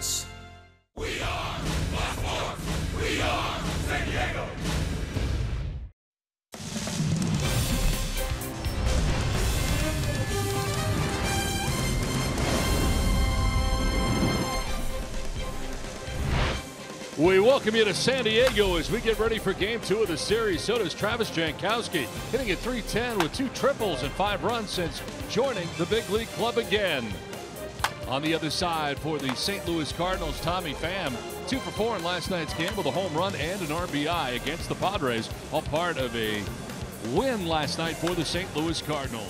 Sports. We are Black Force. We are San Diego. We welcome you to San Diego as we get ready for Game 2 of the series. So does Travis Jankowski, hitting at .310 with 2 triples and 5 runs since joining the big league club again. On the other side for the St. Louis Cardinals, Tommy Pham, 2 for 4 in last night's game with a home run and an RBI against the Padres, all part of a win last night for the St. Louis Cardinals.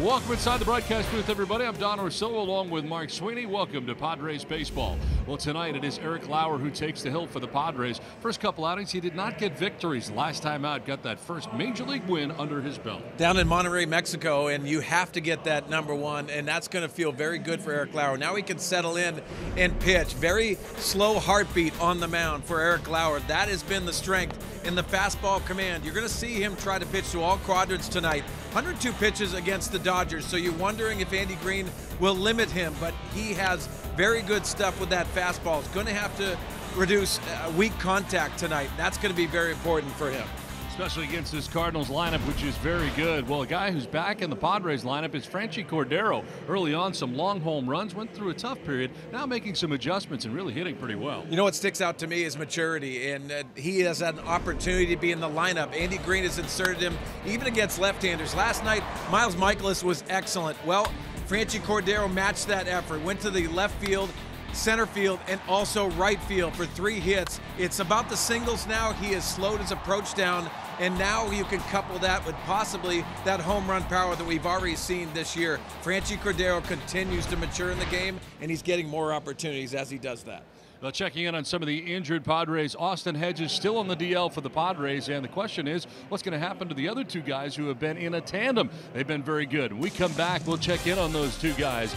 Welcome inside the broadcast booth, everybody. I'm Don Orsillo along with Mark Sweeney. Welcome to Padres Baseball. Well, tonight it is Eric Lauer who takes the hill for the Padres. First couple outings, he did not get victories. Last time out, got that first Major League win under his belt. Down in Monterrey, Mexico, and you have to get that #1, and that's going to feel very good for Eric Lauer. Now he can settle in and pitch. Very slow heartbeat on the mound for Eric Lauer. That has been the strength in the fastball command. You're going to see him try to pitch to all quadrants tonight. 102 pitches against the Dodgers, so you're wondering if Andy Green will limit him, but he has very good stuff with that fastball. He's going to have to reduce weak contact tonight. That's going to be very important for him. Especially against this Cardinals lineup, which is very good. Well, a guy who's back in the Padres lineup is Franchy Cordero. Early on, some long home runs, went through a tough period, now making some adjustments and really hitting pretty well. You know what sticks out to me is maturity, and he has had an opportunity to be in the lineup. Andy Green has inserted him even against left-handers. Last night, Miles Michaelis was excellent. Well, Franchy Cordero matched that effort, went to the left field, center field, and also right field for 3 hits. It's about the singles now. He has slowed his approach down, and now you can couple that with possibly that home run power that we've already seen this year. Franchy Cordero continues to mature in the game, and he's getting more opportunities as he does that. Well, checking in on some of the injured Padres, Austin Hedges still on the DL for the Padres, and the question is, what's going to happen to the other 2 guys who have been in a tandem? They've been very good. When we come back, we'll check in on those 2 guys.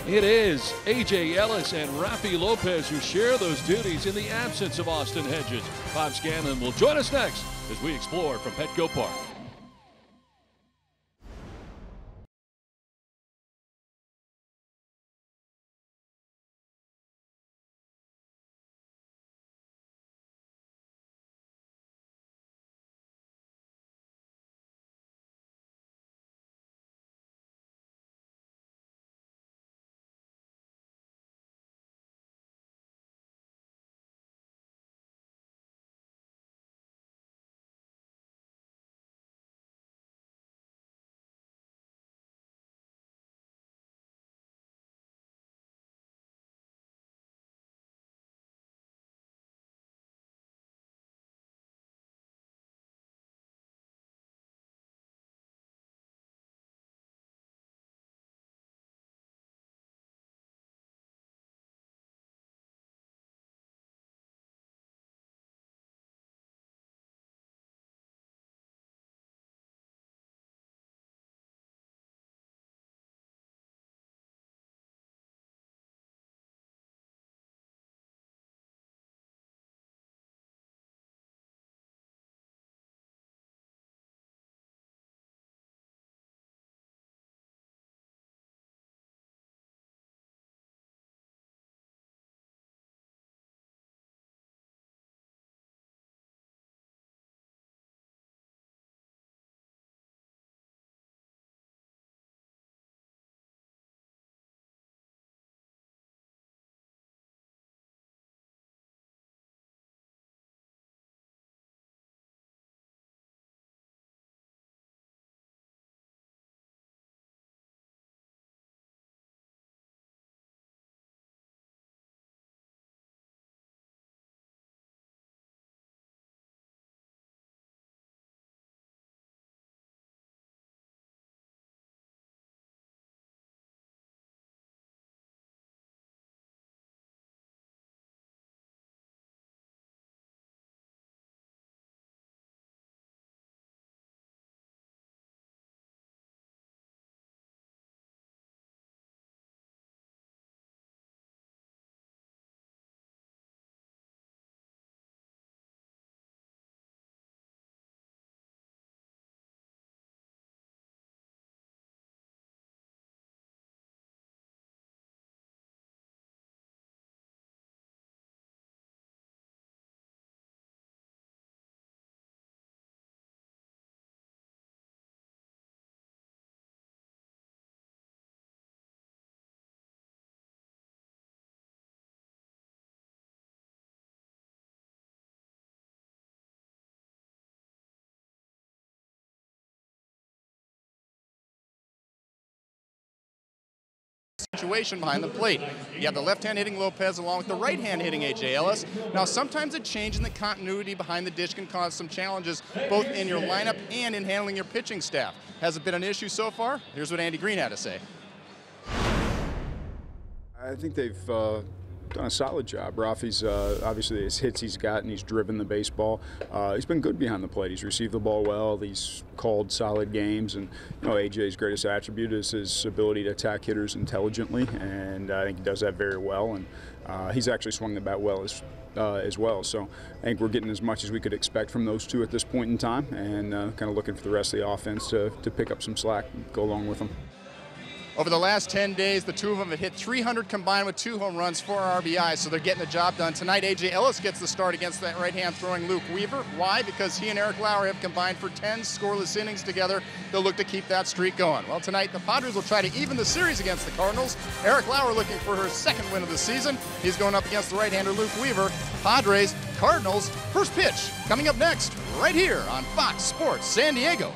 It is A.J. Ellis and Rafi Lopez who share those duties in the absence of Austin Hedges. Bob Scanlon will join us next as we explore from Petco Park. situation behind the plate. You have the left-hand hitting Lopez along with the right-hand hitting A.J. Ellis. Now, sometimes a change in the continuity behind the dish can cause some challenges both in your lineup and in handling your pitching staff. Has it been an issue so far? Here's what Andy Green had to say. I think they've done a solid job. Rafi's obviously his hits he's got, and he's driven the baseball. He's been good behind the plate. He's received the ball well. He's called solid games, and AJ's greatest attribute is his ability to attack hitters intelligently, and I think he does that very well. And he's actually swung the bat well as well. So I think we're getting as much as we could expect from those two at this point in time, and kind of looking for the rest of the offense to pick up some slack and go along with them. Over the last 10 days, the two of them have hit 300 combined with 2 home runs, 4 RBIs, so they're getting the job done. Tonight, A.J. Ellis gets the start against that right-hand throwing Luke Weaver. Why? Because he and Eric Lauer have combined for 10 scoreless innings together. They'll look to keep that streak going. Well, tonight, the Padres will try to even the series against the Cardinals. Eric Lauer looking for her 2nd win of the season. He's going up against the right-hander Luke Weaver. Padres, Cardinals, first pitch coming up next, right here on Fox Sports San Diego.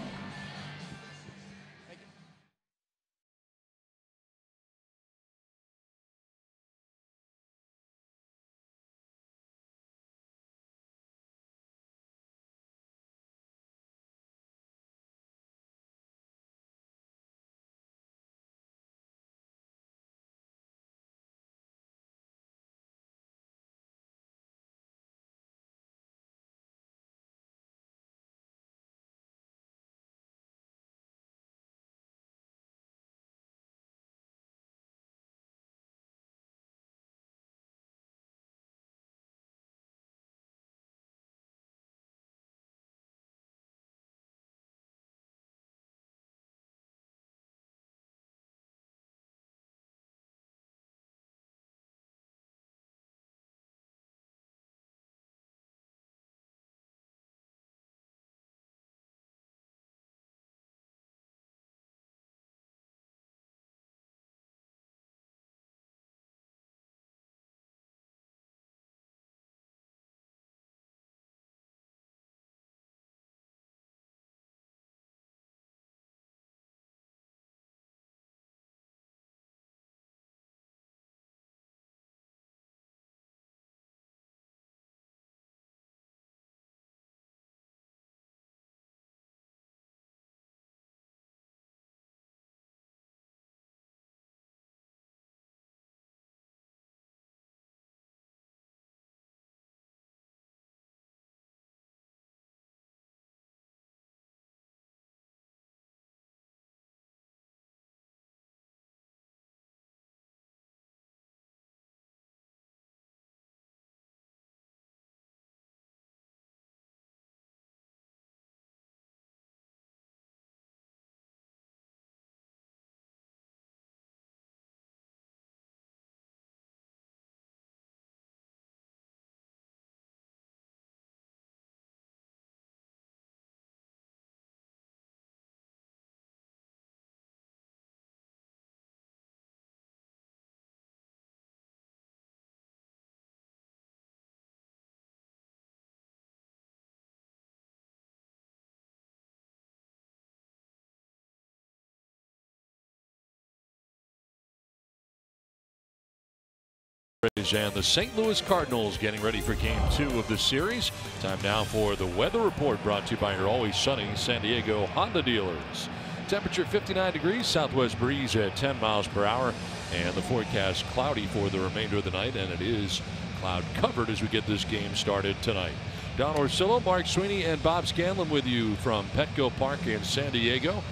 And the St. Louis Cardinals getting ready for game 2 of the series. Time now for the weather report, brought to you by your always sunny San Diego Honda dealers. Temperature 59 degrees, southwest breeze at 10 miles per hour, and the forecast cloudy for the remainder of the night, and it is cloud covered as we get this game started tonight. Don Orsillo, Mark Sweeney, and Bob Scanlon with you from Petco Park in San Diego.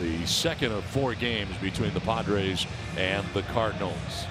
The second of 4 games between the Padres and the Cardinals.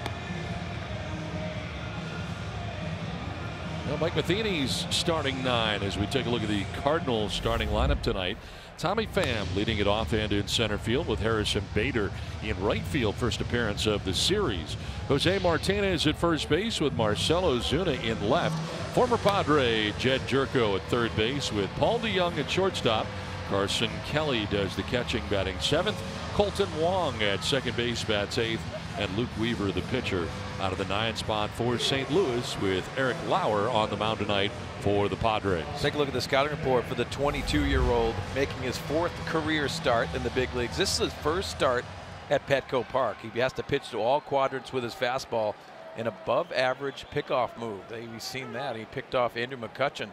Well, Mike Matheny's starting 9 as we take a look at the Cardinals starting lineup tonight. Tommy Pham leading it off and in center field with Harrison Bader in right field, first appearance of the series. Jose Martinez at first base with Marcelo Zuna in left. Former Padre Jed Jerko at third base with Paul DeYoung at shortstop. Carson Kelly does the catching, batting 7th. Colton Wong at second base bats 8th. And Luke Weaver, the pitcher, out of the 9 spot for St. Louis, with Eric Lauer on the mound tonight for the Padres. Take a look at the scouting report for the 22-year-old making his 4th career start in the big leagues. This is his first start at Petco Park. He has to pitch to all quadrants with his fastball. An above average pickoff move. We've seen that. He picked off Andrew McCutchen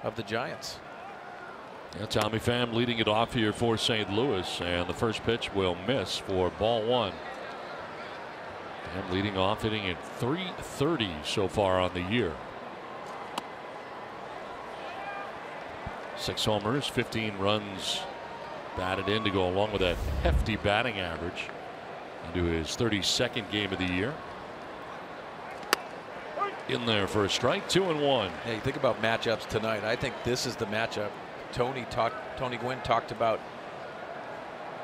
of the Giants. Yeah, Tommy Pham leading it off here for St. Louis, and the first pitch will miss for ball one. Pham leading off, hitting at .330 so far on the year. 6 homers, 15 runs batted in to go along with that hefty batting average into his 32nd game of the year. In there for a strike, 2-1. Yeah, you think about matchups tonight. I think this is the matchup. Tony Gwynn talked about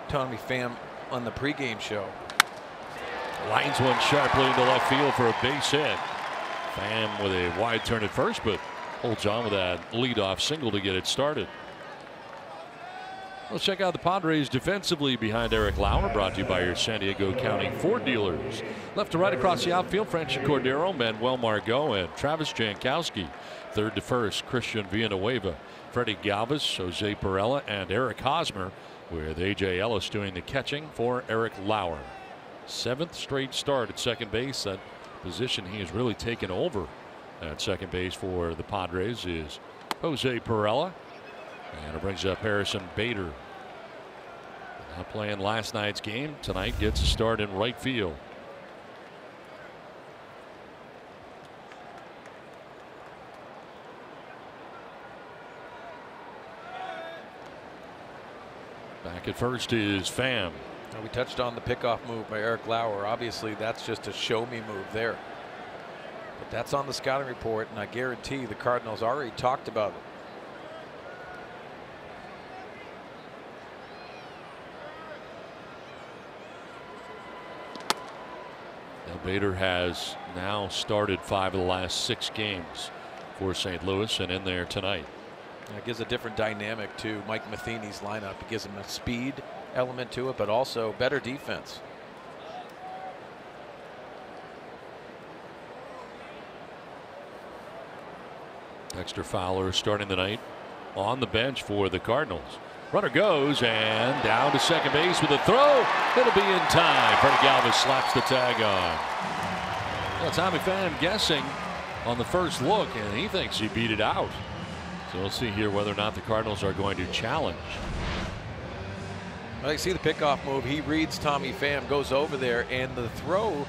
Tommy Pham on the pregame show. Lines one sharply into left field for a base hit. Pham with a wide turn at first, but holds on with that leadoff single to get it started. Let's check out the Padres defensively behind Eric Lauer, brought to you by your San Diego County Ford dealers. Left to right across the outfield, Franchi Cordero, Manuel Margot, and Travis Jankowski. Third to first, Christian Villanueva, Freddie Galvis, Jose Perella, and Eric Hosmer, with A.J. Ellis doing the catching for Eric Lauer. 7th straight start at second base. That position he has really taken over at second base for the Padres is Jose Perella. And it brings up Harrison Bader. Not playing last night's game. Tonight gets a start in right field. Back at first is Pham. We touched on the pickoff move by Eric Lauer. Obviously, that's just a show-me move there. But that's on the scouting report, and I guarantee the Cardinals already talked about it. Bader has now started 5 of the last 6 games for St. Louis, and in there tonight. It gives a different dynamic to Mike Matheny's lineup. It gives him a speed element to it, but also better defense. Dexter Fowler starting the night on the bench for the Cardinals. Runner goes and down to second base with a throw. It'll be in time. Freddie Galvis slaps the tag on. Well, Tommy Pham guessing on the first look, and he thinks he beat it out. So we'll see here whether or not the Cardinals are going to challenge. Well, you see the pickoff move. He reads Tommy Pham, goes over there, and the throw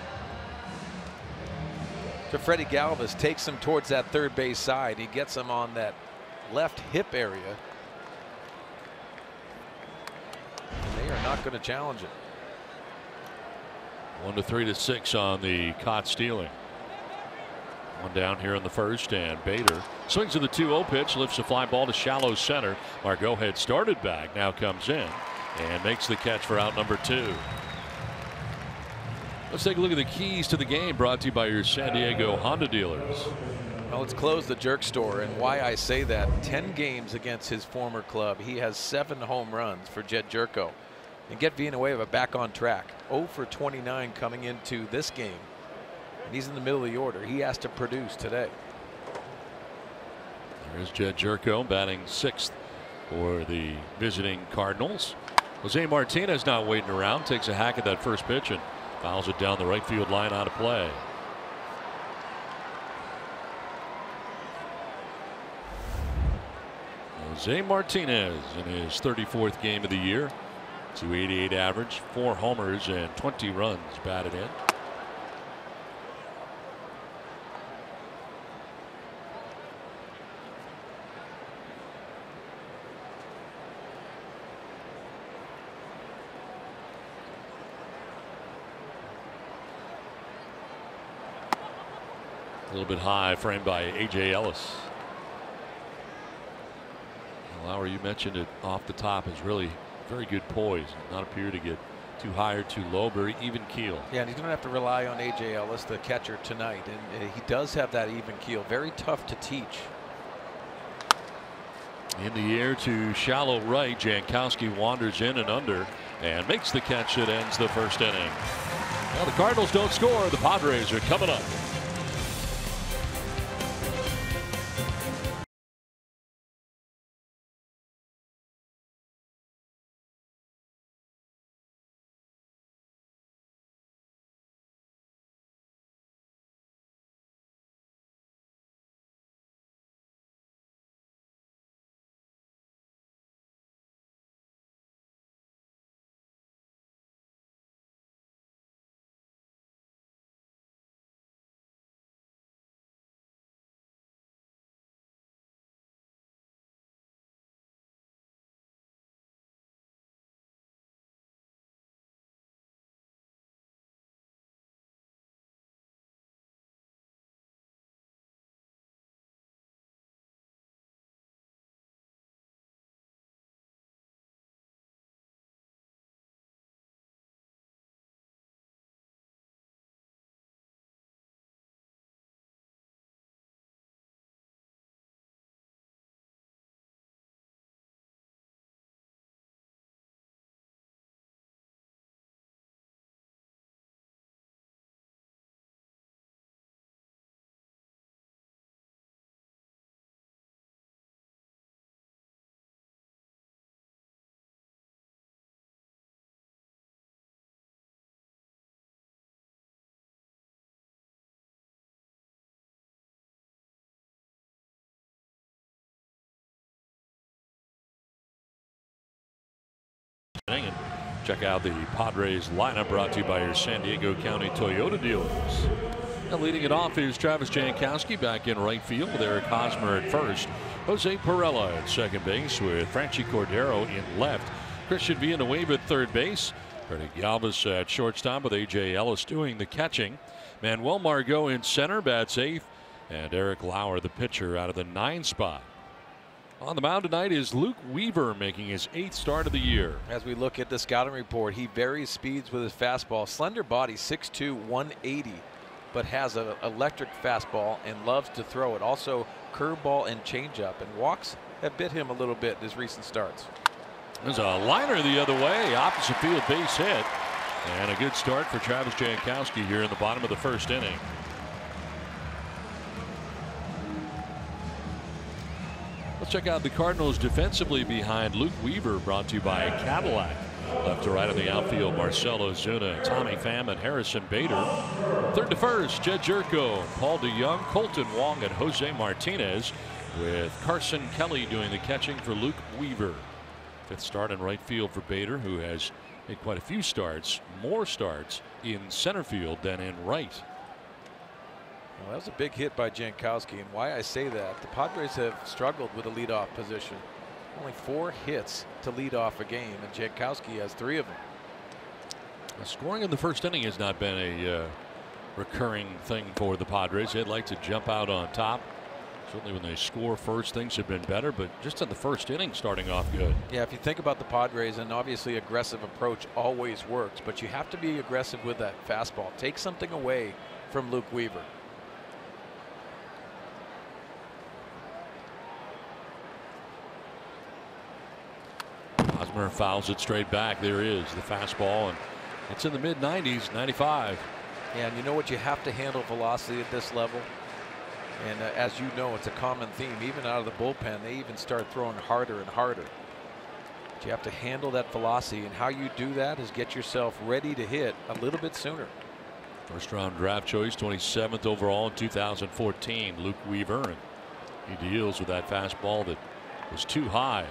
to Freddie Galvis takes him towards that third base side. He gets him on that left hip area. They are not going to challenge it. 1-3 to 6 on the caught stealing. One down here in the first, and Bader swings to the 2-0 pitch, lifts a fly ball to shallow center. Margot had started back, now comes in and makes the catch for out number 2. Let's take a look at the keys to the game, brought to you by your San Diego Honda dealers. Well, let's close the jerk store, and why I say that, 10 games against his former club. He has 7 home runs for Jed Jerko. And get Villanueva back on track. 0 for 29 coming into this game. And he's in the middle of the order. He has to produce today. There's Jed Jerko batting 6th for the visiting Cardinals. Jose Martinez not waiting around, takes a hack at that first pitch and fouls it down the right field line out of play. Jose Martinez in his 34th game of the year. .288 average, 4 homers and 20 runs batted in. A little bit high, framed by A.J. Ellis. Lauer, you mentioned it off the top, is really very good poise. Not appear to get too high or too low, very even keel. Yeah, and he's going to have to rely on A.J. Ellis, the catcher, tonight. And he does have that even keel. Very tough to teach. In the air to shallow right. Jankowski wanders in and under and makes the catch that ends the first inning. Well, the Cardinals don't score. The Padres are coming up. And check out the Padres lineup brought to you by your San Diego County Toyota dealers. Now leading it off is Travis Jankowski back in right field with Eric Hosmer at first. Jose Perella at second base with Franchi Cordero in left. Christian Villanueva at third base. Freddie Galvis at shortstop with A.J. Ellis doing the catching. Manuel Margot in center, bats eighth. And Eric Lauer, the pitcher, out of the 9 spot. On the mound tonight is Luke Weaver, making his 8th start of the year. As we look at the scouting report, he varies speeds with his fastball. Slender body, 6'2", 180, but has an electric fastball and loves to throw it. Also, curveball and changeup, and walks have bit him a little bit in his recent starts. There's a liner the other way, opposite field base hit, and a good start for Travis Jankowski here in the bottom of the first inning. Let's check out the Cardinals defensively behind Luke Weaver, brought to you by Cadillac. Left to right on the outfield, Marcelo Zuna, Tommy Pham, and Harrison Bader. Third to first, Jed Jerko, Paul DeYoung, Colton Wong, and Jose Martinez, with Carson Kelly doing the catching for Luke Weaver. 5th start in right field for Bader, who has made quite a few starts, more starts in center field than in right. Well, that was a big hit by Jankowski, and why I say that, the Padres have struggled with the leadoff position. Only 4 hits to lead off a game, and Jankowski has 3 of them. The scoring in the first inning has not been a recurring thing for the Padres. They'd like to jump out on top. Certainly when they score first, things have been better, but just in the first inning starting off good. Yeah, if you think about the Padres, and obviously aggressive approach always works, but you have to be aggressive with that fastball. Take something away from Luke Weaver. Hosmer fouls it straight back. There is the fastball, and it's in the mid-90s, 95. Yeah, and you know what, you have to handle velocity at this level. And as you know, it's a common theme. Even out of the bullpen, they even start throwing harder and harder. But you have to handle that velocity, and how you do that is get yourself ready to hit a little bit sooner. First round draft choice, 27th overall in 2014, Luke Weaver, and he deals with that fastball that was too high.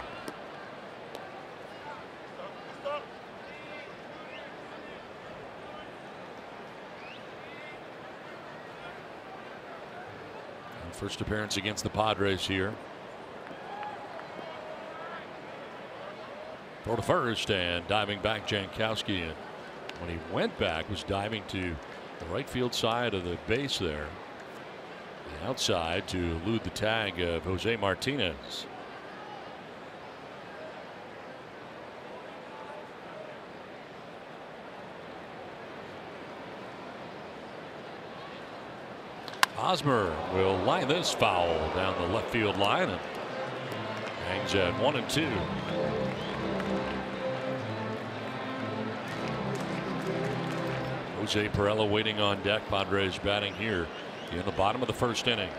First appearance against the Padres here. Throw to first, and diving back Jankowski, and when he went back was diving to the right field side of the base there. The outside to elude the tag of Jose Martinez. Hosmer will line this foul down the left field line and hangs at 1-2. Jose Perella waiting on deck. Padres batting here in the bottom of the first inning.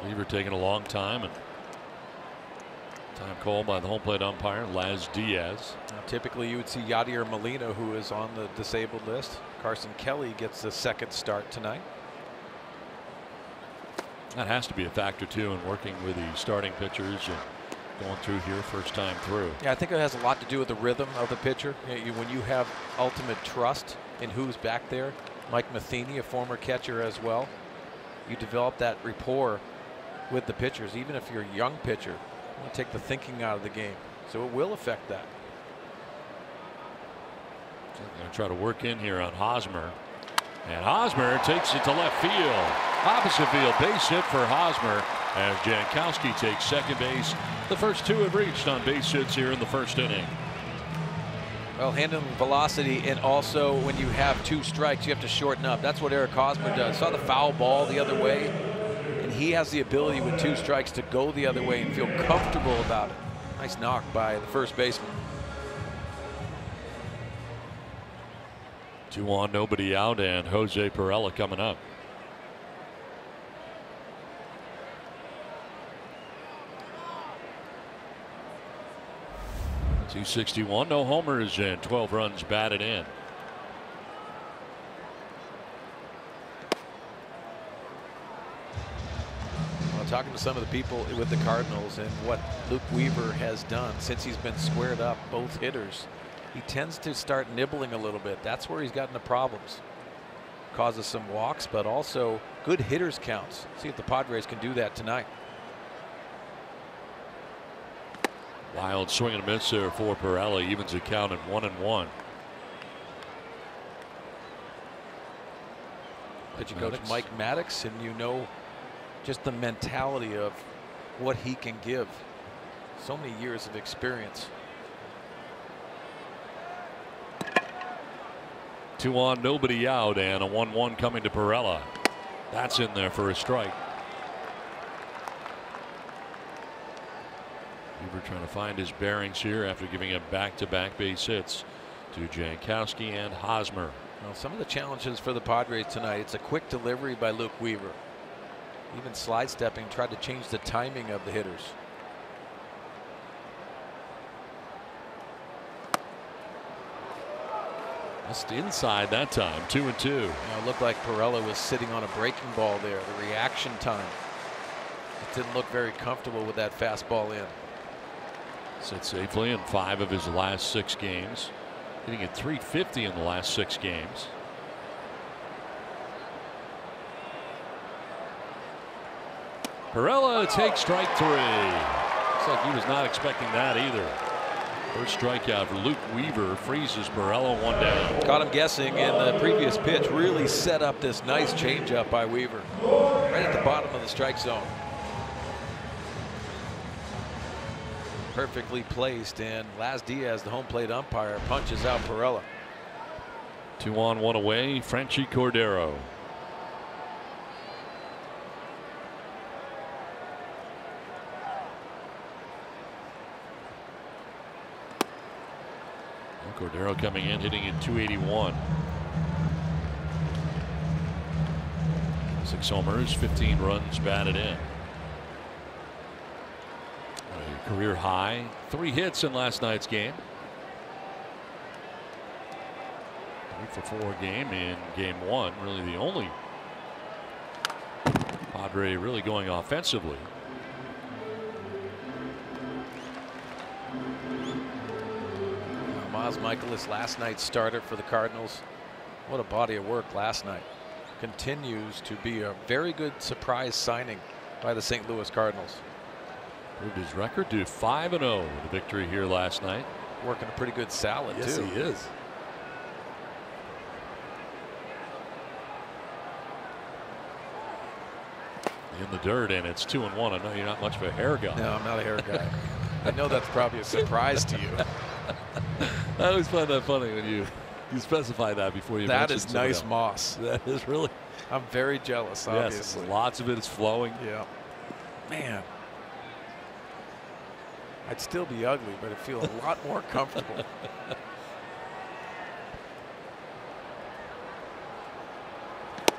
Weaver taking a long time, and time called by the home plate umpire, Laz Diaz. Now, typically you would see Yadier Molina, who is on the disabled list. Carson Kelly gets the 2nd start tonight. That has to be a factor too in working with the starting pitchers and going through here first time through. Yeah, I think it has a lot to do with the rhythm of the pitcher. When you have ultimate trust in who's back there, Mike Matheny, a former catcher as well, you develop that rapport with the pitchers. Even if you're a young pitcher, you want to take the thinking out of the game, so it will affect that. Going to try to work in here on Hosmer, and Hosmer takes it to left field, opposite field, base hit for Hosmer as Jankowski takes second base. The first 2 have reached on base hits here in the first inning. Well, handling velocity, and also when you have 2 strikes, you have to shorten up. That's what Eric Hosmer does. Saw the foul ball the other way, and he has the ability with 2 strikes to go the other way and feel comfortable about it. Nice knock by the first baseman. 2 on, nobody out, and Jose Perella coming up. .261, no homers and 12 runs batted in. Well, talking to some of the people with the Cardinals and what Luke Weaver has done since he's been squared up, both hitters, he tends to start nibbling a little bit. That's where he's gotten the problems. Causes some walks, but also good hitters counts. See if the Padres can do that tonight. Wild swing and a miss there for Pirela, evens the count at 1-1. But you coach Mike Maddox, and you know just the mentality of what he can give. So many years of experience. 2 on, nobody out, and a 1-1 coming to Pirela. That's in there for a strike. Weaver trying to find his bearings here after giving him back-to-back base hits to Jankowski and Hosmer. Well, some of the challenges for the Padres tonight, it's a quick delivery by Luke Weaver. Even slide stepping, tried to change the timing of the hitters. Just inside that time, 2-2. You know, it looked like Pirela was sitting on a breaking ball there. The reaction time. It didn't look very comfortable with that fastball in. Sits safely in 5 of his last 6 games. Hitting at .350 in the last 6 games. Pirela takes strike 3. Looks like he was not expecting that either. First strikeout for Luke Weaver freezes Pirela 1 down. Caught him guessing, and the previous pitch really set up this nice changeup by Weaver. Right at the bottom of the strike zone. Perfectly placed, and Laz Diaz, the home plate umpire, punches out Pirela. 2 on, 1 away, Franchy Cordero. Cordero coming in, hitting at .281. 6 homers, 15 runs batted in. A career high 3 hits in last night's game. 3 for 4 game in game 1. Really the only Padre really going offensively. Miles Michaelis, last night's starter for the Cardinals. What a body of work last night. Continues to be a very good surprise signing by the St. Louis Cardinals. Moved his record to 5-0 with a victory here last night. Working a pretty good salad, yes, too. He is. In the dirt, and it's 2-1. I know you're not much of a hair guy. No, I'm not a hair guy. I know that's probably a surprise to you. I always find that funny when you specify that before you mention That is nice else. moss. That is really. I'm very jealous, obviously. Yes, lots of it is flowing. Yeah. Man. I'd still be ugly, but I'd feel a lot more comfortable.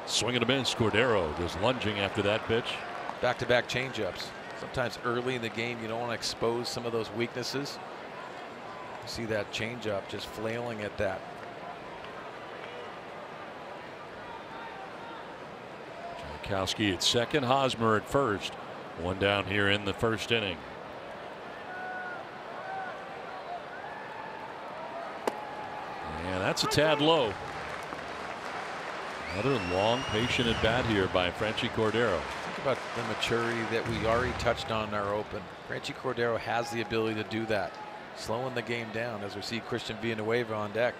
Swing and a miss. Cordero just lunging after that pitch. Back-to-back changeups. Sometimes early in the game you don't want to expose some of those weaknesses. You see that changeup just flailing at that. Jankowski at second, Hosmer at first. 1 down here in the first inning. And that's a tad low. Another long, patient at bat here by Franchy Cordero. Think about the maturity that we already touched on in our open. Franchy Cordero has the ability to do that, slowing the game down as we see Christian Villanueva on deck.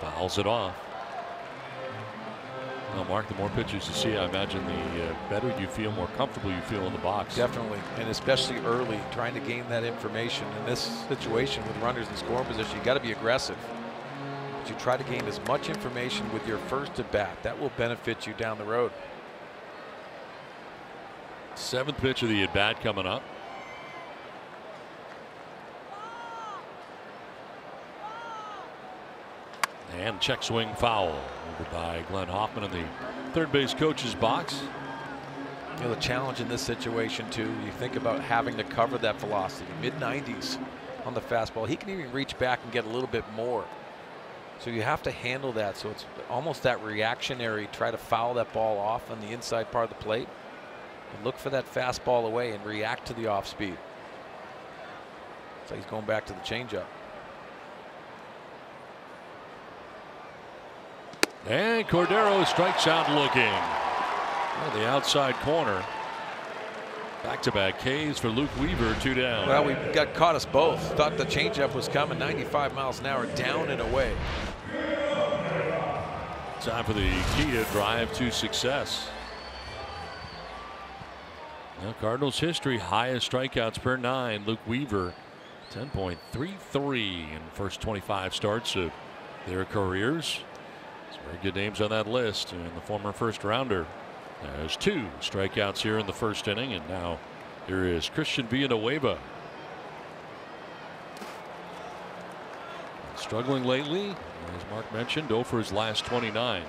Fouls it off. Well, Mark, the more pitches you see, I imagine the better you feel, more comfortable you feel in the box. Definitely, and especially early, trying to gain that information. In this situation with runners in scoring position, you got to be aggressive. But you try to gain as much information with your first at bat. That will benefit you down the road. 7th pitch of the at bat coming up. And check swing foul over by Glenn Hoffman in the third base coach's box. You know, the challenge in this situation too, you think about having to cover that velocity, mid-90s on the fastball. He can even reach back and get a little bit more. So you have to handle that. So it's almost that reactionary, try to foul that ball off on the inside part of the plate. And look for that fastball away and react to the off speed. So he's going back to the changeup. And Cordero strikes out looking. Well, the outside corner. Back-to-back Ks for Luke Weaver, 2 down. Well, we got caught us both. Thought the changeup was coming, 95 miles an hour, down and away. Time for the key to drive to success. Now, Cardinals history, highest strikeouts per 9. Luke Weaver, 10.33 in first 25 starts of their careers. Some very good names on that list, and the former first rounder. There's 2 strikeouts here in the first inning, and now here is Christian Villanueva. Struggling lately, as Mark mentioned, 0 for his last 29.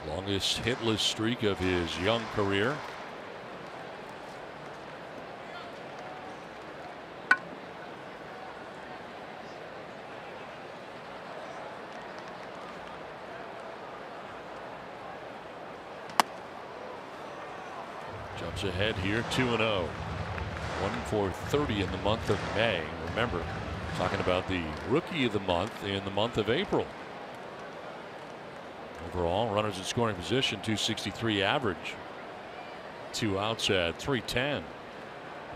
Longest hitless streak of his young career. Jumps ahead here, 2-0. 1 for 30 in the month of May. Remember, talking about the rookie of the month in the month of April. Overall, runners in scoring position, 263 average. 2 outs at 310.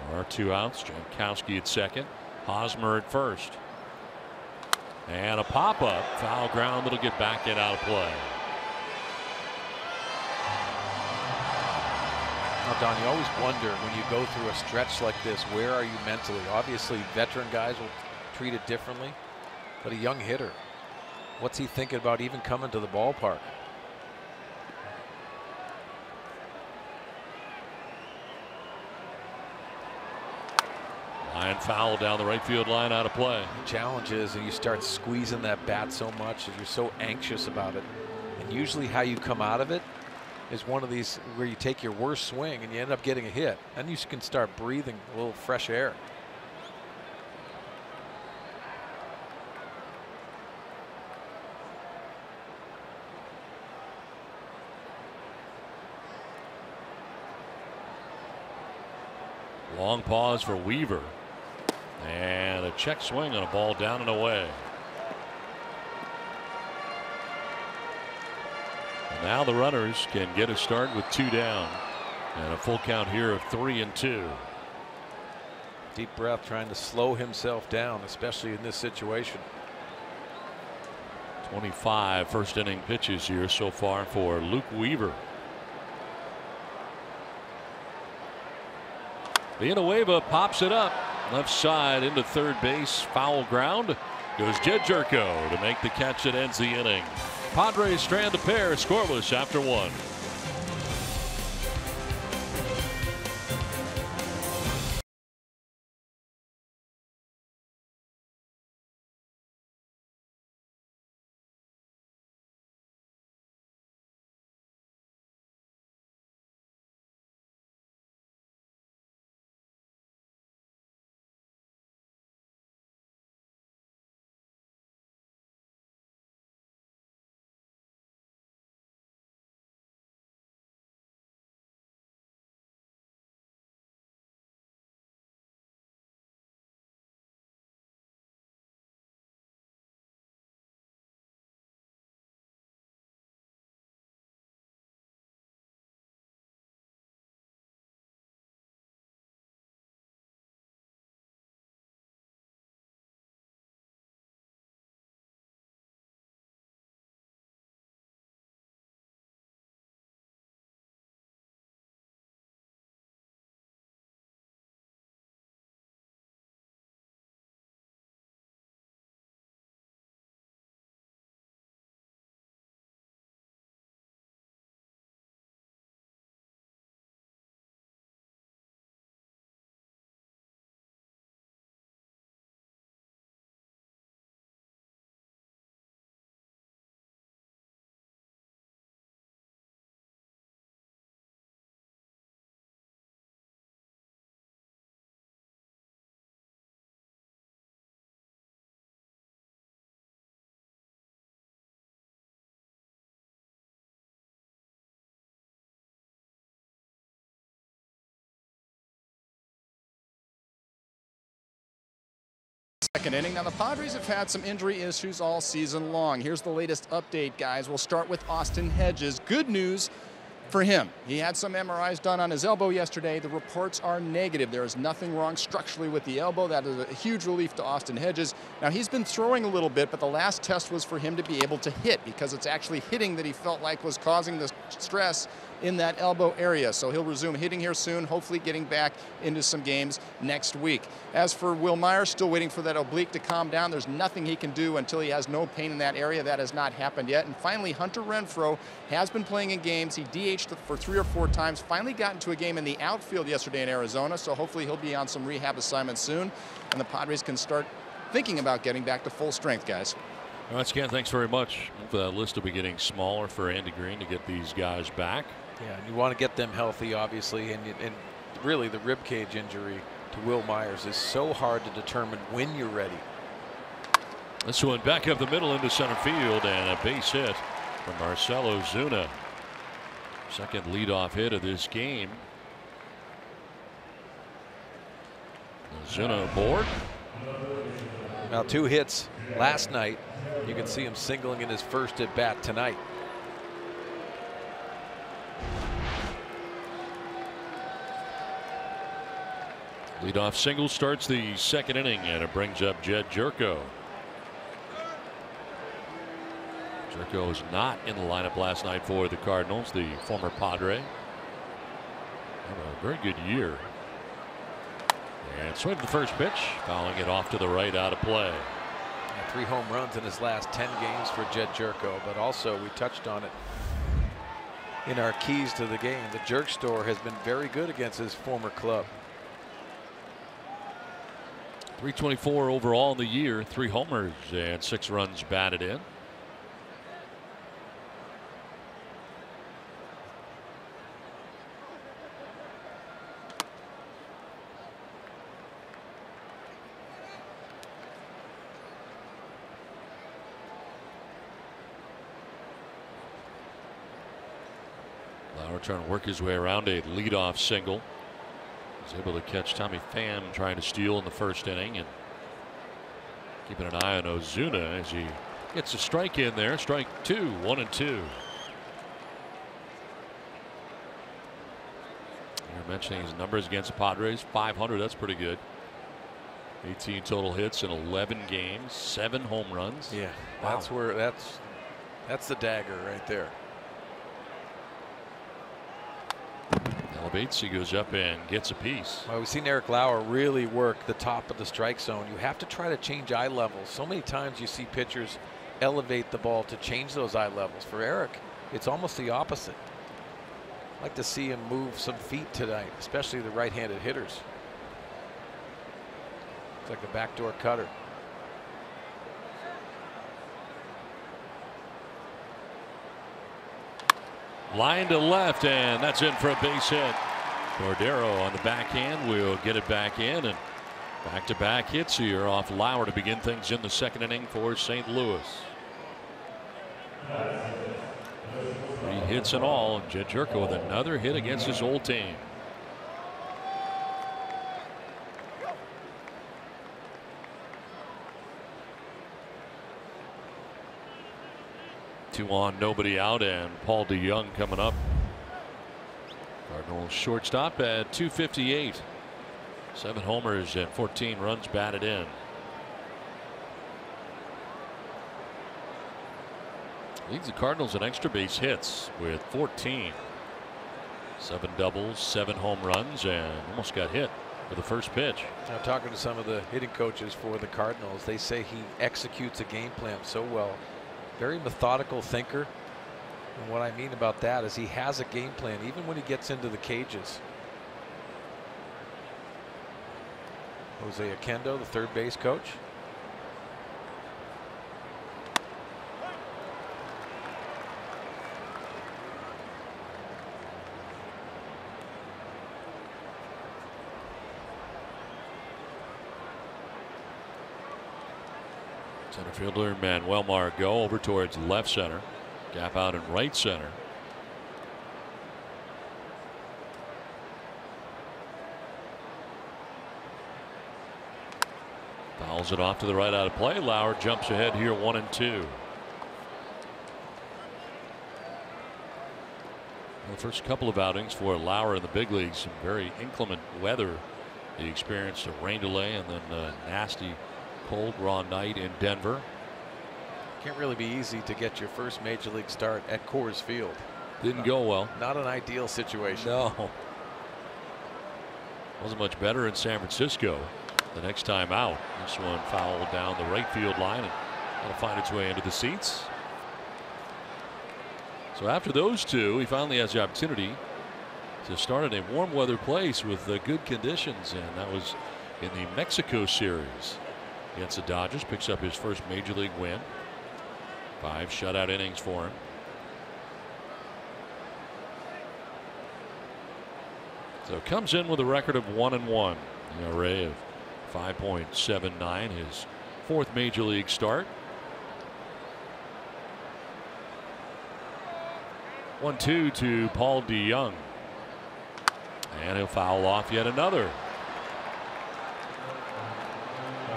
There are 2 outs. Jankowski at second. Hosmer at first. And a pop-up. Foul ground that'll get back and out of play. Now, Don, you always wonder when you go through a stretch like this, where are you mentally? Obviously, veteran guys will treat it differently, but a young hitter, what's he thinking about even coming to the ballpark? Line foul down the right field line, out of play. The challenge is that you start squeezing that bat so much that you're so anxious about it. And usually how you come out of it is one of these where you take your worst swing and you end up getting a hit. Then you can start breathing a little fresh air. Long pause for Weaver. And a check swing on a ball down and away. And now the runners can get a start with 2 down. And a full count here of 3-2. Deep breath, trying to slow himself down, especially in this situation. 25 first inning pitches here so far for Luke Weaver. Villanueva pops it up left side into third base. Foul ground. Goes Jed Jerko to make the catch that ends the inning. Padres strand a pair scoreless after 1. Second inning. Now the Padres have had some injury issues all season long. Here's the latest update, guys. We'll start with Austin Hedges. Good news for him. He had some MRIs done on his elbow yesterday. The reports are negative. There is nothing wrong structurally with the elbow. That is a huge relief to Austin Hedges. Now he's been throwing a little bit, but the last test was for him to be able to hit because it's actually hitting that he felt like was causing the stress in that elbow area. So he'll resume hitting here soon, hopefully getting back into some games next week. As for Will Myers, still waiting for that oblique to calm down. There's nothing he can do until he has no pain in that area. That has not happened yet. And finally, Hunter Renfroe has been playing in games. He DH'd for 3 or 4 times, finally got into a game in the outfield yesterday in Arizona, so hopefully he'll be on some rehab assignments soon, and the Padres can start thinking about getting back to full strength, guys. Once again, thanks very much. The list will be getting smaller for Andy Green to get these guys back. Yeah, and you want to get them healthy, obviously, and really the rib cage injury to Will Myers is so hard to determine when you're ready. This one back up the middle into center field, and a base hit from Marcell Ozuna. Second leadoff hit of this game. Ozuna aboard. Now 2 hits last night. You can see him singling in his first at bat tonight. Leadoff single starts the second inning, and it brings up Jed Jerko. Jerko was not in the lineup last night for the Cardinals, the former Padre. Had a very good year. And swing to the first pitch, fouling it off to the right, out of play. 3 home runs in his last 10 games for Jed Jerko, but also we touched on it in our keys to the game. The Jerk Store has been very good against his former club. .324 overall in the year, 3 homers and 6 runs batted in. Lauer trying to work his way around a leadoff single. Was able to catch Tommy Pham trying to steal in the first inning, and keeping an eye on Ozuna as he gets a strike in there. Strike 2, 1-2. You're mentioning his numbers against the Padres, 500. That's pretty good. 18 total hits in 11 games, 7 home runs. Yeah, wow. That's where that's the dagger right there. Elevates, he goes up and gets a piece. Well, we've seen Eric Lauer really work the top of the strike zone. You have to try to change eye levels. So many times you see pitchers elevate the ball to change those eye levels. For Eric, it's almost the opposite. I'd like to see him move some feet tonight, especially the right-handed hitters. It's like a backdoor cutter. Line to left, and that's in for a base hit. Cordero on the backhand will get it back in, and back-to-back hits here off Lauer to begin things in the second inning for St. Louis. 3 hits in all, and Jed Jerko with another hit against his old team. Two on, nobody out, and Paul DeYoung coming up. Cardinals shortstop at 258. 7 homers and 14 runs batted in. Leads the Cardinals in extra base hits with 14. 7 doubles, 7 home runs, and almost got hit for the first pitch. Now, talking to some of the hitting coaches for the Cardinals, they say he executes a game plan so well. Very methodical thinker. And what I mean about that is he has a game plan even when he gets into the cages. Jose Oquendo, the third base coach. Center fielder Manuel Margot over towards left center. Gap out in right center. Foul Fouls it off to the right out of play. Lauer jumps ahead here 1-2. The first couple of outings for Lauer in the big leagues, some very inclement weather. He experienced a rain delay and then a nasty cold raw night in Denver. Can't really be easy to get your first major league start at Coors Field. Didn't go well. Not an ideal situation. No. Wasn't much better in San Francisco the next time out. This one fouled down the right field line and that'll find its way into the seats. So after those two, he finally has the opportunity to start in a warm weather place with good conditions, and that was in the Mexico series against the Dodgers. Picks up his first major league win. 5 shutout innings for him. So comes in with a record of 1-1. ERA of 5.79, his 4th major league start. 1-2 to Paul DeJong. And he'll foul off yet another.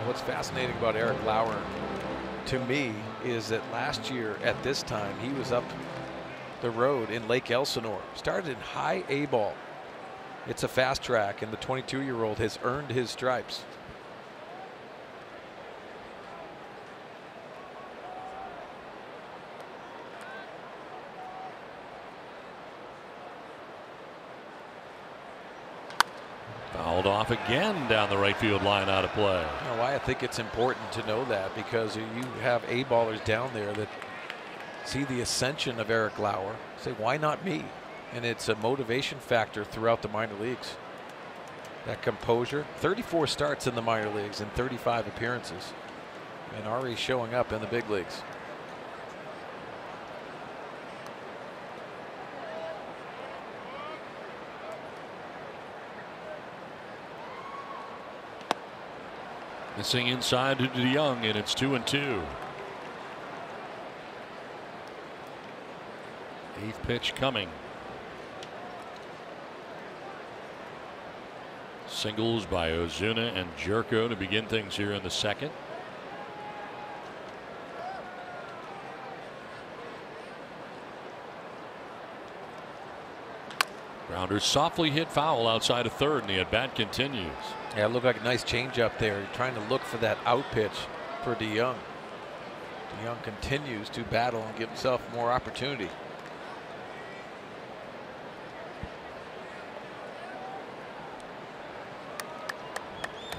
What's fascinating about Eric Lauer to me is that last year at this time he was up the road in Lake Elsinore. Started in high A ball. It's a fast track, and the 22-year-old has earned his stripes. Fouled off again down the right field line out of play. You know why I think it's important to know that, because you have A-ballers down there that see the ascension of Eric Lauer, say, why not me? And it's a motivation factor throughout the minor leagues. That composure, 34 starts in the minor leagues and 35 appearances, and already showing up in the big leagues. Missing inside to DeJong, and it's 2-2. 8th pitch coming. Singles by Ozuna and Jerko to begin things here in the 2nd. Grounder softly hit foul outside of 3rd, and the at-bat continues. Yeah, it looked like a nice changeup there. Trying to look for that out pitch for DeJong. DeJong continues to battle and give himself more opportunity.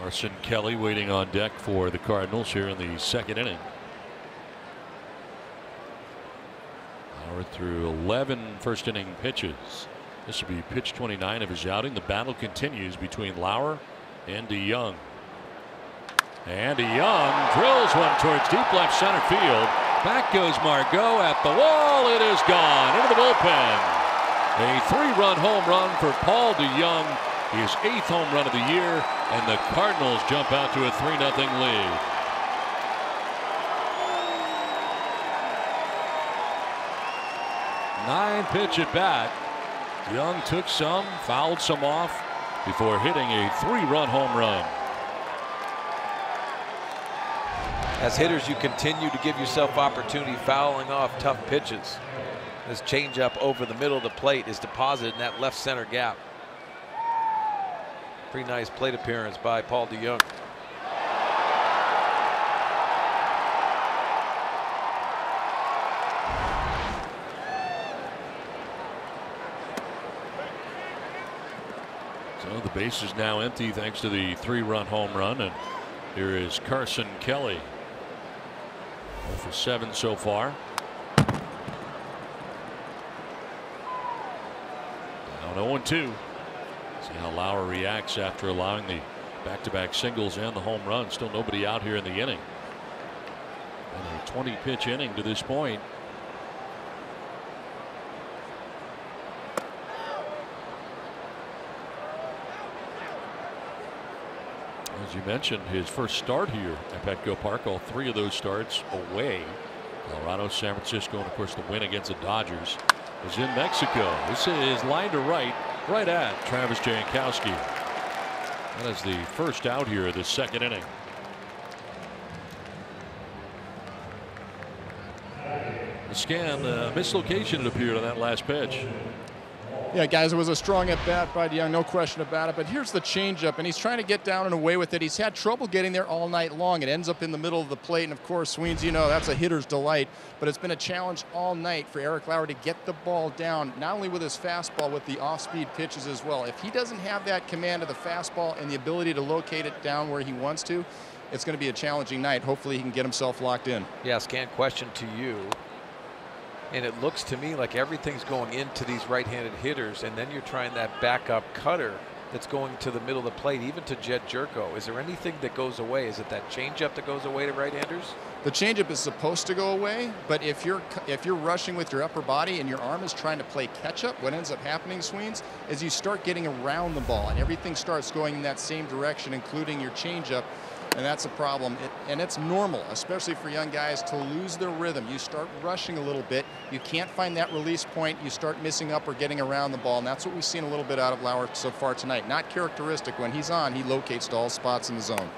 Carson Kelly waiting on deck for the Cardinals here in the 2nd inning. Lauer through 11 first inning pitches. This will be pitch 29 of his outing. The battle continues between Lauer and DeJong. And DeJong drills one towards deep left center field. Back goes Margot at the wall. It is gone into the bullpen. A 3-run home run for Paul DeJong. His 8th home run of the year, and the Cardinals jump out to a 3-0 lead. Nine-pitch at bat. Young took some, fouled some off before hitting a 3-run home run. As hitters, you continue to give yourself opportunity fouling off tough pitches. This changeup over the middle of the plate is deposited in that left center gap. Pretty nice plate appearance by Paul DeJong. So the base is now empty thanks to the 3-run home run, and here is Carson Kelly. 0 for 7 so far. Now 0-2. See how Lauer reacts after allowing the back-to-back singles and the home run. Still nobody out here in the inning. And a 20-pitch inning to this point. As you mentioned, his first start here at Petco Park, all 3 of those starts away. Colorado, San Francisco, and of course the win against the Dodgers was in Mexico. This is line to right at Travis Jankowski. That is the first out here of the 2nd inning. Scan mislocation, it appeared, on that last pitch. Yeah, guys, it was a strong at-bat by DeYoung, no question about it. But here's the changeup, and he's trying to get down and away with it. He's had trouble getting there all night long. It ends up in the middle of the plate, and, of course, Sweens, you know, that's a hitter's delight. But it's been a challenge all night for Eric Lauer to get the ball down, not only with his fastball, with the off-speed pitches as well. If he doesn't have that command of the fastball and the ability to locate it down where he wants to, it's going to be a challenging night. Hopefully he can get himself locked in. Yeah, Scan, question to you. And it looks to me like everything's going into these right-handed hitters, and then you're trying that backup cutter that's going to the middle of the plate, even to Jed Jerko. Is there anything that goes away? Is it that changeup that goes away to right-handers? The changeup is supposed to go away, but if you're rushing with your upper body and your arm is trying to play catch-up, what ends up happening, Sweens, is you start getting around the ball, and everything starts going in that same direction, including your changeup. And that's a problem. And it's normal, especially for young guys, to lose their rhythm. You start rushing a little bit. You can't find that release point. You start missing up or getting around the ball. And that's what we've seen a little bit out of Lauer so far tonight. Not characteristic. When he's on, he locates to all spots in the zone.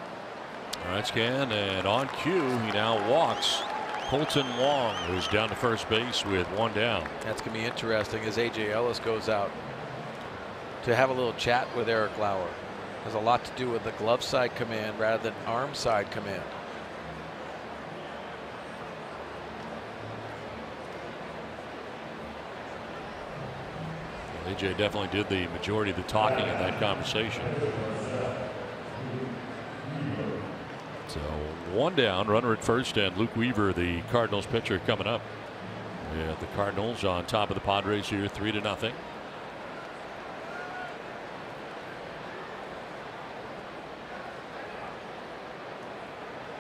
All right, Scan, and on cue, he now walks Colton Wong, who's down to first base with one down. That's going to be interesting as A.J. Ellis goes out to have a little chat with Eric Lauer. Has a lot to do with the glove side command rather than arm side command. Well, AJ definitely did the majority of the talking in that conversation. So one down, runner at first, and Luke Weaver, the Cardinals pitcher, coming up. Yeah, the Cardinals on top of the Padres here, 3-0.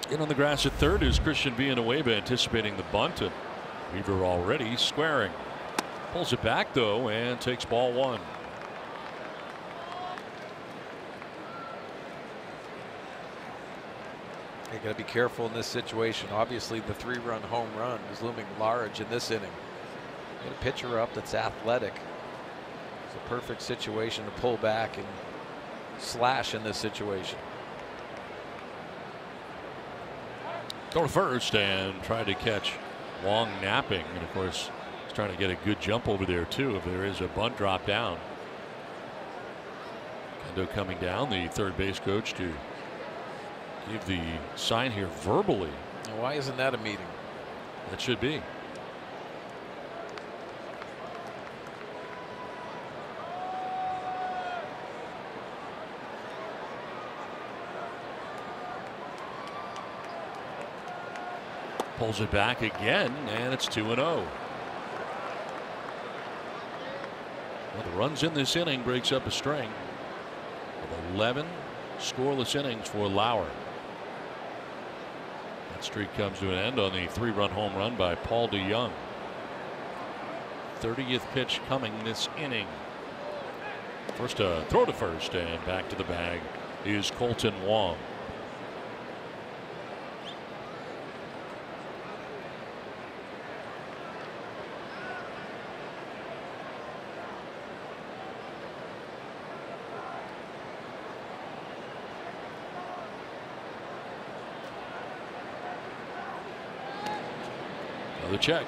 In on the grass at third is Christian Villanueva, anticipating the bunt, and Weaver already squaring. Pulls it back though and takes ball one. You got to be careful in this situation. Obviously, the 3-run home run is looming large in this inning. Get a pitcher up that's athletic. It's a perfect situation to pull back and slash in this situation. Go to first and try to catch Wong napping, and of course he's trying to get a good jump over there too if there is a bunt drop down. Kendo coming down, the third base coach, to give the sign here verbally. Now, why isn't that a meeting? That should be. Pulls it back again, and it's 2-0. Well, the runs in this inning breaks up a string of 11 scoreless innings for Lauer. That streak comes to an end on the 3-run home run by Paul DeYoung. 30th pitch coming this inning. First throw to first, and back to the bag is Colton Wong. Another check.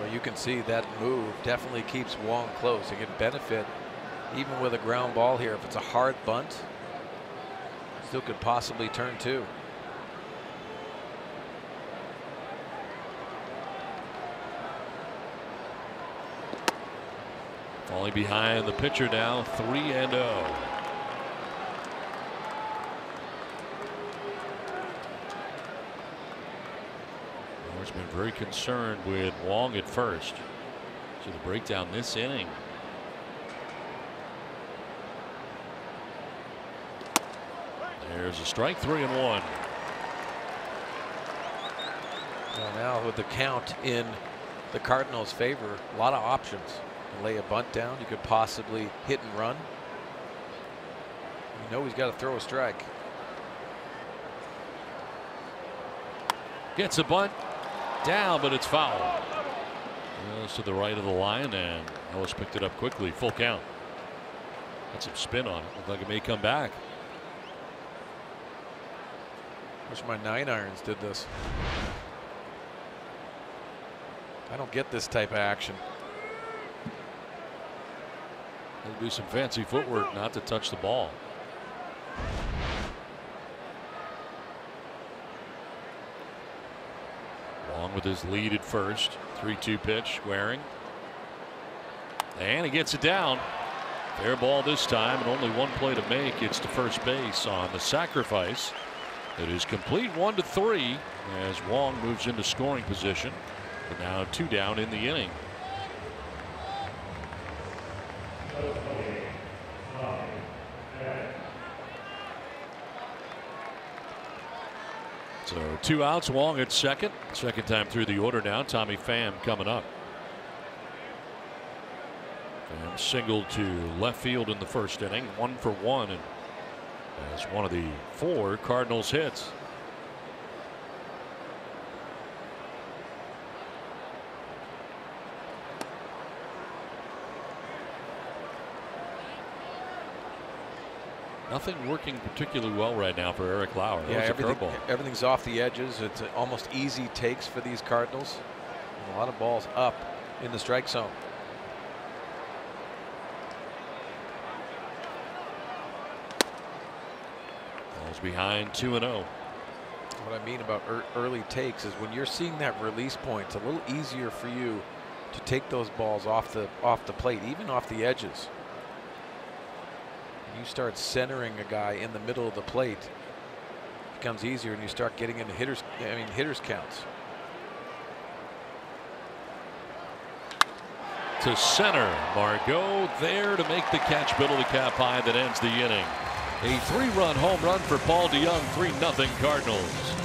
Well, you can see that move definitely keeps Wong close. He can benefit even with a ground ball here. If it's a hard bunt, still could possibly turn two. Falling behind the pitcher now, 3-0. Has been very concerned with Wong at first. So the breakdown this inning. There's a strike, 3-1. Well, now with the count in the Cardinals' favor, a lot of options. You can lay a bunt down. You could possibly hit and run. You know he's got to throw a strike. Gets a bunt. Down, but it's foul. Goes to the right of the line, and Ellis picked it up quickly. Full count. Got some spin on it. Looked like it may come back. Wish my 9-irons did this. I don't get this type of action. It'll be some fancy footwork not to touch the ball. Long with his lead at first. 3-2 pitch, Waring. And he gets it down. Fair ball this time, and only one play to make. It's to first base on the sacrifice. It is complete, 1-3, as Wong moves into scoring position. But now 2 down in the inning. So 2 outs, Wong at second. Second time through the order now. Tommy Pham coming up. Pham singled to left field in the first inning, 1 for 1, and as one of the 4 Cardinals hits. Nothing working particularly well right now for Eric Lauer. Yeah, everything's off the edges. It's almost easy takes for these Cardinals. And a lot of balls up in the strike zone. Balls behind 2-0. What I mean about early takes is when you're seeing that release point, it's a little easier for you to take those balls off the plate, even off the edges. You start centering a guy in the middle of the plate, it becomes easier, and you start getting into hitters counts. To center, Margot there to make the catch, middle of the cap high that ends the inning. A 3-run home run for Paul DeYoung, 3-0 Cardinals.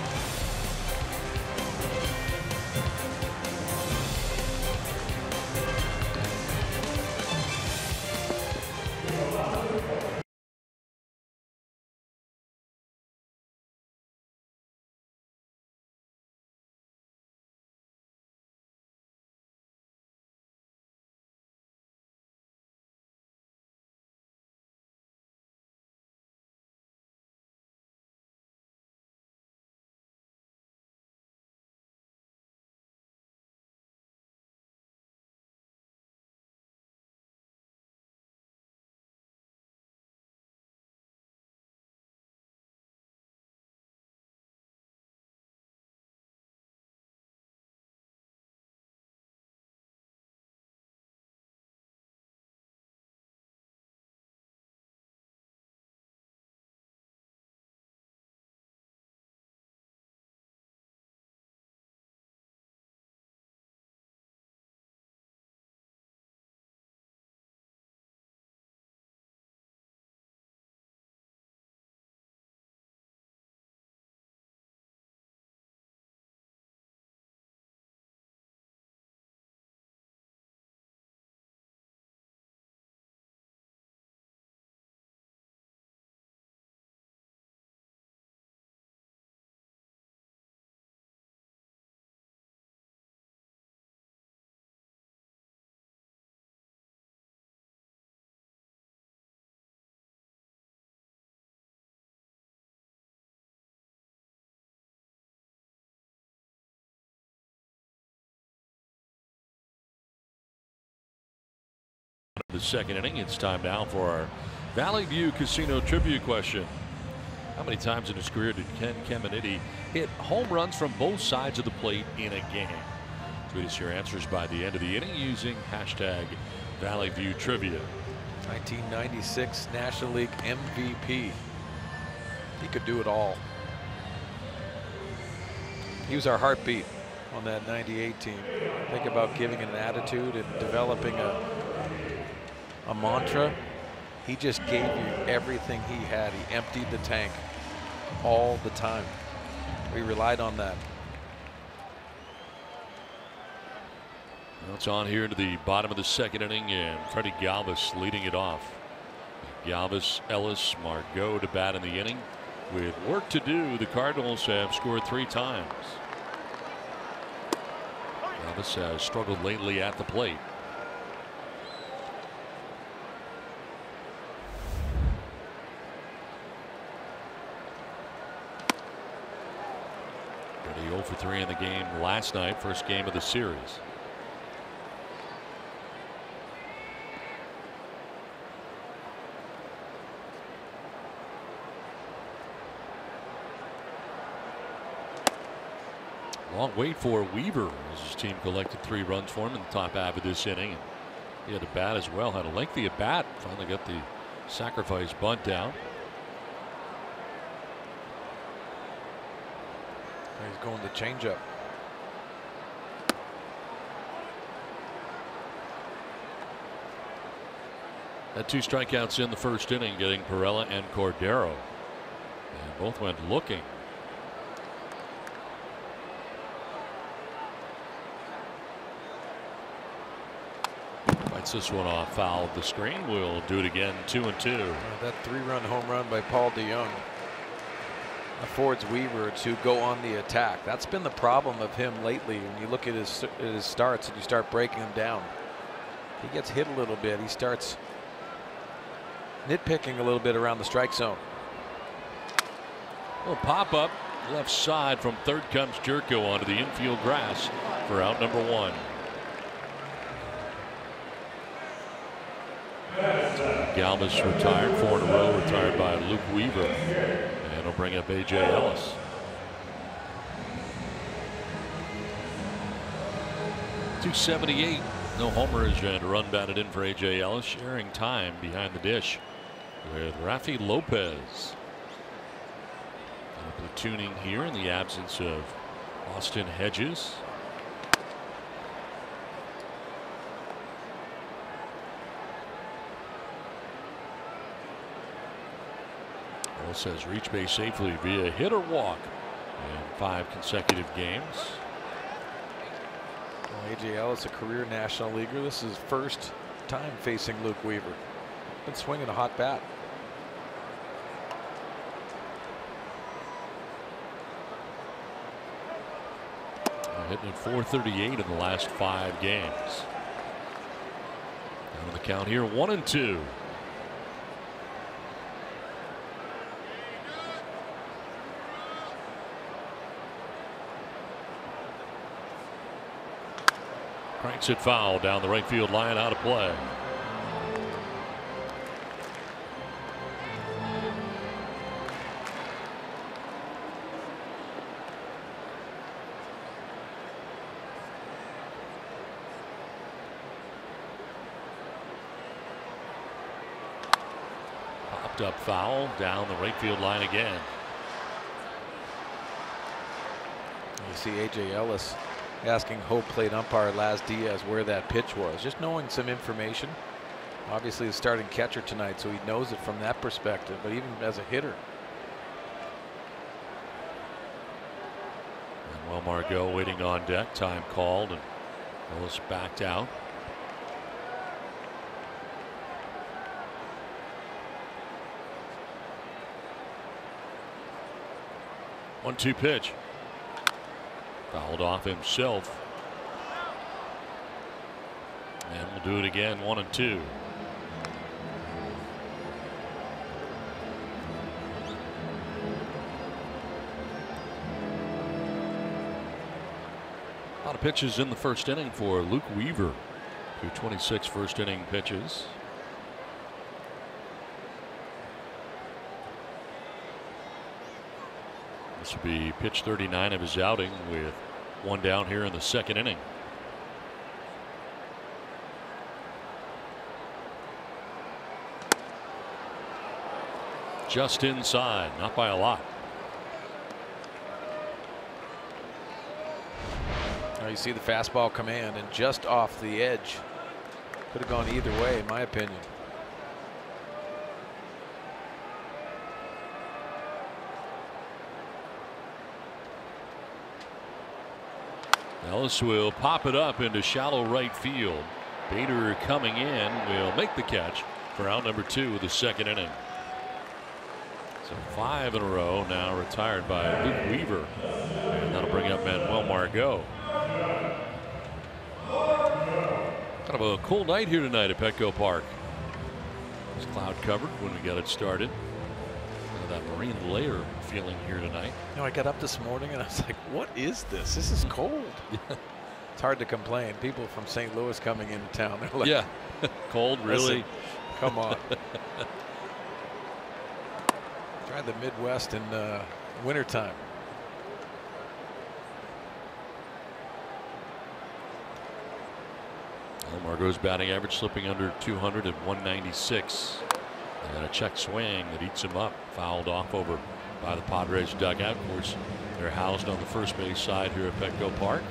The second inning. It's time now for our Valley View Casino trivia question. How many times in his career did Ken Caminiti hit home runs from both sides of the plate in a game? Tweet us your answers by the end of the inning using hashtag Valley View Trivia. 1996 National League MVP. He could do it all. He was our heartbeat on that 98 team. Think about giving an attitude and developing a mantra. He just gave you everything he had. He emptied the tank all the time. We relied on that. Well, it's on here into the bottom of the second inning, and Freddie Galvis leading it off. Galvis, Ellis, Margot to bat in the inning. With work to do, the Cardinals have scored 3 times. Galvis has struggled lately at the plate. Freddie 0 for 3 in the game last night, first game of the series. Long wait for Weaver as his team collected 3 runs for him in the top half of this inning. And he had a bat as well, had a lengthy at bat. Finally got the sacrifice bunt down. He's going to changeup. Had 2 strikeouts in the first inning, getting Perella and Cordero. And both went looking. Fights this one off, fouled the screen. We'll do it again, 2-2. That 3-run home run by Paul DeJong affords Weaver to go on the attack. That's been the problem of him lately. When you look at his starts and you start breaking him down, he gets hit a little bit. He starts nitpicking a little bit around the strike zone. Little pop up left side from third comes Jerko onto the infield grass for out number 1. Galvis retired, 4 in a row, retired by Luke Weaver, and he'll bring up A.J. Ellis. .278, no homers and a run batted in for A.J. Ellis, sharing time behind the dish with Rafi Lopez. Platooning here in the absence of Austin Hedges. Ellis has reached base safely via hit or walk in 5 consecutive games. Well, A.J. Ellis, a career National Leaguer. This is his first time facing Luke Weaver. Been swinging a hot bat. Hitting at .438 in the last 5 games. Down on the count here, 1-2. Cranks it foul down the right field line, out of play. Popped up foul down the right field line again. You see A.J. Ellis asking home plate umpire Laz Diaz where that pitch was, just knowing some information. Obviously the starting catcher tonight, so he knows it from that perspective, but even as a hitter. Manuel Margot waiting on deck, time called, and Ellis backed out. One-two pitch. Fouled off himself. And we'll do it again, 1-2. A lot of pitches in the first inning for Luke Weaver. 226 first inning pitches. This will be pitch 39 of his outing, with 1 down here in the second inning. Just inside, not by a lot. Now you see the fastball command and just off the edge. Could have gone either way, in my opinion. Ellis will pop it up into shallow right field. Bader coming in will make the catch for out number 2 of the second inning. So 5 in a row now retired by Luke Weaver, and that'll bring up Manuel Margot. Kind of a cool night here tonight at Petco Park. It's cloud covered when we got it started. That marine layer feeling here tonight. You know, I got up this morning and I was like, what is this? This is cold. It's hard to complain. People from St. Louis coming into town, they're like, yeah, cold, really? Listen, come on. Try the Midwest in wintertime. Well, Margot's batting average slipping under 200 at 196. And a check swing that eats him up. Fouled off over by the Padres dugout. Of course, they're housed on the first base side here at Petco Park.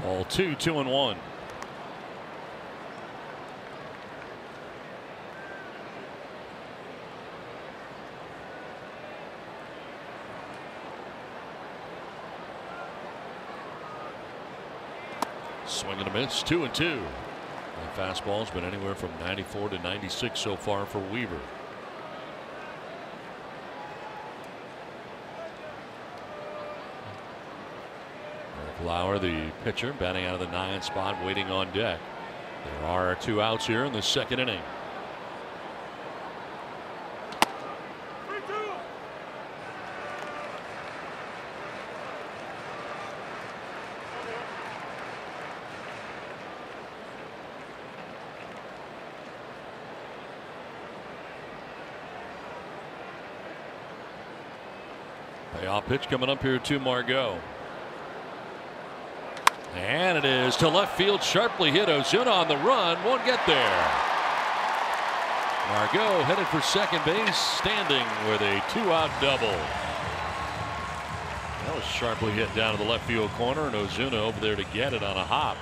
Ball 2, 2-1. Swing and a miss, 2-2. The fastball's been anywhere from 94 to 96 so far for Weaver. Lauer, the pitcher, batting out of the 9th spot, waiting on deck. There are 2 outs here in the second inning. Payoff pitch coming up here to Margot. And it is to left field, sharply hit. Ozuna on the run, won't get there. Margot headed for second base, standing with a 2-out double. That was sharply hit down to the left field corner, and Ozuna over there to get it on a hop.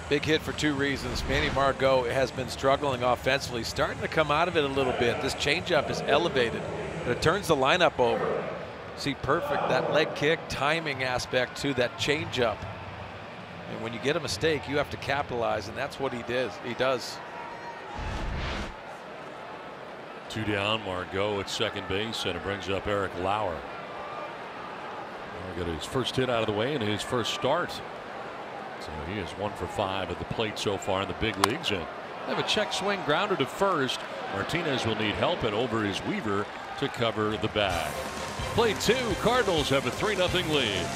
Big hit for 2 reasons. Manny Margot has been struggling offensively, starting to come out of it a little bit. This changeup is elevated, but it turns the lineup over. See, perfect, that leg kick timing aspect to that changeup. And when you get a mistake, you have to capitalize, and that's what he does. 2 down, Margot at second base, and it brings up Eric Lauer. Got his first hit out of the way in his first start. So he is 1 for 5 at the plate so far in the big leagues. And they have a check swing grounder to first. Martinez will need help, and over is Weaver to cover the bag. Play 2, Cardinals have a 3-0 lead.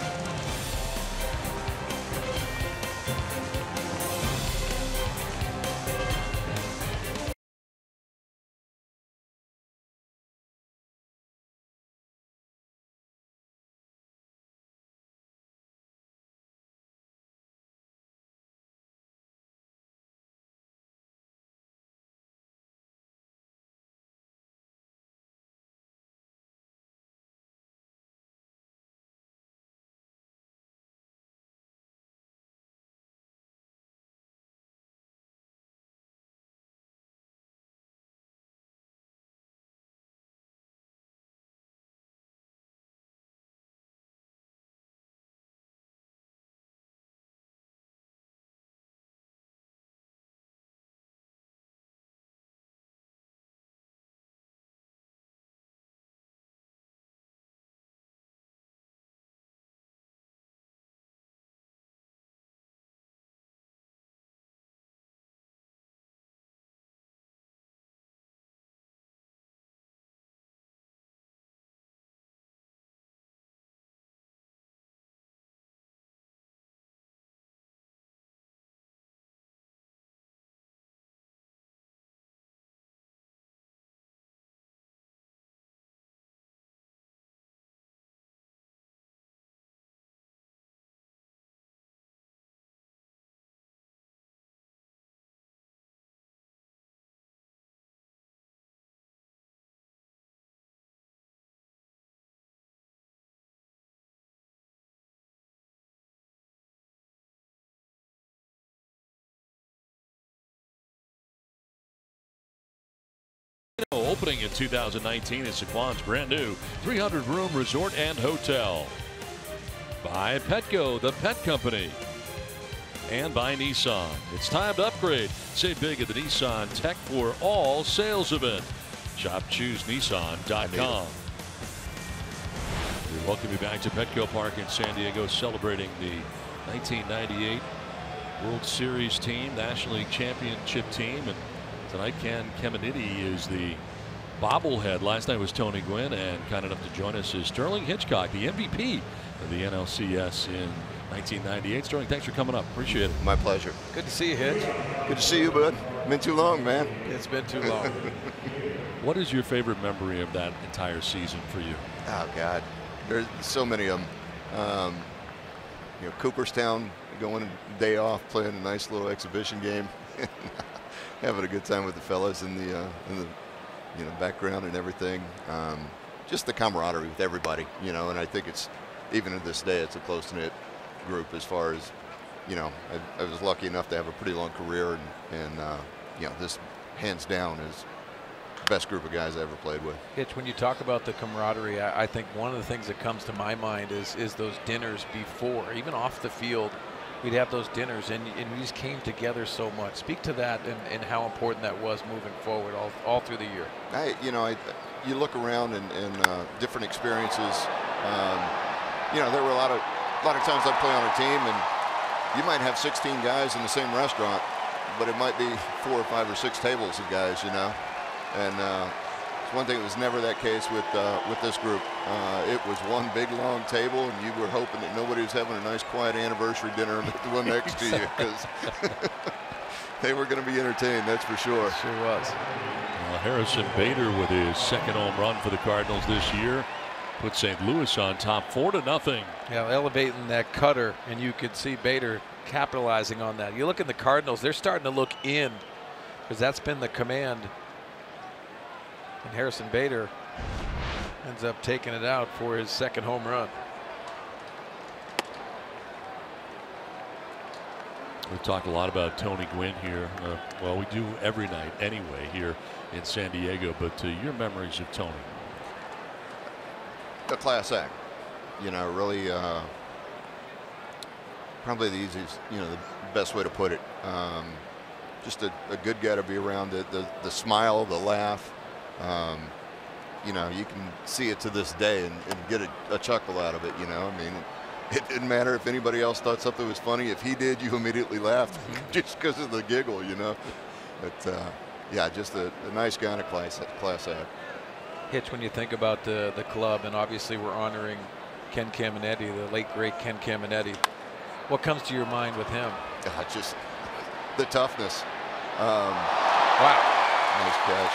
Opening in 2019 is Saquon's brand new 300-room resort and hotel. By Petco, the pet company. And by Nissan. It's time to upgrade. Save big at the Nissan Tech for All sales event. Shop ChooseNissan.com. We welcome you back to Petco Park in San Diego, celebrating the 1998 World Series team, National League Championship team. And tonight, Ken Caminiti is the bobblehead. Last night was Tony Gwynn, and kind enough to join us is Sterling Hitchcock, the MVP of the NLCS in 1998. Sterling, thanks for coming up. Appreciate it. My pleasure. Good to see you, Hitch. Good to see you, bud. Been too long, man. It's been too long. What is your favorite memory of that entire season for you? Oh, God. There's so many of them. You know, Cooperstown, going a day off, playing a nice little exhibition game. Having a good time with the fellas in the background and everything. Just the camaraderie with everybody, you know, and I think it's, even to this day, it's a close-knit group as far as, you know, I was lucky enough to have a pretty long career, and you know, this hands down is the best group of guys I ever played with. Hitch, when you talk about the camaraderie, I think one of the things that comes to my mind is those dinners before, even off the field. We'd have those dinners, and we just came together so much. Speak to that and how important that was moving forward all through the year. You look around and different experiences. You know, there were a lot of times I'd play on a team, and you might have 16 guys in the same restaurant, but it might be 4 or 5 or 6 tables of guys, you know. And it's one thing that was never that case with this group. It was one big long table, and you were hoping that nobody was having a nice quiet anniversary dinner with the one next to you, because they were going to be entertained, that's for sure. Sure was. Well, Harrison Bader with his second home run for the Cardinals this year put St. Louis on top 4-0. Yeah, elevating that cutter, and you could see Bader capitalizing on that. You look at the Cardinals, they're starting to look in, because that's been the command. And Harrison Bader ends up taking it out for his second home run. We've talked a lot about Tony Gwynn here. Well, we do every night anyway here in San Diego, but your memories of Tony? A class act, you know, really probably the easiest, you know, the best way to put it. Just a good guy to be around. The smile, the laugh. You know, you can see it to this day and get a chuckle out of it, you know. I mean, it didn't matter if anybody else thought something was funny. If he did, you immediately laughed just because of the giggle, you know. But yeah, just a nice guy and a class act. Hitch, when you think about the club, and obviously we're honoring Ken Caminetti, the late great Ken Caminetti, what comes to your mind with him? Just the toughness. Wow. Nice catch.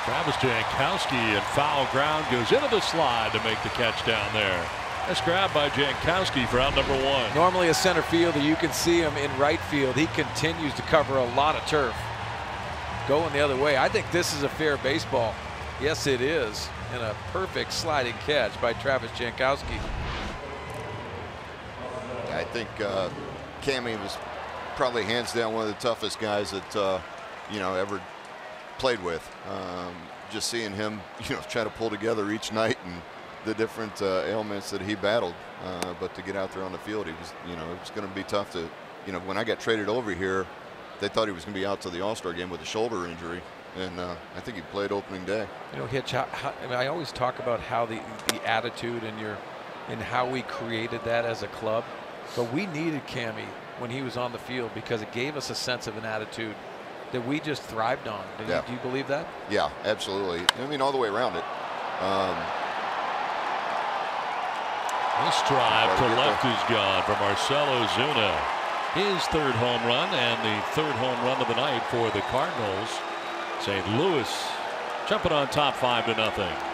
Travis Jankowski, and foul ground, goes into the slide to make the catch down there. Nice grab by Jankowski for out number 1. Normally a center fielder, you can see him in right field. He continues to cover a lot of turf. Going the other way. I think this is a fair baseball. Yes, it is. And a perfect sliding catch by Travis Jankowski. I think Cammy was probably hands down one of the toughest guys that you know, ever played with. Just seeing him, you know, try to pull together each night and the different ailments that he battled, but to get out there on the field, he was, you know, it was going to be tough to, you know, when I got traded over here, they thought he was going to be out to the All-Star game with a shoulder injury, and I think he played opening day. You know, Hitch, I mean, I always talk about how the attitude and how we created that as a club, but we needed Cammy when he was on the field because it gave us a sense of an attitude that we just thrived on. Do you believe that? Yeah, absolutely. I mean, all the way around it. This drive to left is gone for Marcell Ozuna. His third home run and the third home run of the night for the Cardinals. St. Louis jumping on top 5-0.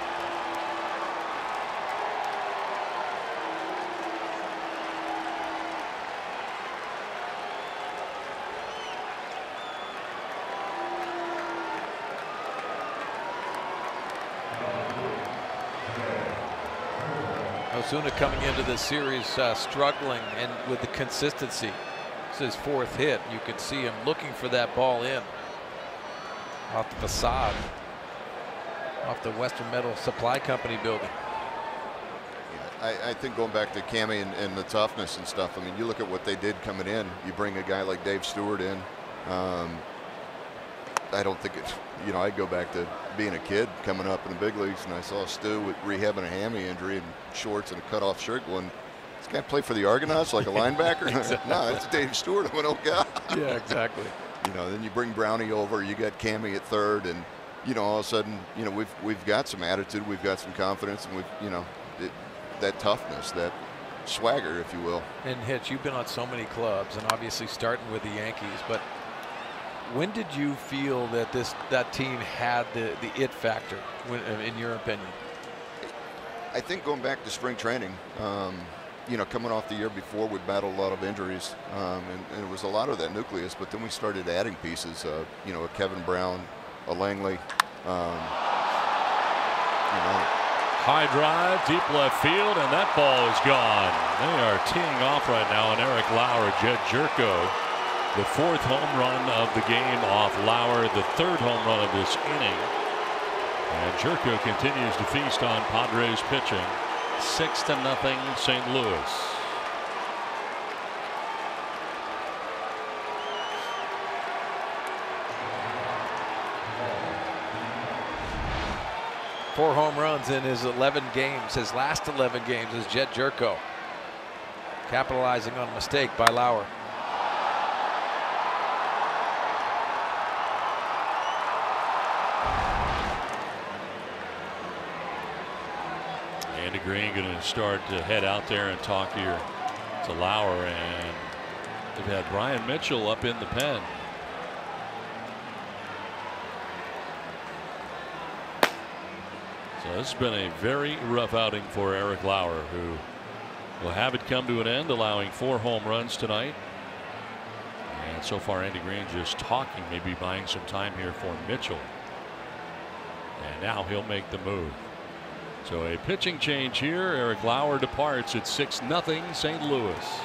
Ozuna coming into this series struggling and with the consistency. This is his 4th hit. You can see him looking for that ball in off the facade, off the Western Metal Supply Company building. Yeah, I think going back to Cammy and the toughness and stuff, I mean, you look at what they did coming in. You bring a guy like Dave Stewart in. I don't think it, you know, I go back to being a kid coming up in the big leagues, and I saw Stu with rehabbing a hammy injury and shorts and a cutoff shirt going, this guy play for the Argonauts like a linebacker? Exactly. No, it's Dave Stewart. I went, oh, God. Yeah, exactly. You know, then you bring Brownie over, you got Cammy at third, and, you know, all of a sudden, you know, we've got some attitude, we've got some confidence, and we've, you know, that toughness that, swagger, if you will. And Hitch, you've been on so many clubs, and obviously starting with the Yankees, but when did you feel that that team had the it factor, in your opinion? I think going back to spring training, you know, coming off the year before, we battled a lot of injuries, and it was a lot of that nucleus. But then we started adding pieces. You know, a Kevin Brown, a Langley. You know. High drive, deep left field, and that ball is gone. They are teeing off right now on Eric Lauer, Jed Jerko. The 4th home run of the game off Lauer, the 3rd home run of this inning. And Jerko continues to feast on Padres pitching. 6-0 St. Louis. Four home runs in his 11 games, his last 11 games, is Jed Jerko, capitalizing on a mistake by Lauer. Andy Green going to start to head out there and talk here to Lauer, and they've had Brian Mitchell up in the pen. So this has been a very rough outing for Eric Lauer, who will have it come to an end, allowing 4 home runs tonight. And so far Andy Green just talking, maybe buying some time here for Mitchell. And now he'll make the move. So a pitching change here. Eric Lauer departs at 6-0 St. Louis.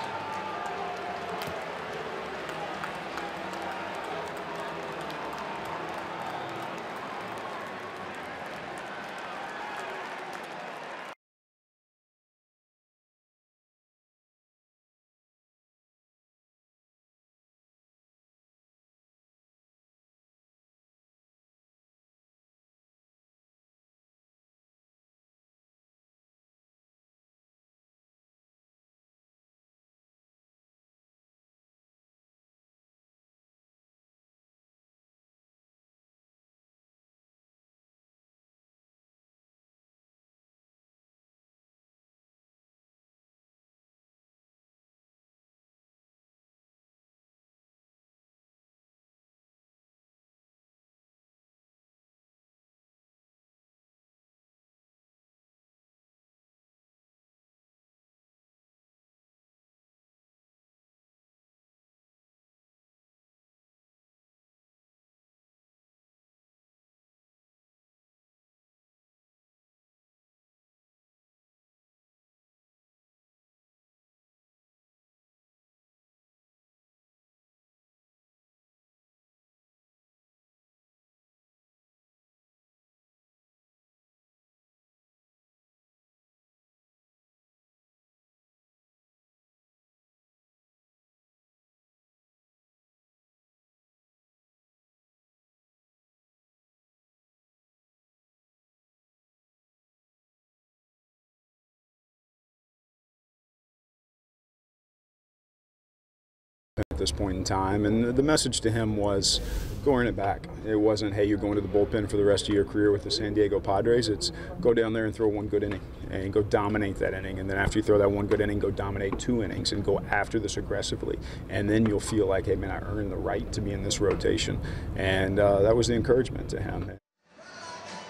At this point in time, and the message to him was go earn it back. It wasn't, hey, you're going to the bullpen for the rest of your career with the San Diego Padres. It's go down there and throw one good inning and go dominate that inning, and then after you throw that one good inning, go dominate 2 innings and go after this aggressively, and then you'll feel like, hey man, I earned the right to be in this rotation. And that was the encouragement to him.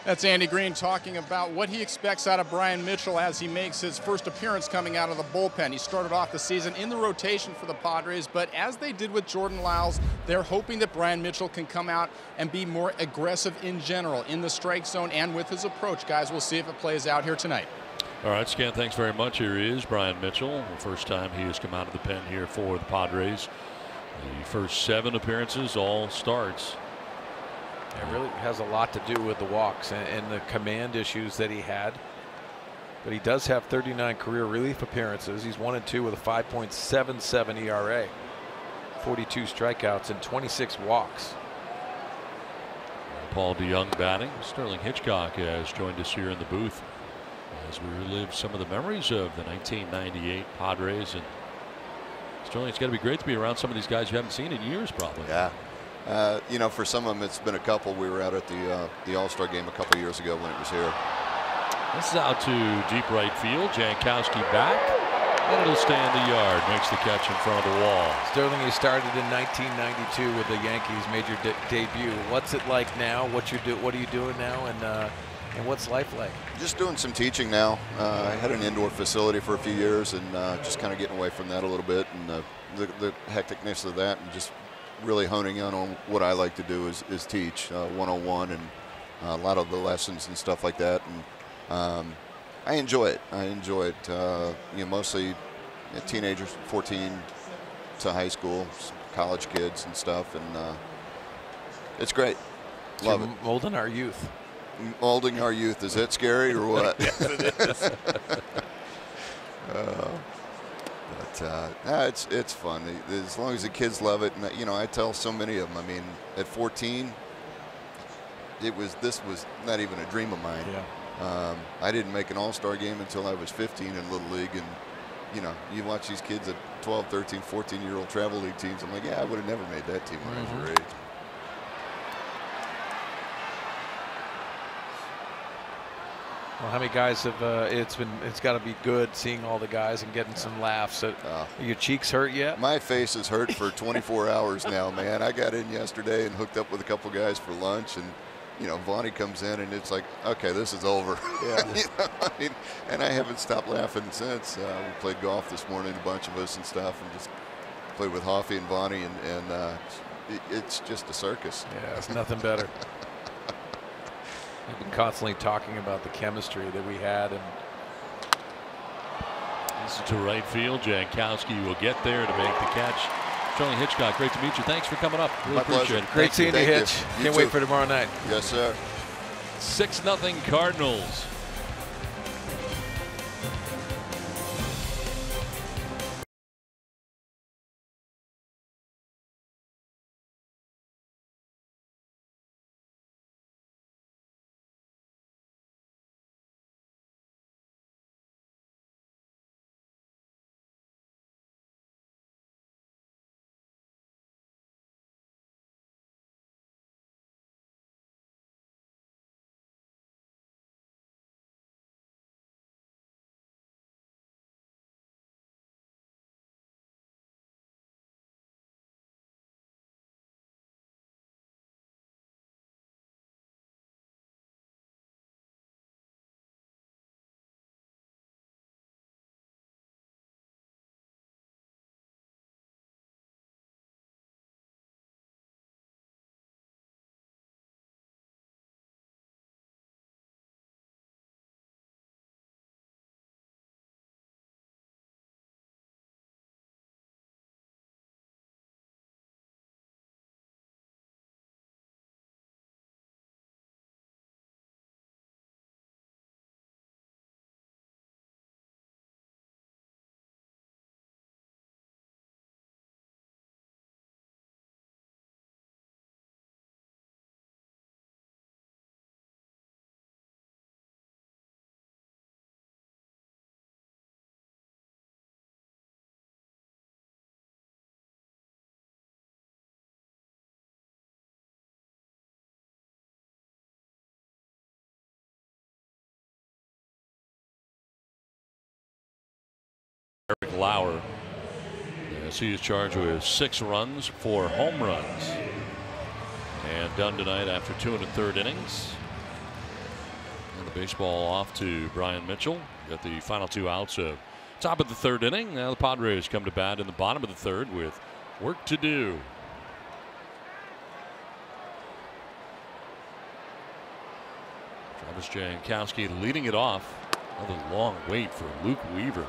That's Andy Green talking about what he expects out of Brian Mitchell as he makes his first appearance coming out of the bullpen. He started off the season in the rotation for the Padres, but as they did with Jordan Lyles, they're hoping that Brian Mitchell can come out and be more aggressive in general in the strike zone and with his approach. Guys, we'll see if it plays out here tonight. All right, Scan, thanks very much. Here he is, Brian Mitchell. The first time he has come out of the pen here for the Padres. The first 7 appearances, all starts. It really has a lot to do with the walks and the command issues that he had. But he does have 39 career relief appearances. He's 1-2 with a 5.77 ERA, 42 strikeouts and 26 walks. Paul DeYoung batting. Sterling Hitchcock has joined us here in the booth as we relive some of the memories of the 1998 Padres. And Sterling, it's got to be great to be around some of these guys you haven't seen in years, probably. Yeah. You know, for some of them, it's been a couple. We were out at the All-Star game a couple years ago when it was here. This is out to deep right field. Jankowski back. And it'll stay in the yard. Makes the catch in front of the wall. Sterling, you started in 1992 with the Yankees, made your debut. What's it like now? What are you doing now? And what's life like? Just doing some teaching now. I had an indoor facility for a few years, and just kind of getting away from that a little bit, and the hecticness of that, and just really honing in on what I like to do is teach one-on-one, and a lot of the lessons and stuff like that. And I enjoy it. Mostly teenagers, 14 to high school, college kids and stuff, and it's great. Love it. Molding our youth. Molding our youth. Is that scary or what? Yes, it is. It's fun. As long as the kids love it, and I tell so many of them. I mean, at 14, this was not even a dream of mine. Yeah. I didn't make an all-star game until I was 15 in Little League, and you watch these kids at 12, 13, 14-year-old travel league teams. I'm like, yeah, I would have never made that team when I was your age. Well, how many guys have it's got to be good seeing all the guys and getting some laughs. Are your cheeks hurt yet? My face is hurt for 24 hours now, man. I got in yesterday and hooked up with a couple guys for lunch, and Vonnie comes in and it's like, okay, this is over. Yeah. And I haven't stopped laughing since. We played golf this morning, a bunch of us and stuff, and just played with Hoffy and Vonnie, and it's just a circus. Yeah, it's nothing better. We've been constantly talking about the chemistry that we had, and this is to right field. Jankowski will get there to make the catch. Charlie Hitchcock, great to meet you. Thanks for coming up. Really appreciate it. Great seeing you, Hitch. Can't wait for tomorrow night. Yes, sir. 6-0 Cardinals. Eric Lauer. Yes, he is charged with 6 runs, 4 home runs, and done tonight after 2 1/3 innings. And the baseball off to Brian Mitchell. Got the final 2 outs of top of the 3rd inning. Now the Padres come to bat in the bottom of the 3rd with work to do. Travis Jankowski leading it off. Another long wait for Luke Weaver.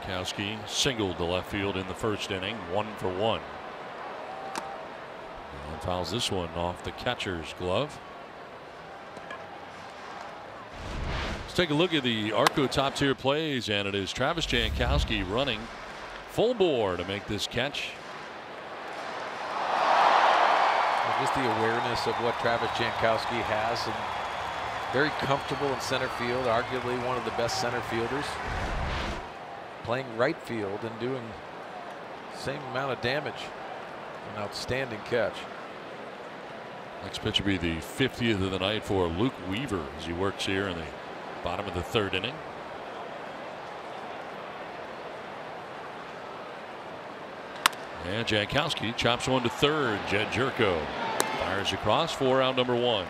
Jankowski singled to left field in the 1st inning, 1 for 1. And fouls this one off the catcher's glove. Let's take a look at the Arco top tier plays, and it is Travis Jankowski running full bore to make this catch. Just the awareness of what Travis Jankowski has, and very comfortable in center field, arguably one of the best center fielders. Playing right field and doing the same amount of damage. An outstanding catch. Next pitch will be the 50th of the night for Luke Weaver as he works here in the bottom of the 3rd inning. And Jankowski chops one to 3rd. Jed Jerko fires across for out number 1.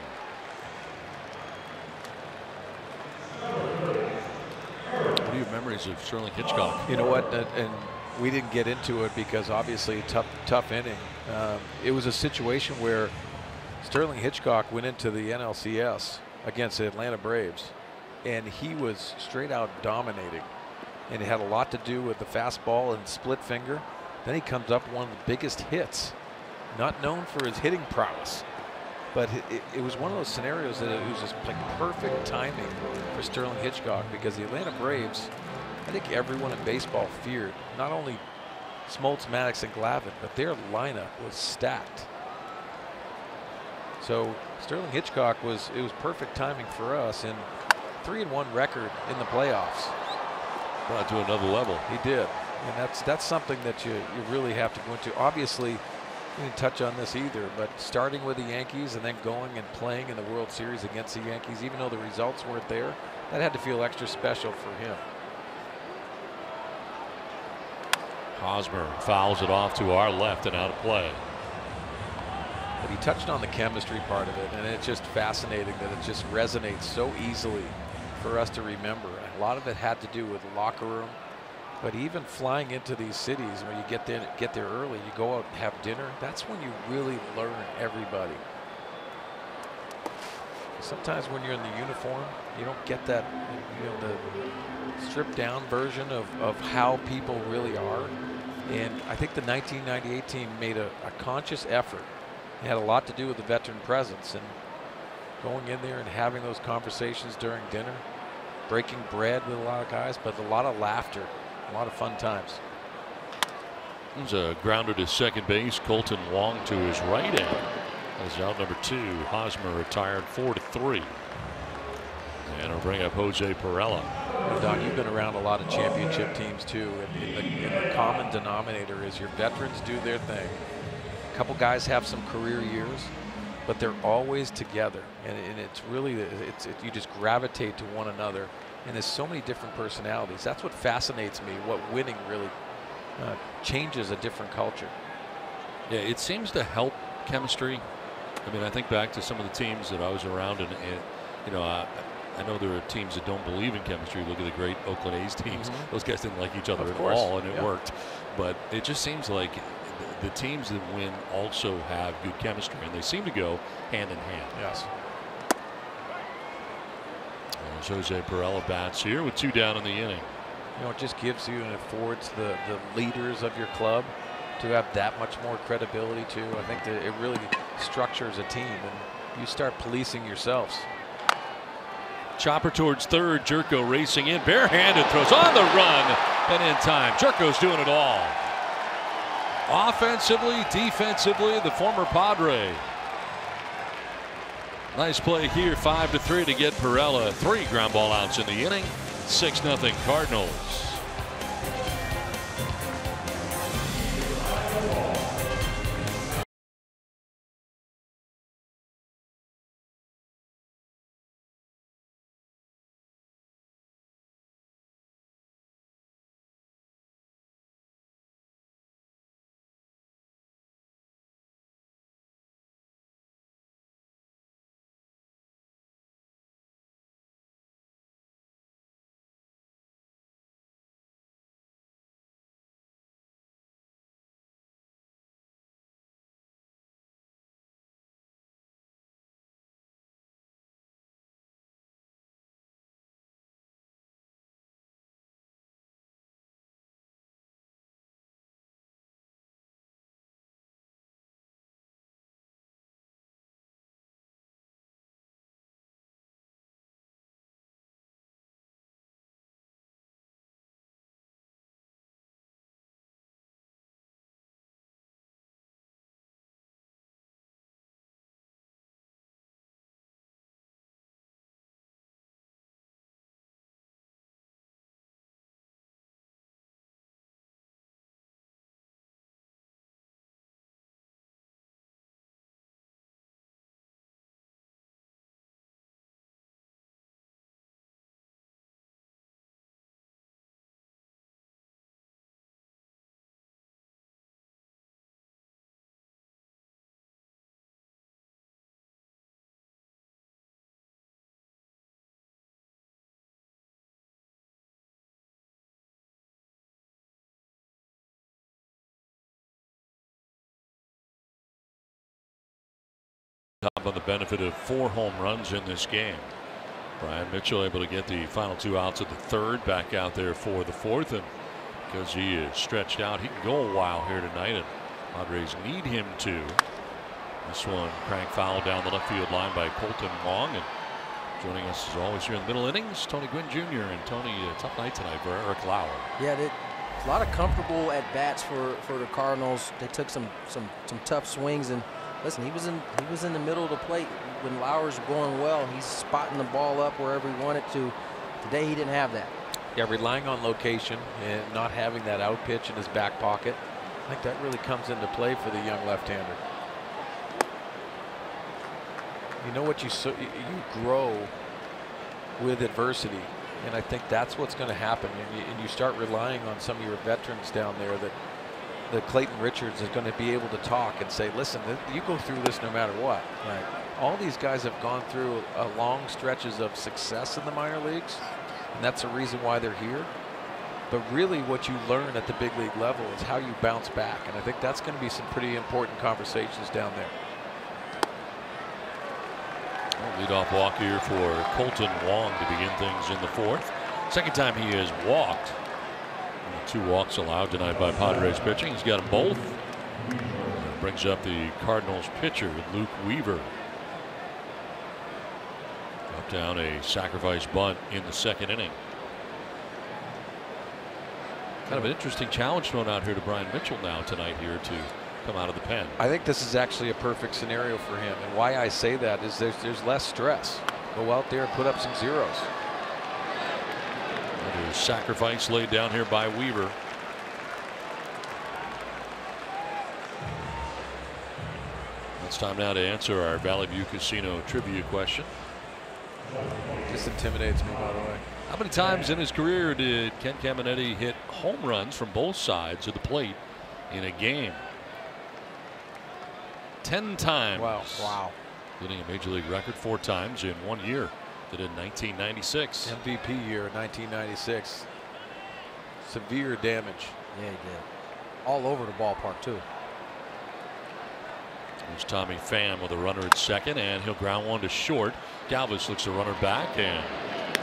What are your memories of Sterling Hitchcock? You know what? And we didn't get into it because obviously tough inning. It was a situation where Sterling Hitchcock went into the NLCS against the Atlanta Braves, and he was straight out dominating. And it had a lot to do with the fastball and split finger. Then he comes up with one of the biggest hits, not known for his hitting prowess. But it was one of those scenarios that it was just like perfect timing for Sterling Hitchcock, because the Atlanta Braves, I think everyone in baseball feared not only Smoltz, Maddox, and Glavine, but their lineup was stacked. So Sterling Hitchcock it was perfect timing for us, and 3-1 record in the playoffs. Brought to another level. He did, and that's something that you really have to go into. Obviously, we didn't touch on this either, but starting with the Yankees and then going and playing in the World Series against the Yankees, even though the results weren't there, that had to feel extra special for him. Hosmer fouls it off to our left and out of play. But he touched on the chemistry part of it, and it's just fascinating that it just resonates so easily for us to remember. A lot of it had to do with the locker room, but even flying into these cities, when you get there early, you go out and have dinner, that's when you really learn everybody. Sometimes when you're in the uniform, you don't get that, the stripped down version of how people really are. And I think the 1998 team made a conscious effort. It had a lot to do with the veteran presence and going in there and having those conversations during dinner, breaking bread with a lot of guys, but a lot of laughter, a lot of fun times. There's a grounder to second base. Colton Wong to his right end. That's out number 2. Hosmer retired 4-3. And we'll bring up Jose Perella. Don, you've been around a lot of championship teams too, and the common denominator is your veterans do their thing. A couple guys have some career years, but they're always together, and it's really you just gravitate to one another, and there's so many different personalities. That's what fascinates me, what winning really changes a different culture. Yeah, it seems to help chemistry. I mean, I think back to some of the teams that I was around, and you know, I know there are teams that don't believe in chemistry. Look at the great Oakland A's teams. Mm-hmm. Those guys didn't like each other at all, and it worked. But it just seems like the teams that win also have good chemistry, and they seem to go hand in hand. Yes. As Jose Perella bats here with 2 down in the inning. You know, it just gives you and affords the leaders of your club to have that much more credibility too. I think that it really structures a team, and you start policing yourselves. Chopper towards 3rd. Jerko racing in, barehanded, throws on the run, and in time. Jerko's doing it all. Offensively, defensively, the former Padre. Nice play here, 5-3 to get Perella. 3 ground ball outs in the inning. 6-0 Cardinals. on the benefit of 4 home runs in this game. Brian Mitchell able to get the final 2 outs of the 3rd, back out there for the 4th, and because he is stretched out, he can go a while here tonight, and Padres need him to. This one cranked foul down the left field line by Colton Wong. And joining us as always here in the middle innings, Tony Gwynn Jr. And Tony, a tough night tonight for Eric Lauer. Yeah, a lot of comfortable at bats for the Cardinals. They took some tough swings, and listen, he was in the middle of the plate when Lauer's going well. He's spotting the ball up wherever he wanted to. Today he didn't have that. Yeah, relying on location and not having that out pitch in his back pocket. I think that really comes into play for the young left-hander. You know what, you grow with adversity, and I think that's what's going to happen. And you start relying on some of your veterans down there that Clayton Richards is going to be able to talk and say, listen, you go through this no matter what. Right. All these guys have gone through long stretches of success in the minor leagues, and that's the reason why they're here. But really what you learn at the big league level is how you bounce back, and I think that's going to be some pretty important conversations down there. Leadoff walk here for Colton Wong to begin things in the 4th. Second time he has walked. 2 walks allowed tonight by Padres pitching. He's got them both. Brings up the Cardinals pitcher, Luke Weaver. Up down a sacrifice bunt in the 2nd inning. Kind of an interesting challenge thrown out here to Brian Mitchell now tonight here to come out of the pen. I think this is actually a perfect scenario for him, and why I say that is there's less stress. Go out there and put up some zeros. Another sacrifice laid down here by Weaver. It's time now to answer our Valley View Casino trivia question. This intimidates me, by the way. How many times in his career did Ken Caminetti hit home runs from both sides of the plate in a game? 10 times. Wow. Getting a major league record 4 times in 1 year. Did it in 1996. MVP year 1996. Severe damage. Yeah, he did. All over the ballpark too. There's Tommy Pham with a runner at second, and he'll ground one to short. Galvis looks the runner back and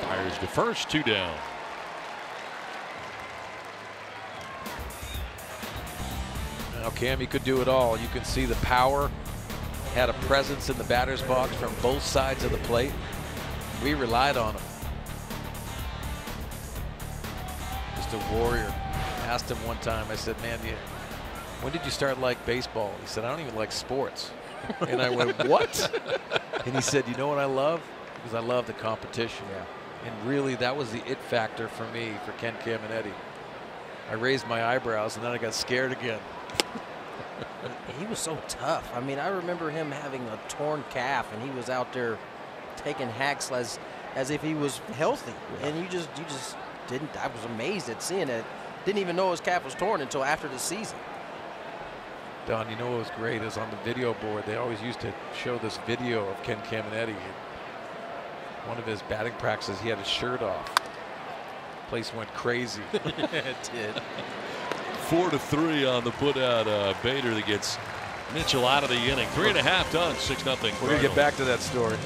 fires to first. 2 down. Now Cammy could do it all. You can see the power, had a presence in the batter's box from both sides of the plate. We relied on him. Just a warrior. Asked him one time, I said, man, when did you start like baseball? He said, I don't even like sports. And I went, what? And he said, you know what I love? Because I love the competition. Yeah. And really, that was the it factor for me, for Ken Caminetti. I raised my eyebrows, and then I got scared again. He was so tough. I mean, I remember him having a torn calf, and he was out there taking hacks as if he was healthy. And you just didn't. I was amazed at seeing it. Didn't even know his calf was torn until after the season. Don, you know what was great is on the video board, they always used to show this video of Ken Caminetti. One of his batting practices, he had his shirt off. Place went crazy. It did. 4-3 on the putout. Bader that gets Mitchell out of the inning. 3.5 done. 6-0. We're going to get back to that story.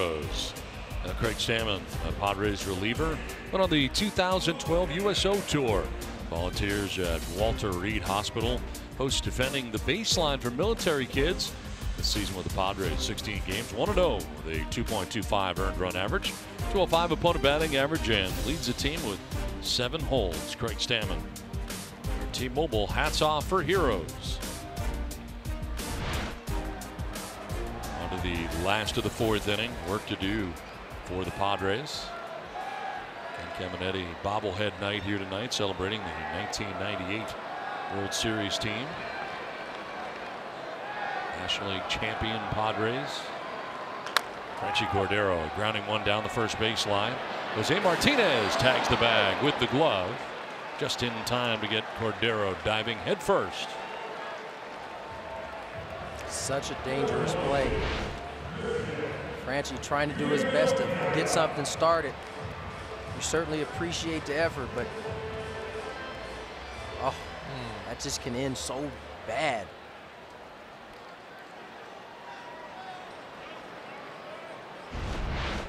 Craig Stammen, a Padres reliever, went on the 2012 USO Tour. Volunteers at Walter Reed Hospital. Hosts defending the baseline for military kids. This season with the Padres, 16 games, 1-0 with a 2.25 earned run average, 205 opponent batting average, and leads the team with 7 holds. Craig Stammen. T-Mobile, hats off for heroes. On to the last of the 4th inning. Work to do for the Padres. Ken Caminetti bobblehead night here tonight, celebrating the 1998 World Series team. National League champion Padres. Frenchy Cordero grounding one down the first baseline. Jose Martinez tags the bag with the glove. Just in time to get Cordero diving headfirst. Such a dangerous play. Franchi trying to do his best to get something started. We certainly appreciate the effort, but that just can end so bad.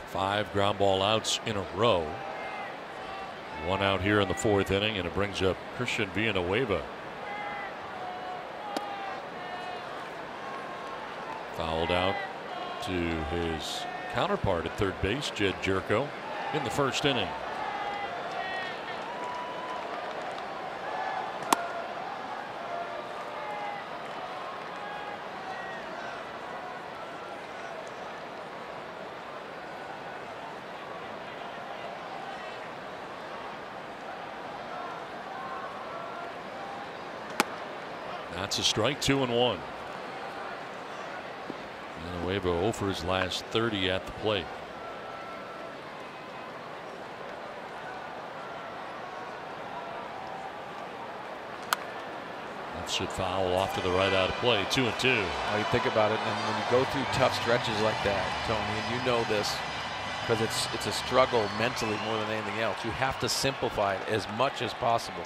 Five ground ball outs in a row. One out here in the 4th inning, and it brings up Christian Villanueva. Fouled out to his counterpart at third base, Jed Jerko, in the 1st inning. That's a strike, 2-1. Villanueva 0 for his last 30 at the plate. That should foul off to the right out of play. 2-2. Well, you think about it, and when you go through tough stretches like that, Tony, and you know this, because it's a struggle mentally more than anything else. You have to simplify it as much as possible.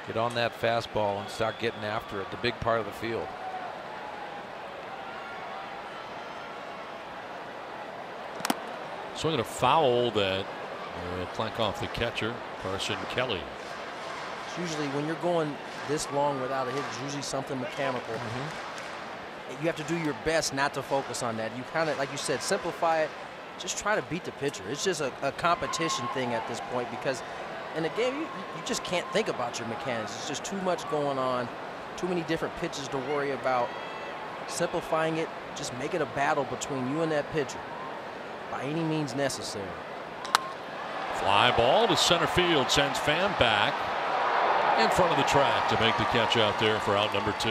Get on that fastball and start getting after it, the big part of the field. Swinging a foul that will clank off the catcher, Carson Kelly. It's usually when you're going this long without a hit, it's usually something mechanical. You have to do your best not to focus on that. You kind of, like you said, simplify it. Just try to beat the pitcher. It's just a competition thing at this point, because in a game, you just can't think about your mechanics. It's just too much going on, too many different pitches to worry about. Simplifying it, just make it a battle between you and that pitcher by any means necessary. Fly ball to center field, sends Pham back in front of the track to make the catch out there for out number 2.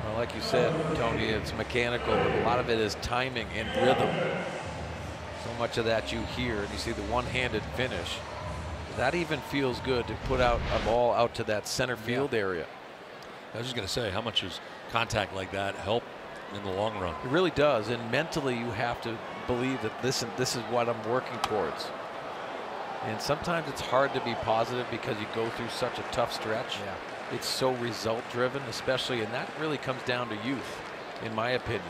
Well, like you said, Tony, it's mechanical, but a lot of it is timing and rhythm. So much of that you hear, and you see the one-handed finish. That even feels good to put out a ball out to that center field area. I was just going to say, how much does contact like that help in the long run? It really does, and mentally you have to believe that this is what I'm working towards. And sometimes it's hard to be positive because you go through such a tough stretch. It's so result driven, especially, and that really comes down to youth, in my opinion.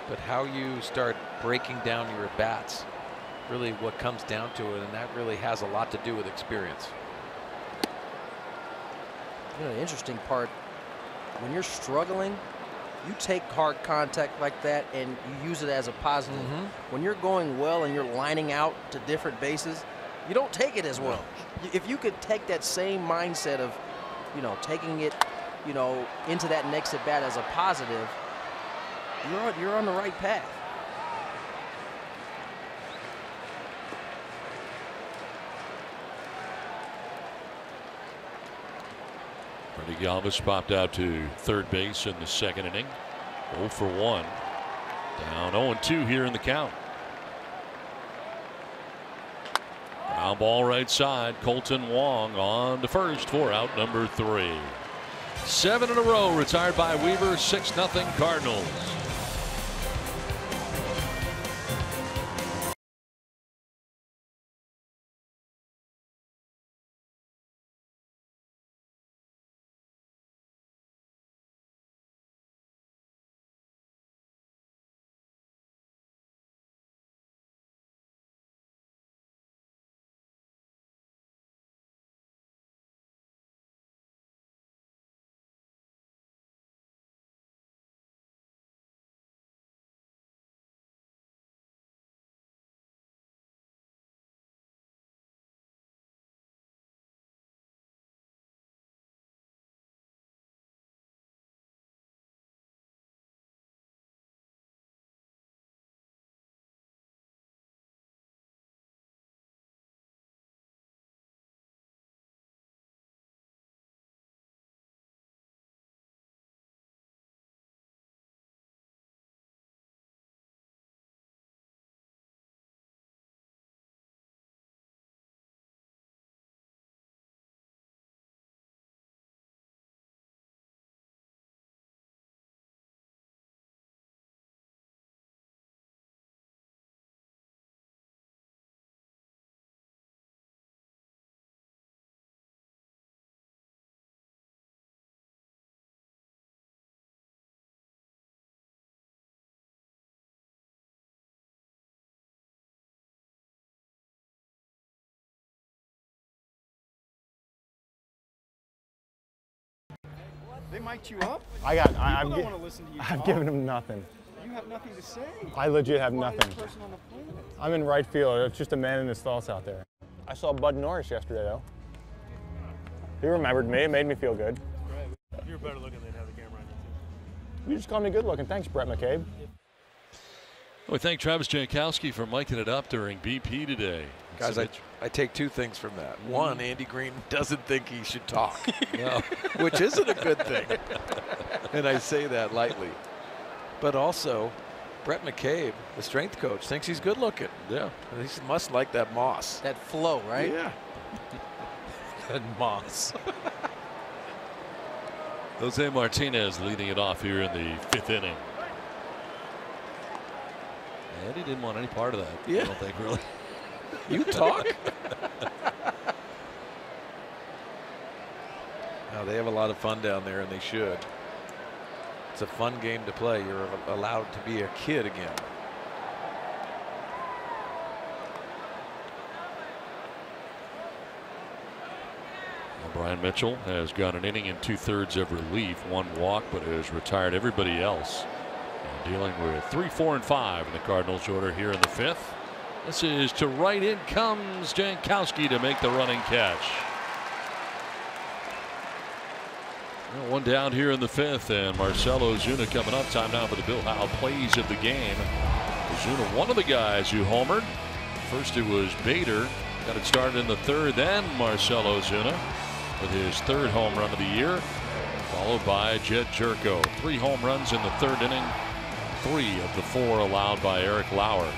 But how you start breaking down your at-bats, really what comes down to it, and that really has a lot to do with experience. You know, the interesting part, when you're struggling, you take hard contact like that and you use it as a positive. When you're going well and you're lining out to different bases, you don't take it as well. If you could take that same mindset of, you know, taking it, you know, into that next at bat as a positive, you're on the right path. Freddie Galvis popped out to third base in the 2nd inning. 0 for 1. Down 0-2 here in the count. Ground ball right side. Colton Wong on to first for out number 3. 7 in a row retired by Weaver. 6-0 Cardinals. They mic'd you up? I've don't want to listen to you I've talk. given him nothing. You have nothing to say. I legit have nothing. Person on the planet. I'm in right field. It's just a man in his thoughts out there. I saw Bud Norris yesterday, though. He remembered me. It made me feel good. You're better looking than have the camera on you, too. You just called me good looking. Thanks, Brett McCabe. We thank Travis Jankowski for miking it up during BP today. Guys, I take two things from that. One, Andy Green doesn't think he should talk, which isn't a good thing. And I say that lightly. But also, Brett McCabe, the strength coach, thinks he's good looking. Yeah. He must like that moss. That flow, right? Yeah. That moss. Jose Martinez leading it off here in the 5th inning. And he didn't want any part of that. Yeah. I don't think, really. You talk. Now, they have a lot of fun down there, and they should. It's a fun game to play. You're allowed to be a kid again. Brian Mitchell has got an inning and 2/3 of relief, 1 walk, but has retired everybody else. And dealing with 3, 4, and 5 in the Cardinals order here in the 5th. This is to right. In comes Jankowski to make the running catch. Well, 1 down here in the 5th, and Marcelo Ozuna coming up. Time now for the Bill Howe plays of the game. Ozuna, one of the guys who homered. First it was Bader, got it started in the 3rd, then Marcelo Ozuna with his 3rd home run of the year, followed by Jed Jerko. 3 home runs in the 3rd inning, 3 of the 4 allowed by Eric Lauer.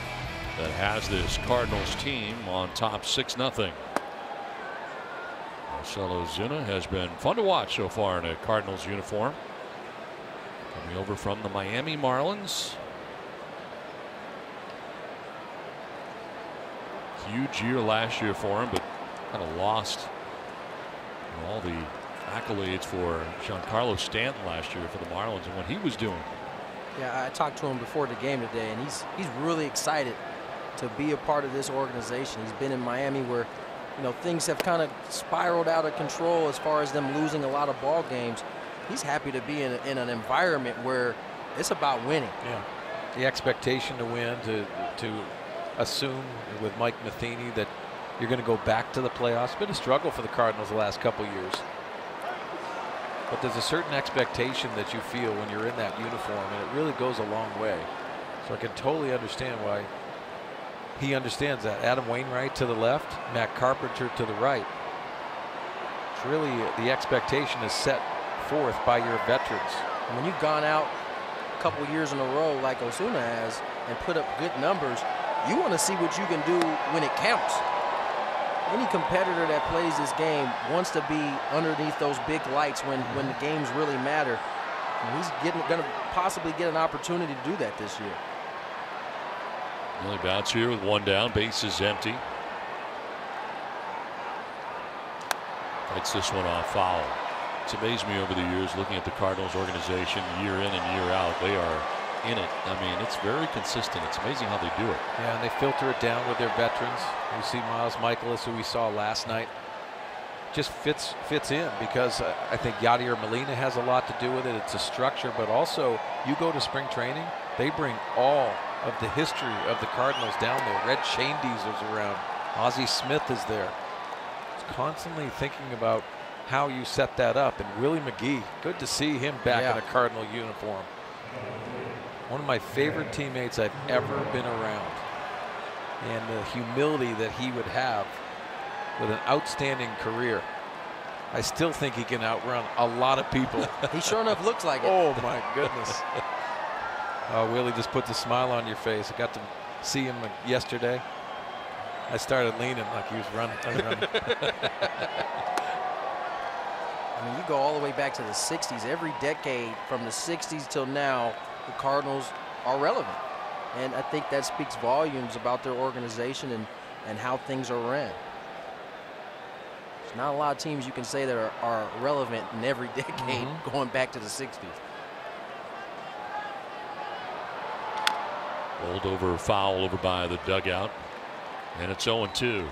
That has this Cardinals team on top 6-0. Marcelo Ozuna has been fun to watch so far in a Cardinals uniform. Coming over from the Miami Marlins. Huge year last year for him, but kind of lost all the accolades for Giancarlo Stanton last year for the Marlins and what he was doing. Yeah, I talked to him before the game today, and he's really excited to be a part of this organization. He's been in Miami where, you know, things have kind of spiraled out of control as far as them losing a lot of ball games. He's happy to be in an environment where it's about winning. Yeah, the expectation to win, to assume with Mike Matheny that you're going to go back to the playoffs. It's been a struggle for the Cardinals the last couple years. But there's a certain expectation that you feel when you're in that uniform, and it really goes a long way. So I can totally understand why he understands that. Adam Wainwright to the left, Matt Carpenter to the right. It's really the expectation is set forth by your veterans. When you've gone out a couple years in a row like Ozuna has and put up good numbers, you want to see what you can do when it counts. Any competitor that plays this game wants to be underneath those big lights when the games really matter. And he's going to possibly get an opportunity to do that this year. Billy Bouts here with 1 down, base is empty. Fights this one off foul. It's amazed me over the years looking at the Cardinals organization year in and year out. They are in it. I mean, it's very consistent. It's amazing how they do it. Yeah, and they filter it down with their veterans. We see Miles Michaelis, who we saw last night, just fits in because I think Yadier Molina has a lot to do with it. It's a structure, but also you go to spring training, they bring all of the history of the Cardinals down there. Red Shanedy's around. Ozzie Smith is there. It's constantly thinking about how you set that up. And Willie McGee, good to see him back in a Cardinal uniform. One of my favorite teammates I've ever been around. And the humility that he would have with an outstanding career. I still think he can outrun a lot of people. He sure enough looks like it. Oh, my goodness. Willie just puts a smile on your face. I got to see him yesterday. I started leaning like he was running. I mean, you go all the way back to the 60s. Every decade from the 60s till now, the Cardinals are relevant. And I think that speaks volumes about their organization and how things are ran. There's not a lot of teams you can say that are relevant in every decade going back to the 60s. Rolled over, foul over by the dugout, and it's 0-2.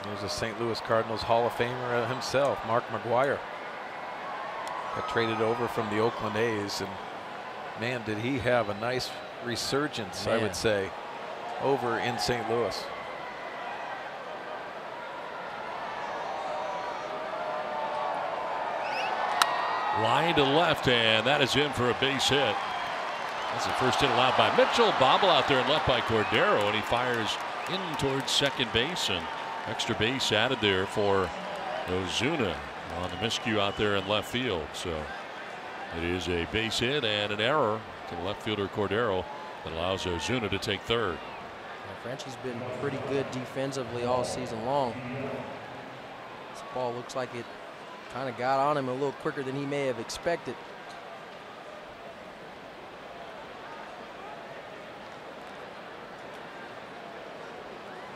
There's a St. Louis Cardinals Hall of Famer himself, Mark McGuire. Got traded over from the Oakland A's, and man, did he have a nice resurgence, I would say, over in St. Louis. Line to left, and that is in for a base hit. That's the first hit allowed by Mitchell. Bobble out there and left by Cordero, and he fires in towards second base, and extra base added there for Ozuna on the miscue out there in left field. So it is a base hit and an error to the left fielder Cordero that allows Ozuna to take third. Frenchie's been pretty good defensively all season long. This ball looks like it kind of got on him a little quicker than he may have expected.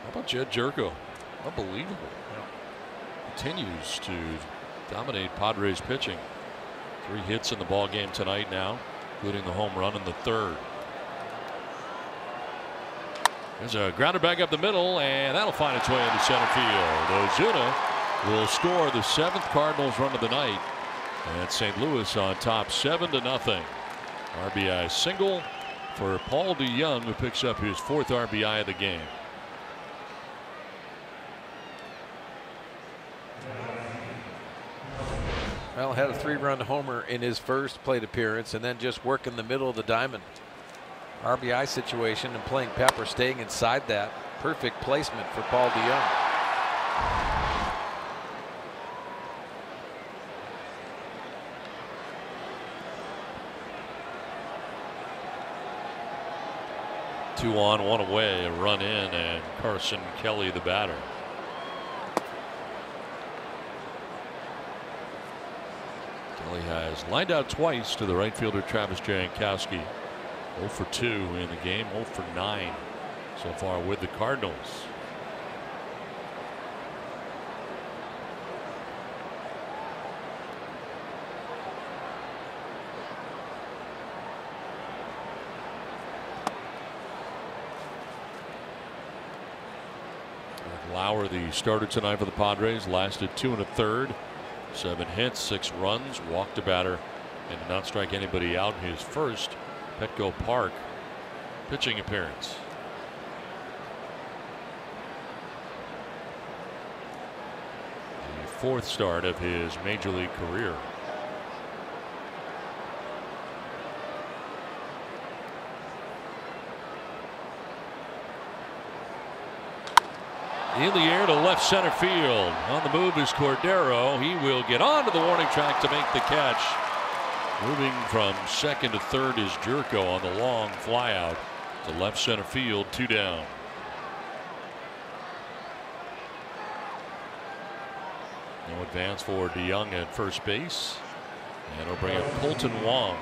How about Jed Jerko? Unbelievable. Continues to dominate Padres pitching. 3 hits in the ball game tonight now, including the home run in the third. There's a grounder back up the middle, and that'll find its way into center field. Ozuna will score the 7th Cardinals run of the night. And St. Louis on top 7-0. RBI single for Paul DeYoung, who picks up his 4th RBI of the game. Well, had a 3-run homer in his first plate appearance, and then just work in the middle of the diamond. RBI situation and playing Pepper, staying inside that. Perfect placement for Paul DeYoung. Two on, one away, a run in, and Carson Kelly the batter. Kelly has lined out twice to the right fielder Travis Jankowski. 0 for 2 in the game, 0 for 9 so far with the Cardinals. Lauer, the starter tonight for the Padres, lasted 2 1/3, 7 hits, 6 runs, walked a batter, and did not strike anybody out in his first Petco Park pitching appearance. The 4th start of his major league career. In the air to left center field. On the move is Cordero. He will get onto the warning track to make the catch. Moving from second to third is Jerko on the long flyout to left center field, 2 down. No advance for DeYoung at first base. And it'll bring up Colton Wong.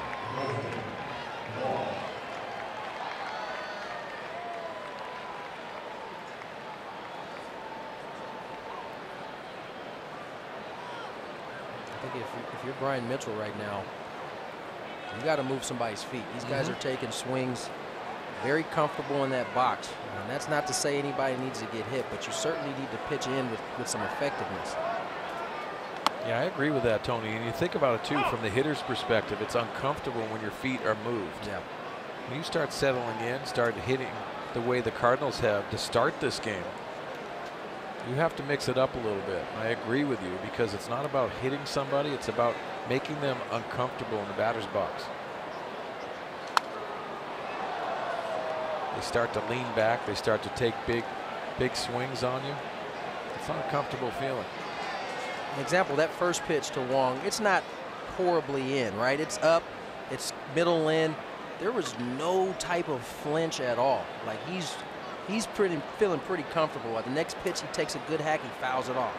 I think if you're Brian Mitchell right now, you got to move somebody's feet. These guys are taking swings, very comfortable in that box. And that's not to say anybody needs to get hit, but you certainly need to pitch in with some effectiveness. Yeah, I agree with that, Tony. And you think about it too from the hitter's perspective. It's uncomfortable when your feet are moved. Yeah. When you start settling in, start hitting the way the Cardinals have to start this game, you have to mix it up a little bit. I agree with you, because it's not about hitting somebody, it's about making them uncomfortable in the batter's box. They start to lean back, they start to take big swings on you. It's an uncomfortable feeling. An example, that first pitch to Wong, it's not horribly in, right? It's up, it's middle in. There was no type of flinch at all. Like he's feeling pretty comfortable. At the next pitch, he takes a good hack, he fouls it off.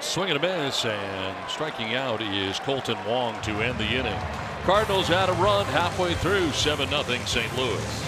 Swing and a miss, and striking out is Colton Wong to end the inning. Cardinals had a run halfway through, 7-0 St. Louis.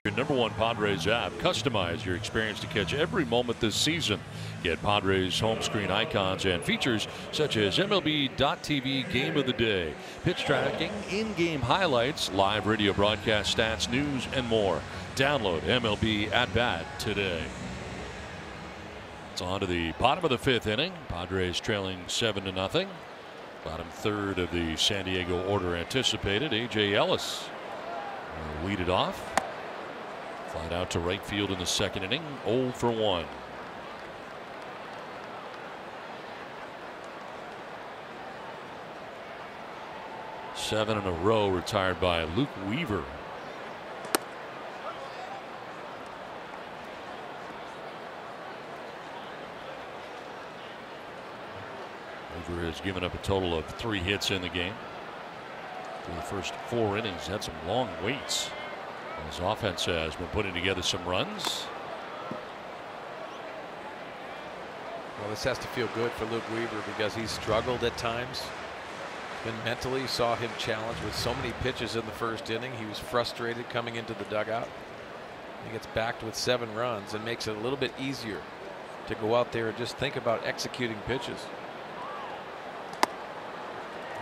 your #1 Padres app. Customize your experience to catch every moment this season. Get Padres home screen icons and features such as MLB.TV Game of the Day, pitch tracking, in-game highlights, live radio broadcast stats, news, and more. Download MLB At Bat today. It's on to the bottom of the 5th inning. Padres trailing 7-0. Bottom third of the San Diego order anticipated. A.J. Ellis will lead it off. Flied out to right field in the 2nd inning. 0 for 1. Seven in a row retired by Luke Weaver. Weaver has given up a total of 3 hits in the game. Through the first 4 innings, had some long waits. His offense has been putting together some runs. Well, this has to feel good for Luke Weaver because he's struggled at times. Been mentally, saw him challenged with so many pitches in the 1st inning. He was frustrated coming into the dugout. He gets backed with 7 runs and makes it a little bit easier to go out there and just think about executing pitches.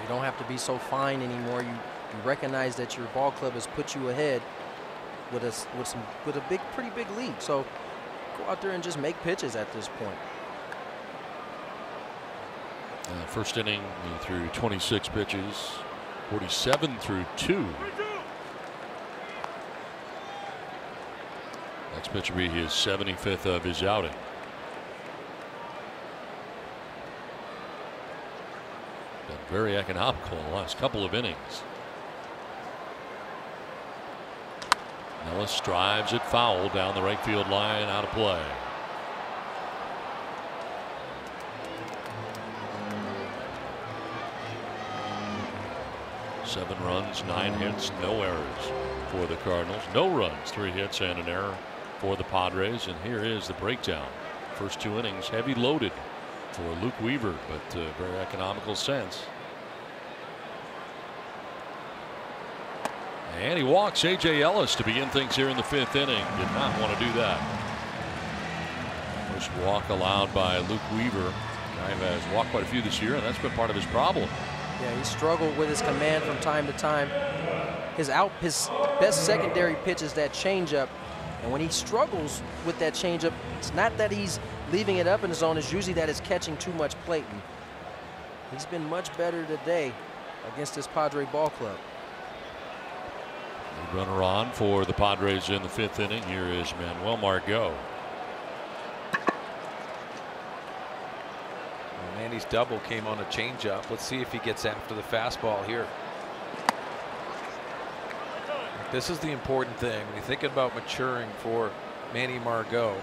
You don't have to be so fine anymore. You recognize that your ball club has put you ahead with a pretty big lead. So go out there and just make pitches at this point. First inning, he threw 26 pitches, 47 through 2. Next pitch will be his 75th of his outing. Been very economical in the last couple of innings. Ellis drives it foul down the right field line, out of play. Seven runs, 9 hits, no errors for the Cardinals. No runs, 3 hits and an error for the Padres. And here is the breakdown. First 2 innings heavy loaded for Luke Weaver, but very economical sense. And he walks A.J. Ellis to begin things here in the 5th inning. Did not want to do that. First walk allowed by Luke Weaver. Guy who has walked quite a few this year, and that's been part of his problem. Yeah, he struggled with his command from time to time. His best secondary pitch is that changeup, and when he struggles with that changeup, it's not that he's leaving it up in the zone. It's usually that it's catching too much plate. And he's been much better today against this Padre ball club. The runner on for the Padres in the 5th inning. Here is Manuel Margot. Manny's double came on a changeup. Let's see if he gets after the fastball here. This is the important thing when you're thinking about maturing for Manny Margot.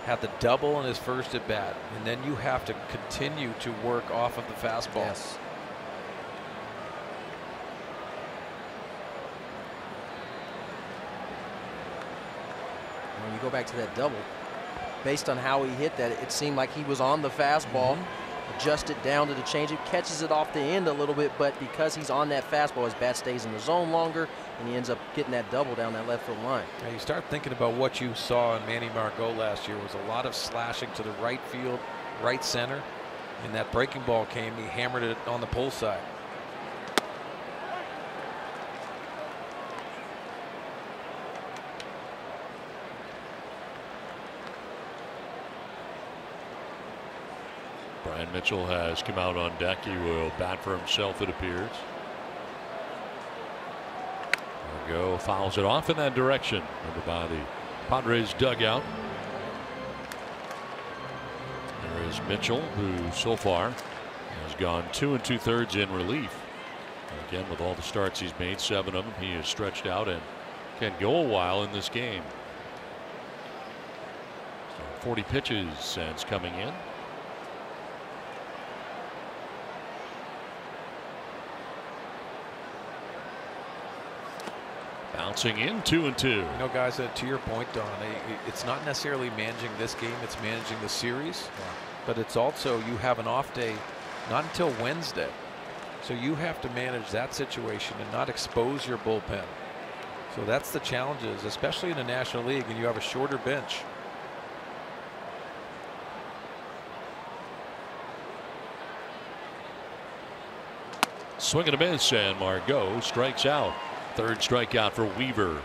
Had the double in his first at bat, and then you have to continue to work off of the fastball. Yes. When you go back to that double, based on how he hit that, it seemed like he was on the fastball. Adjusted down to the changeup, catches it off the end a little bit, but because he's on that fastball, his bat stays in the zone longer, and he ends up getting that double down that left field line. Now you start thinking about what you saw in Manny Margot last year was a lot of slashing to the right field, right center, and that breaking ball came, he hammered it on the pull side. Brian Mitchell has come out on deck. He will bat for himself, it appears. Margot fouls it off in that direction over by the Padres dugout. There is Mitchell, who so far has gone 2 2/3 in relief. And again, with all the starts he's made, 7 of them, he is stretched out and can go a while in this game. So 40 pitches since coming in. Bouncing in 2-2. You know, guys, to your point, Don, it's not necessarily managing this game, it's managing the series. Yeah. But it's also, you have an off day not until Wednesday. So you have to manage that situation and not expose your bullpen. So that's the challenges, especially in the National League, and you have a shorter bench. Swing and a miss, and Margot strikes out. Third strikeout for Weaver.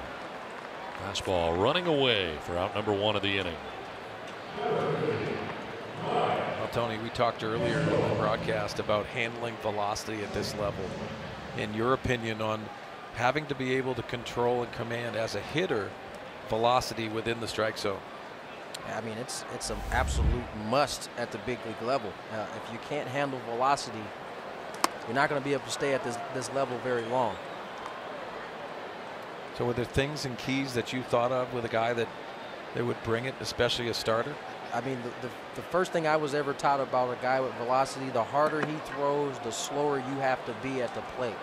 Fastball running away for out number 1 of the inning. Well, Tony, we talked earlier in the broadcast about handling velocity at this level. In your opinion on having to be able to control and command as a hitter velocity within the strike zone? I mean, it's an absolute must at the big league level. If you can't handle velocity, you're not going to be able to stay at this level very long. So were there things and keys that you thought of with a guy that would bring it, especially a starter? I mean, the first thing I was ever taught about a guy with velocity, the harder he throws, the slower you have to be at the plate.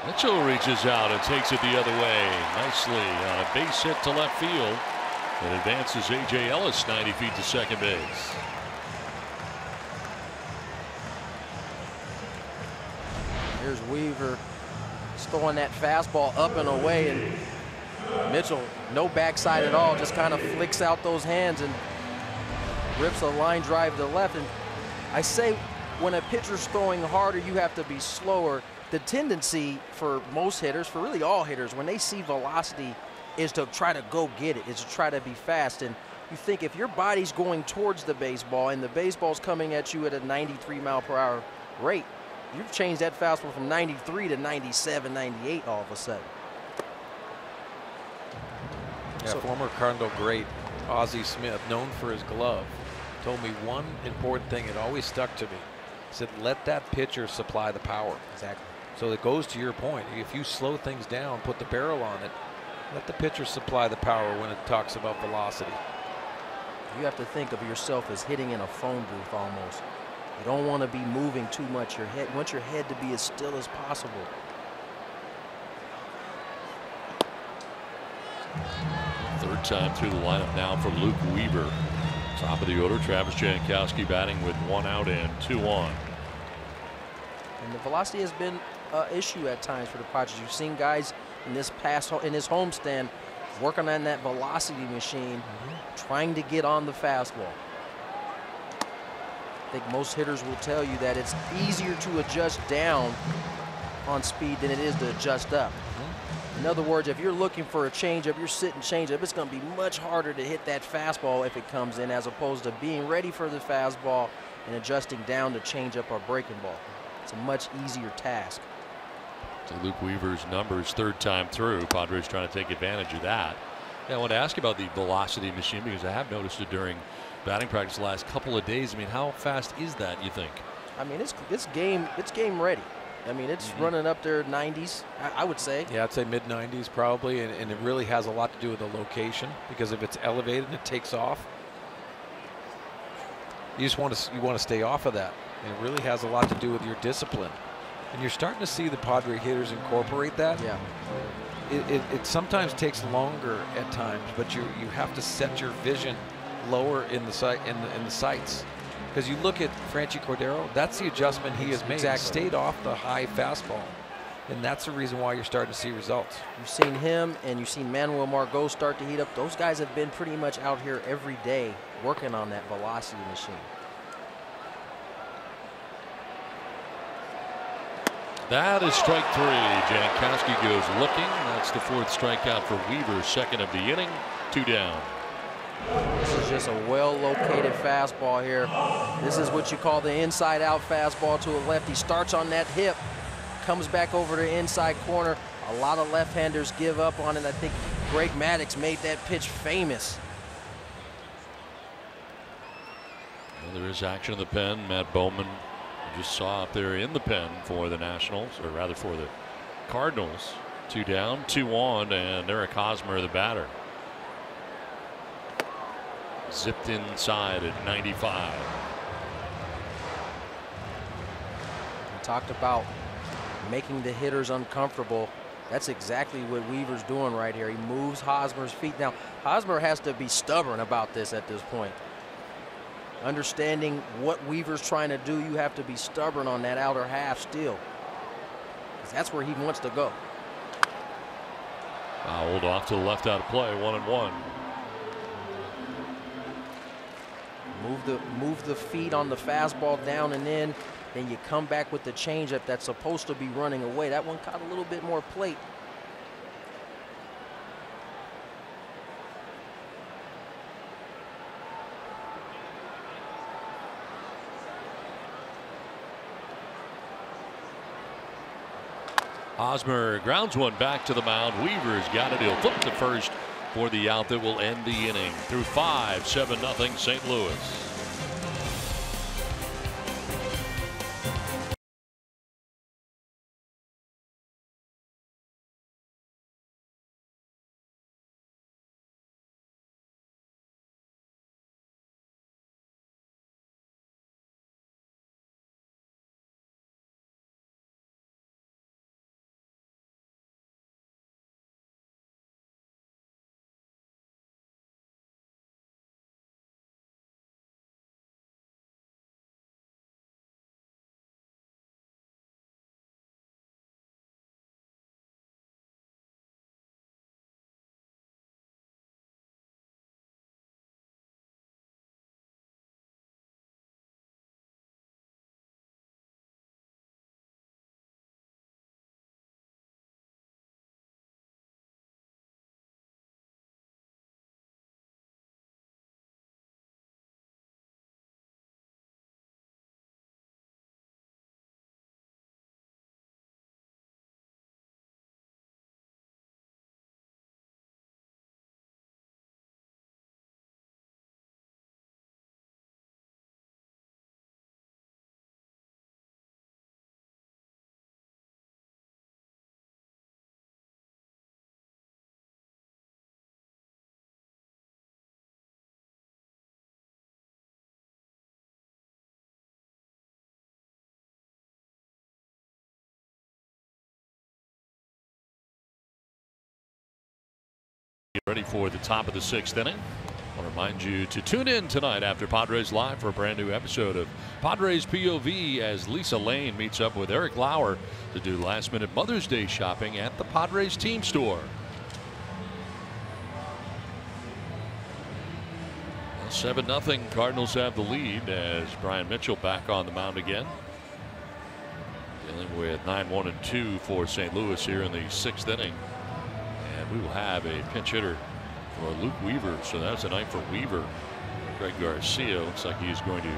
Mitchell reaches out and takes it the other way nicely on a base hit to left field. It advances A.J. Ellis 90 feet to second base. Here's Weaver throwing that fastball up and away, and Mitchell, no backside at all, just kind of flicks out those hands and rips a line drive to left. And I say when a pitcher's throwing harder, you have to be slower. The tendency for most hitters, for really all hitters, when they see velocity, is to try to go get it, is to try to be fast. And you think if your body's going towards the baseball and the baseball's coming at you at a 93-mile-per-hour rate, you've changed that fastball from 93 to 97, 98 all of a sudden. Yeah, so, former Cardinal great Ozzie Smith, known for his glove, told me one important thing that always stuck to me. He said, let that pitcher supply the power. Exactly. So it goes to your point. If you slow things down, put the barrel on it, let the pitcher supply the power when it talks about velocity. You have to think of yourself as hitting in a phone booth almost. You don't want to be moving too much. You want your head to be as still as possible. Third time through the lineup now for Luke Weaver. Top of the order, Travis Jankowski batting with 1 out and 2 on. And the velocity has been an issue at times for the Padres. You've seen guys in this homestand working on that velocity machine, trying to get on the fastball. I think most hitters will tell you that it's easier to adjust down on speed than it is to adjust up. In other words, if you're looking for a changeup, you're sitting changeup, it's going to be much harder to hit that fastball if it comes in, as opposed to being ready for the fastball and adjusting down to changeup or breaking ball. It's a much easier task. So Luke Weaver's numbers third time through. Padres trying to take advantage of that. Yeah, I want to ask you about the velocity machine, because I have noticed it during batting practice the last couple of days. I mean, how fast is that, you think? I mean, it's game ready. I mean, it's running up there 90s, I would say. Yeah, I'd say mid-90s probably, and it really has a lot to do with the location, because if it's elevated and it takes off, you want to stay off of that. And it really has a lot to do with your discipline. And you're starting to see the Padre hitters incorporate that. Yeah. It sometimes takes longer at times, but you have to set your vision lower in the sights. Because you look at Franchy Cordero, that's the adjustment he has made. Exactly. He stayed off the high fastball. And that's the reason why you're starting to see results. You've seen him and you've seen Manuel Margot start to heat up. Those guys have been pretty much out here every day working on that velocity machine. That is strike 3. Jankowski goes looking. That's the 4th strikeout for Weaver, 2nd of the inning. 2 down. This is just a well-located fastball here. This is what you call the inside-out fastball to a lefty. Starts on that hip, comes back over the inside corner. A lot of left-handers give up on it. I think Greg Maddox made that pitch famous. Well, there is action in the pen. Matt Bowman just saw up there in the pen for the Nationals, or rather for the Cardinals. 2 down, 2 on, and Eric Hosmer, the batter. Zipped inside at 95. We talked about making the hitters uncomfortable. That's exactly what Weaver's doing right here. He moves Hosmer's feet. Now, Hosmer has to be stubborn about this at this point. Understanding what Weaver's trying to do, you have to be stubborn on that outer half still, because that's where he wants to go. Fouled off to the left out of play, 1-1. Move the feet on the fastball down and in, then you come back with the changeup that's supposed to be running away. That one caught a little bit more plate. Hosmer grounds one back to the mound. Weaver's got it. He'll flip to first for the out that will end the inning. Through 5, 7-0 St. Louis. Get ready for the top of the 6th inning. I want to remind you to tune in tonight after Padres Live for a brand new episode of Padres POV as Lisa Lane meets up with Eric Lauer to do last-minute Mother's Day shopping at the Padres team store. Well, 7-0 Cardinals have the lead as Brian Mitchell back on the mound again. Dealing with 9-1-2 for St. Louis here in the 6th inning. We will have a pinch hitter for Luke Weaver, so that's a night for Weaver. Greg Garcia looks like he's going to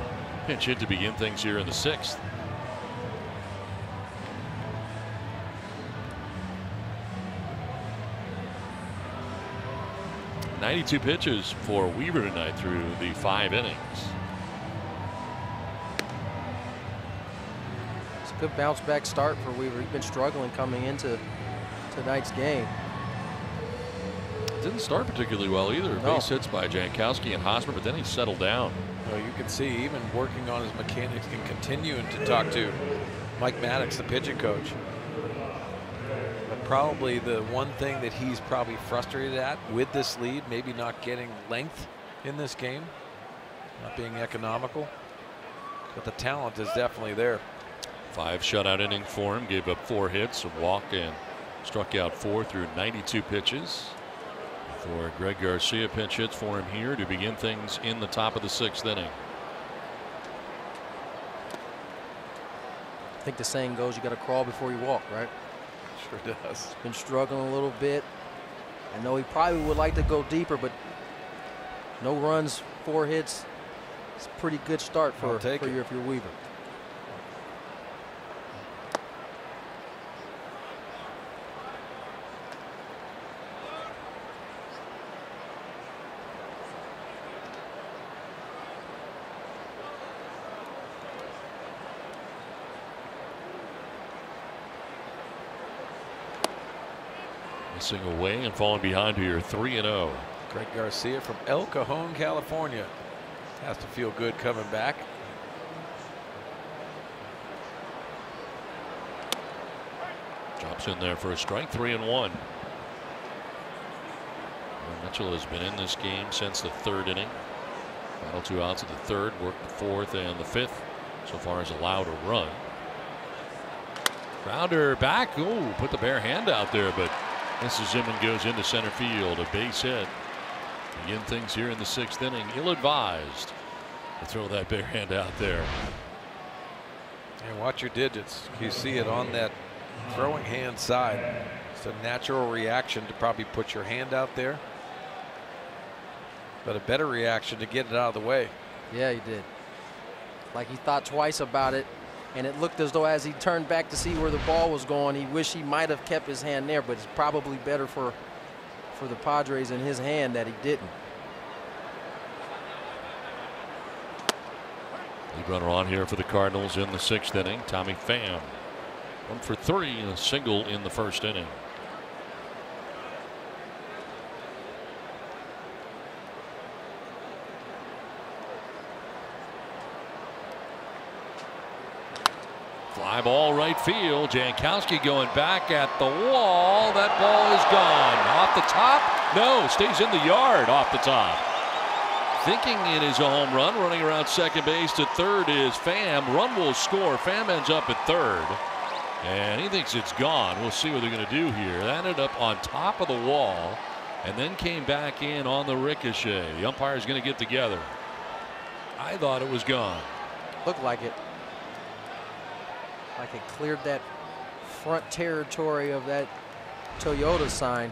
pinch hit to begin things here in the 6th. .92 pitches for Weaver tonight through the 5 innings. It's a good bounce back start for Weaver. He's been struggling coming into tonight's game. Didn't start particularly well either. No. Base hits by Jankowski and Hosmer, but then he settled down. Well, you can see even working on his mechanics and continuing to talk to Mike Maddox, the pitching coach. But probably the one thing that he's probably frustrated at with this lead, maybe not getting length in this game, not being economical, but the talent is definitely there. 5 shutout innings for him, gave up 4 hits, a walk, and struck out 4 through 92 pitches. For Greg Garcia, pinch hits for him here to begin things in the top of the 6th inning. I think the saying goes, you got to crawl before you walk, right? Sure does. He's been struggling a little bit. I know he probably would like to go deeper, but no runs, 4 hits. It's a pretty good start for if you're Weaver. Missing away and falling behind here, 3-0. Greg Garcia from El Cajon, California. Has to feel good coming back. Drops in there for a strike, 3-1. Mitchell has been in this game since the 3rd inning. Final 2 outs of the 3rd, worked the 4th and the 5th. So far as allowed a run. Grounder back. Ooh, put the bare hand out there, but Misses him and goes into center field. A base hit. Begin things here in the 6th inning. Ill-advised to throw that bare hand out there. And watch your digits. You see it on that throwing hand side. It's a natural reaction to probably put your hand out there, but a better reaction to get it out of the way. Yeah, he did. Like he thought twice about it, and it looked as though as he turned back to see where the ball was going, he wished he might have kept his hand there, but it's probably better for the Padres in his hand that he didn't. Lead runner on here for the Cardinals in the 6th inning. Tommy Pham, 1 for 3 and a single in the 1st inning. Fly ball right field. Jankowski going back at the wall. That ball is gone. Off the top? No, stays in the yard off the top. Thinking it is a home run. Running around second base to third is Pham. Run will score. Pham ends up at third. And he thinks it's gone. We'll see what they're going to do here. That ended up on top of the wall and then came back in on the ricochet. The umpire is going to get together. I thought it was gone. Looked like it. Like it cleared that front territory of that Toyota sign.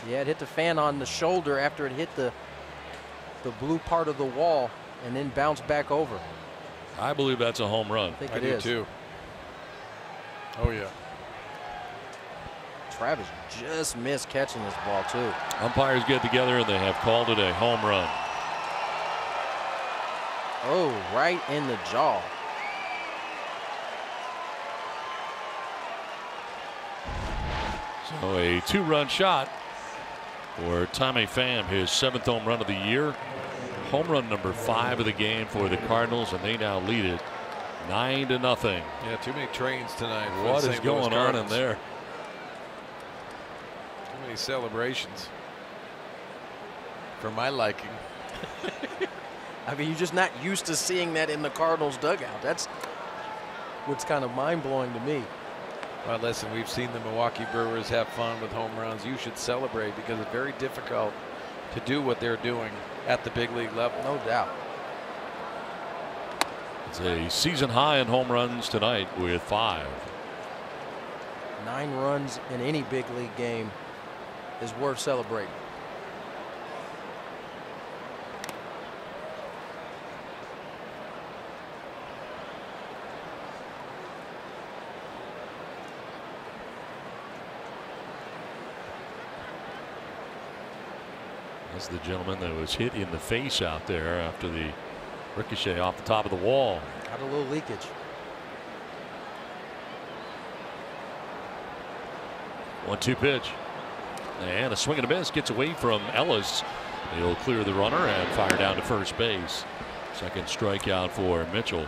Yeah, it hit the fan on the shoulder after it hit the blue part of the wall and then bounced back over. I believe that's a home run. I do too. Oh yeah. Travis just missed catching this ball too. Umpires get together and they have called it a home run. Oh, right in the jaw. So a 2-run shot for Tommy Pham, his 7th home run of the year. Home run number 5 of the game for the Cardinals, and they now lead it 9-0. Yeah, too many trains tonight. What is going on in there? Too many celebrations for my liking. I mean, you're just not used to seeing that in the Cardinals dugout. That's what's kind of mind-blowing to me. Well, listen, we've seen the Milwaukee Brewers have fun with home runs. You should celebrate because it's very difficult to do what they're doing at the big league level. No doubt. It's a season high in home runs tonight with 5. 9 runs in any big league game is worth celebrating. That's the gentleman that was hit in the face out there after the ricochet off the top of the wall. Got a little leakage. 1-2 pitch. And a swing and a miss gets away from Ellis. He'll clear the runner and fire down to first base. Second strikeout for Mitchell.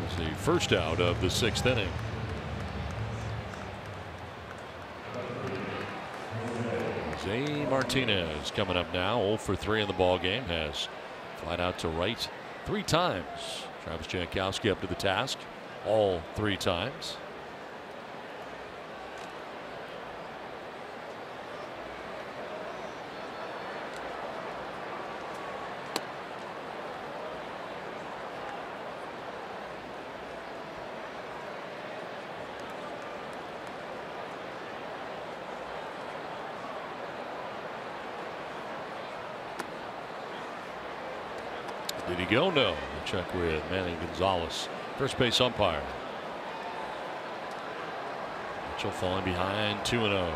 It's the first out of the 6th inning. Jose Martinez coming up now. 0 for 3 in the ball game. Has flied out to right 3 times. Travis Jankowski up to the task all 3 times. Did he go? No. We'll check with Manny Gonzalez, first base umpire. Mitchell falling behind 2-0.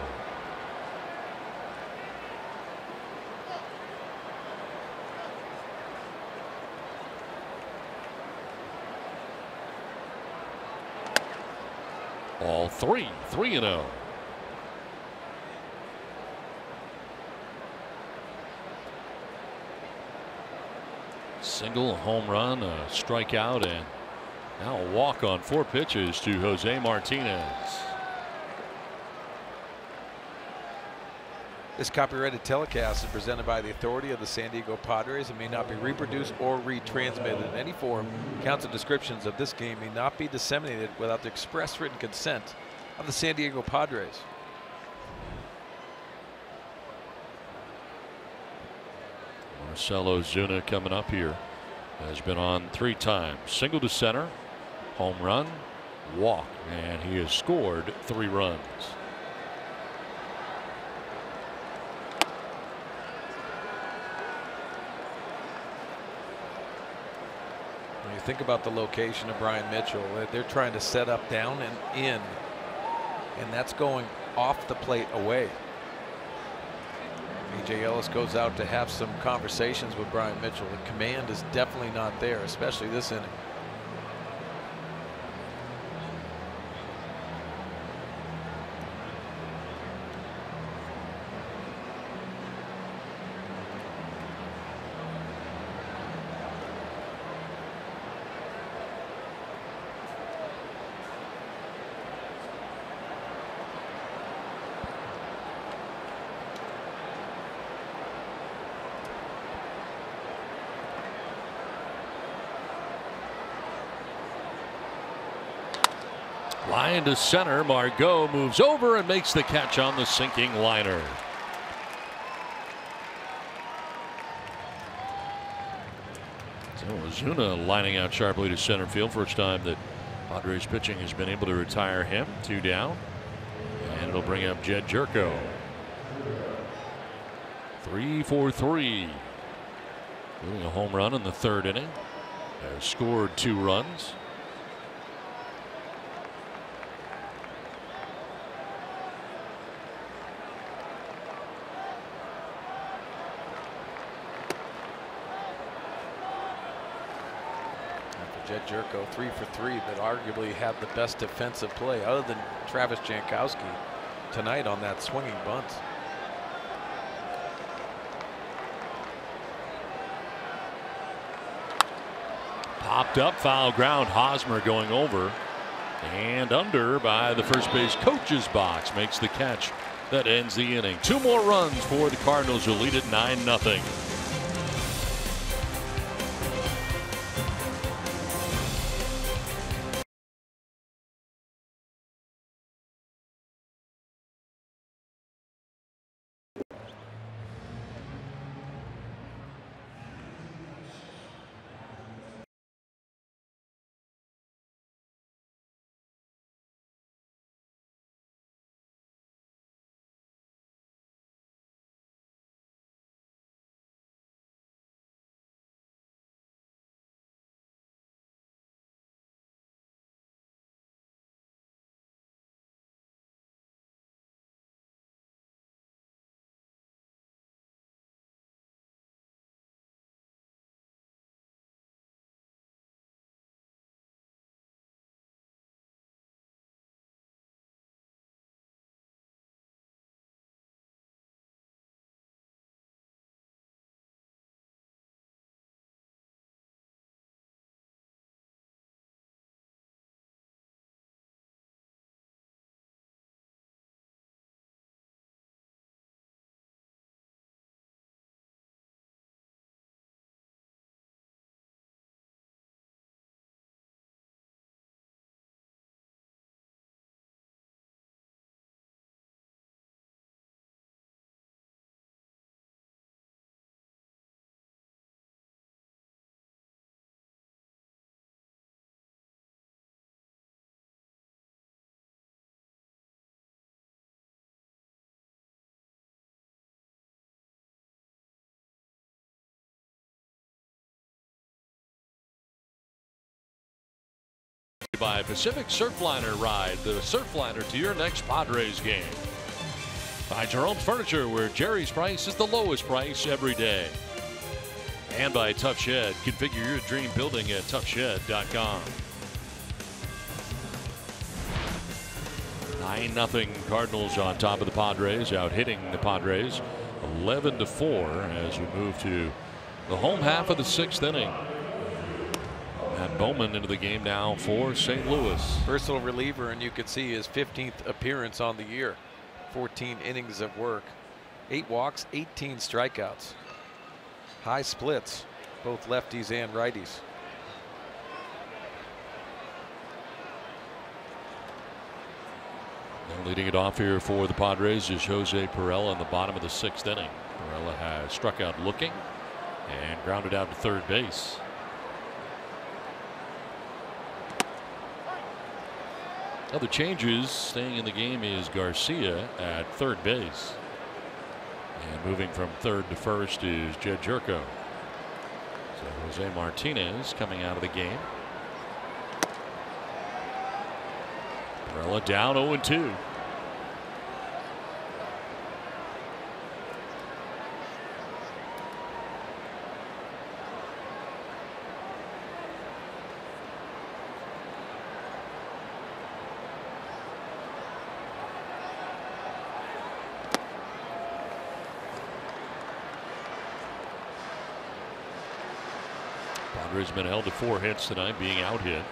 All 3-0. Single, a home run, a strikeout, and now a walk on 4 pitches to Jose Martinez. This copyrighted telecast is presented by the authority of the San Diego Padres and may not be reproduced or retransmitted in any form. Counts and descriptions of this game may not be disseminated without the express written consent of the San Diego Padres. Marcell Ozuna coming up here. Has been on 3 times. Single to center, home run, walk, and he has scored 3 runs. When you think about the location of Brian Mitchell, they're trying to set up down and in, and that's going off the plate away. A.J. Ellis goes out to have some conversations with Brian Mitchell. The command is definitely not there, especially this inning. Line to center. Margot moves over and makes the catch on the sinking liner. So Ozuna lining out sharply to center field. First time that Padres pitching has been able to retire him. 2 down. And it'll bring up Jed Jerko. 3 for 3. Doing a home run in the 3rd inning. Has scored 2 runs. Jed Jerko 3 for 3, but arguably had the best defensive play other than Travis Jankowski tonight on that swinging bunt. Popped up, foul ground. Hosmer going over and under by the first base coach's box. Makes the catch that ends the inning. 2 more runs for the Cardinals, who lead it 9-0. By Pacific Surfliner Ride, the Surfliner to your next Padres game. By Jerome's Furniture, where Jerry's price is the lowest price every day. And by Tough Shed. Configure your dream building at toughshed.com. 9-0 Cardinals on top of the Padres, out hitting the Padres 11-4 as we move to the home half of the 6th inning. And Bowman into the game now for St. Louis. Versatile reliever, and you could see his 15th appearance on the year. 14 innings of work. 8 walks, 18 strikeouts. High splits, both lefties and righties. And leading it off here for the Padres is Jose Perella in the bottom of the 6th inning. Perella has struck out looking and grounded out to third base. Other changes staying in the game is Garcia at third base. And moving from third to first is Jed Jerko. So Jose Martinez coming out of the game. Perella down 0-2. Padres been held to 4 hits tonight, being out hit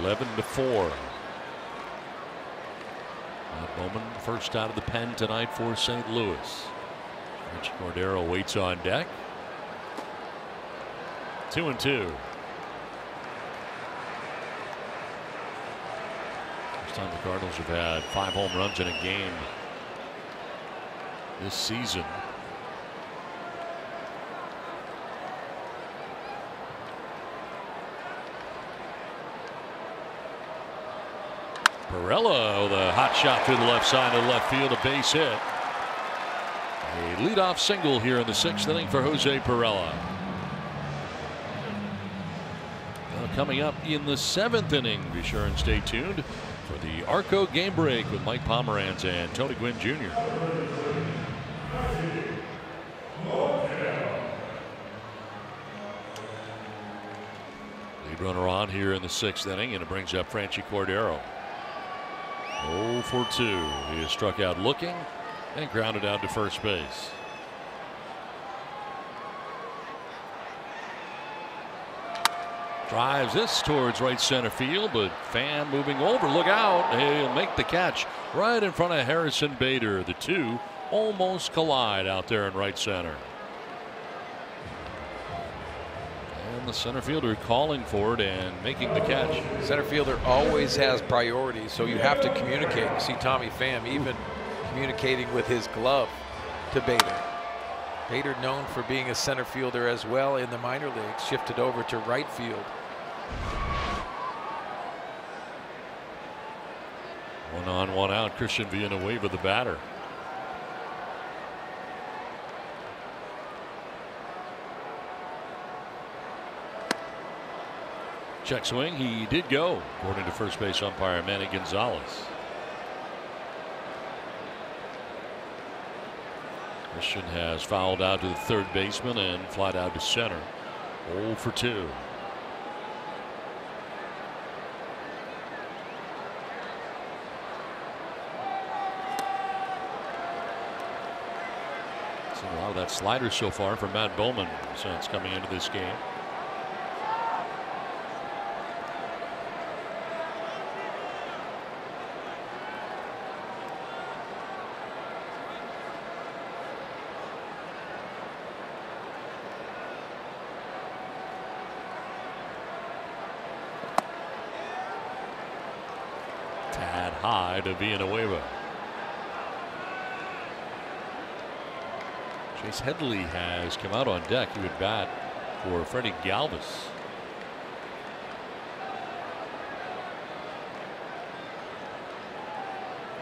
11-4. Matt Bowman first out of the pen tonight for St. Louis. Rich Cordero waits on deck. 2-2. First time the Cardinals have had 5 home runs in a game this season. Perella, the hot shot to the left side of left field, a base hit. A leadoff single here in the 6th inning for Jose Perella. Coming up in the 7th inning, be sure and stay tuned for the Arco Game Break with Mike Pomeranz and Tony Gwynn Jr. Lead runner on here in the 6th inning, and it brings up Franchy Cordero. 0-2. He is struck out looking and grounded out to first base. Drives this towards right center field, but Pham moving over. Look out. He'll make the catch right in front of Harrison Bader. The two almost collide out there in right center. And the center fielder calling for it and making the catch. Center fielder always has priority, so you have to communicate. You see Tommy Pham even communicating with his glove to Bader. Bader, known for being a center fielder as well in the minor leagues, shifted over to right field. 1 on, 1 out. Christian Villanueva, the batter. Check swing. He did go, according to first base umpire Manny Gonzalez. Christian has fouled out to the third baseman and flied out to center. 0-2. Seen a lot of that slider so far from Matt Bowman since coming into this game. High to Villanueva. Chase Headley has come out on deck. He would bat for Freddie Galvis.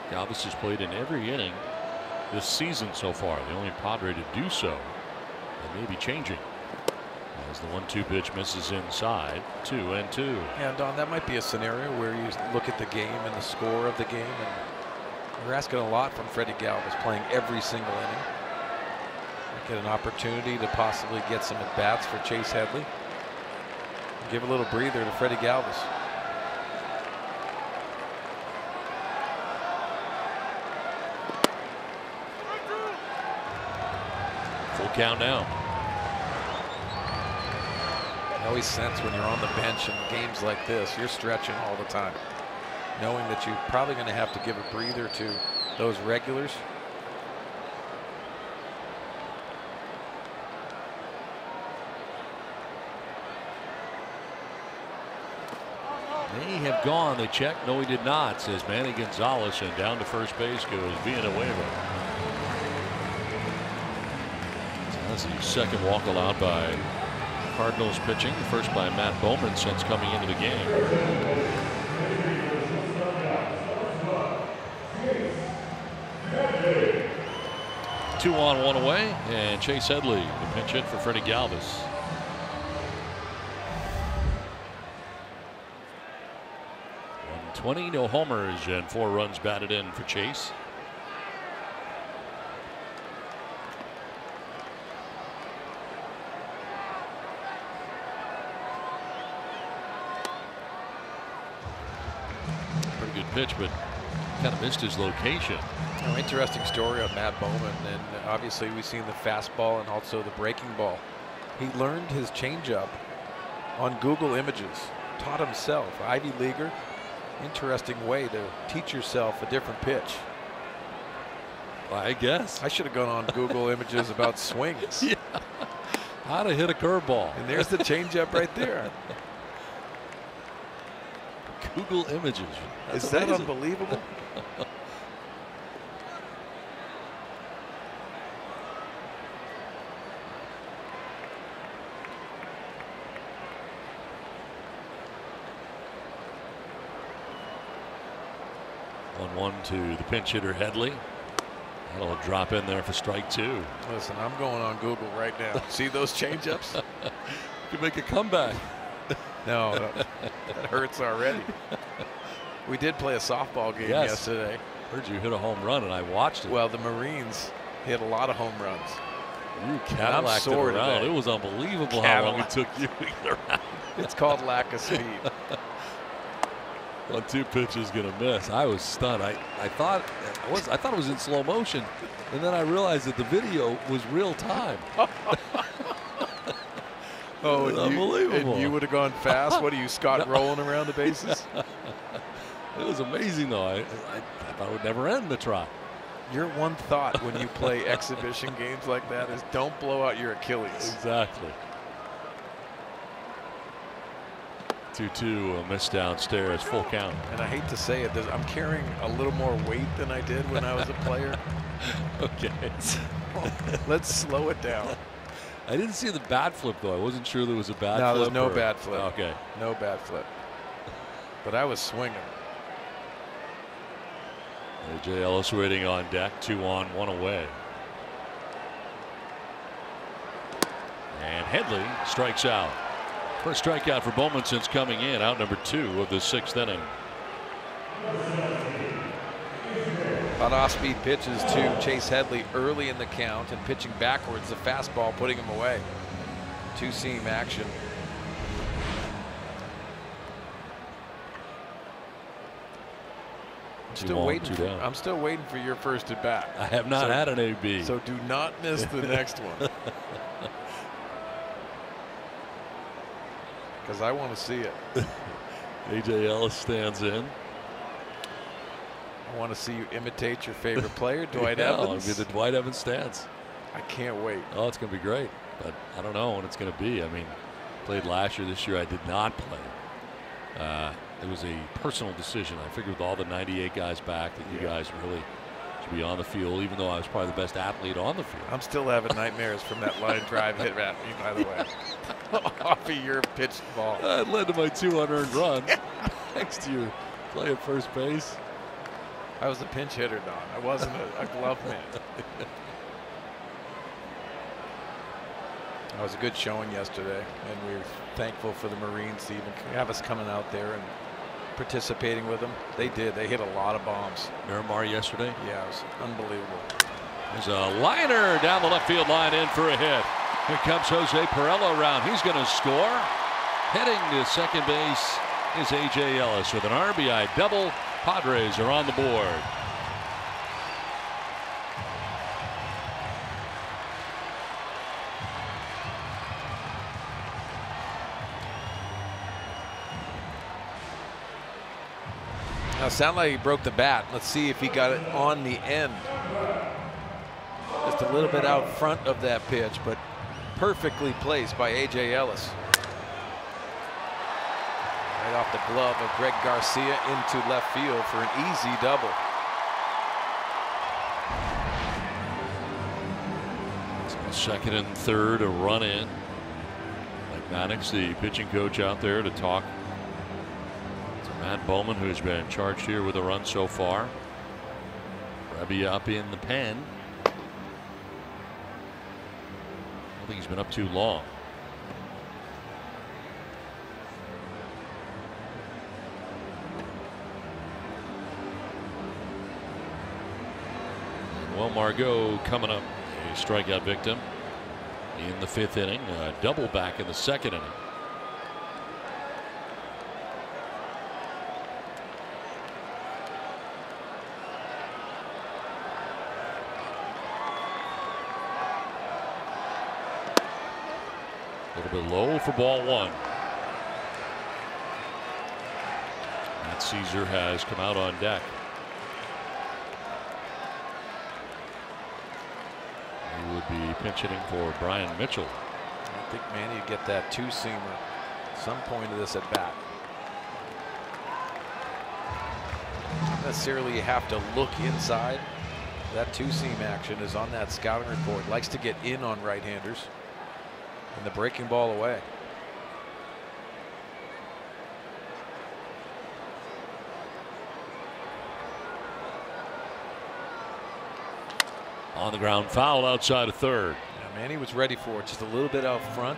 Galvis has played in every inning this season so far. The only Padre to do so. They may be changing. As the 1-2 pitch misses inside. 2-2. Yeah, Don, that might be a scenario where you look at the game and the score of the game, and you're asking a lot from Freddie Galvis, playing every single inning. Get an opportunity to possibly get some at bats for Chase Headley. Give a little breather to Freddie Galvis. Full count now. I always sense when you're on the bench in games like this, you're stretching all the time, knowing that you're probably going to have to give a breather to those regulars. May have gone. They checked. No, he did not, says Manny Gonzalez, and down to first base goes Villanueva. That's the second walk allowed by Cardinals pitching. The first by Matt Bowman since coming into the game. 2 on, 1 away, and Chase Headley, the pinch hit for Freddie Galvis. .120, no homers, and 4 runs batted in for Chase. Pretty good pitch, but kind of missed his location. Oh, interesting story on Matt Bowman, and obviously we've seen the fastball and also the breaking ball. He learned his changeup on Google Images, taught himself. Ivy Leaguer, interesting way to teach yourself a different pitch. I guess I should have gone on Google Images about swings. Yeah. How to hit a curveball. And there's the changeup right there. Google Images. That's Is that amazing. unbelievable? One to the pinch hitter Headley. That'll drop in there for strike 2. Listen, I'm going on Google right now. See those changeups? You make a comeback. No, that hurts already. We did play a softball game yesterday. Heard you hit a home run, and I watched it. Well, the Marines hit a lot of home runs. You Cadillac'd it around. It was unbelievable how long it took you to get around. It's called lack of speed. 1-2 pitch is going to miss. I was stunned. I thought it was in slow motion, and then I realized that the video was real time. Oh, and unbelievable! And you would have gone fast. What are you, Scott, rolling around the bases? It was amazing, though. I thought it would never end the trot. Your one thought when you play exhibition games like that is don't blow out your Achilles. Exactly. 2-2, a miss downstairs, full count. And I hate to say it, I'm carrying a little more weight than I did when I was a player. Okay. Let's slow it down. I didn't see the bat flip, though. I wasn't sure there was a bat flip. No, there's no bat flip. Okay. No bat flip. But I was swinging. A.J. Ellis waiting on deck, 2 on, 1 away. And Headley strikes out. First strikeout for Bowman since coming in, out number 2 of the 6th inning. About off-speed pitches to Chase Headley early in the count and pitching backwards, the fastball putting him away. 2-seam action. I'm still waiting for your first at bat. I have not had an AB. So do not miss the next one. Because I want to see it. A.J. Ellis stands in. I want to see you imitate your favorite player, Dwight Evans. I'll be the Dwight Evans stance. I can't wait. Oh, it's going to be great. But I don't know when it's going to be. I mean, played last year. This year I did not play. It was a personal decision. I figured with all the 98 guys back that you guys really should be on the field, even though I was probably the best athlete on the field. I'm still having nightmares from that line drive hit at me, by the way. Off of your pitched ball. It led to my 2 unearned runs. Thanks to your play at first base. I was a pinch hitter, Don. I wasn't a glove man. That was a good showing yesterday, and we were thankful for the Marines to even have us coming out there and participating with them. They did. They hit a lot of bombs. Miramar yesterday? Yeah, it was unbelievable. There's a liner down the left field line in for a hit. Here comes Jose Perella around. He's going to score. Heading to second base is A.J. Ellis with an RBI double. Padres are on the board. Now, it sounded like he broke the bat. Let's see if he got it on the end. Just a little bit out front of that pitch, but perfectly placed by A.J. Ellis. Right off the glove of Greg Garcia into left field for an easy double. Second and third, a run in. Mannix, the pitching coach, out there to talk to Matt Bowman, who's been charged here with a run so far. Rebbe up in the pen. I don't think he's been up too long. Well, Margot coming up, a strikeout victim in the 5th inning, a double back in the 2nd inning. A little bit low for ball 1. Matt Caesar has come out on deck. He would be pinch hitting for Brian Mitchell. I think Manny would get that two-seamer at some point of this at bat. Not necessarily you have to look inside. That two-seam action is on that scouting report. Likes to get in on right-handers. And the breaking ball away. On the ground, foul outside of third. Yeah, Manny was ready for it, just a little bit out front.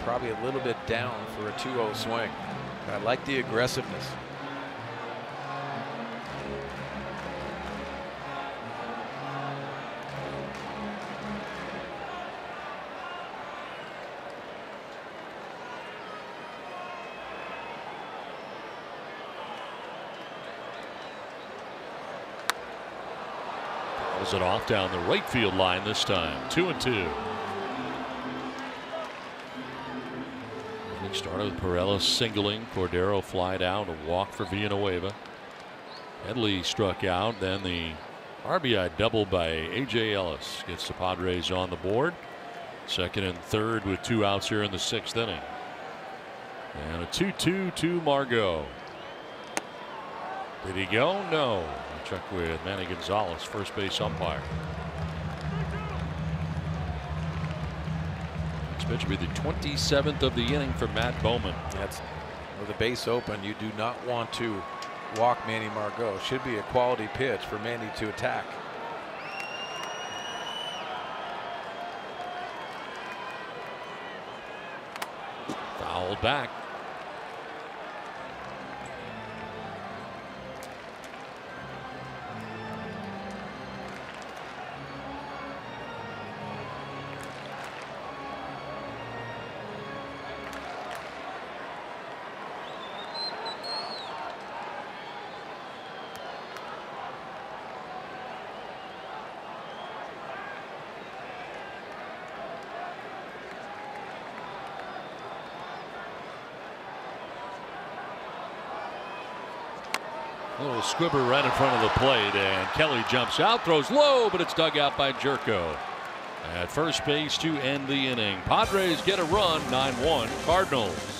Probably a little bit down for a 2-0 swing. I like the aggressiveness. It off down the right field line this time. 2-2. Started with Perella singling, Cordero flied out, a walk for Villanueva. Headley struck out, then the RBI double by A.J. Ellis gets the Padres on the board. 2nd and 3rd with 2 outs here in the 6th inning. And a 2-2 to Margot. Did he go? No. I'll check with Manny Gonzalez, first base umpire. Next pitch will be the 27th of the inning for Matt Bowman. That's with the base open. You do not want to walk Manny Margot. Should be a quality pitch for Manny to attack. Fouled back. A little squibber right in front of the plate, and Kelly jumps out, throws low, but it's dug out by Jerko. At first base to end the inning. Padres get a run, 9-1 Cardinals.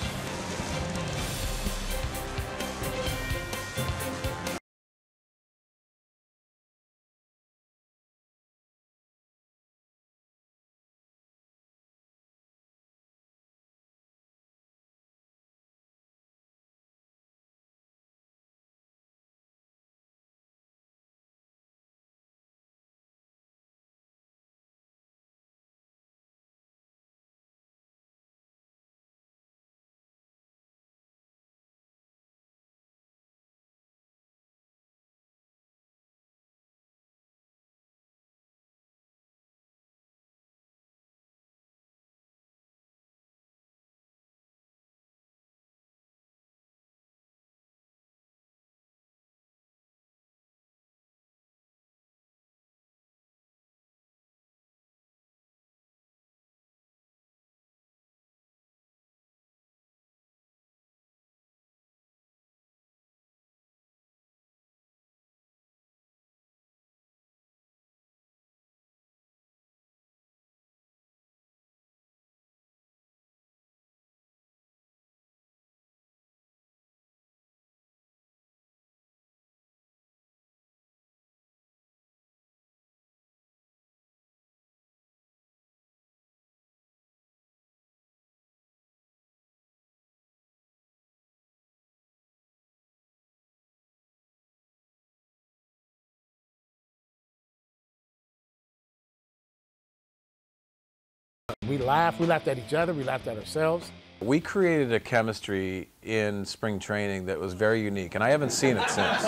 We laughed at each other, we laughed at ourselves. We created a chemistry in spring training that was very unique, and I haven't seen it since.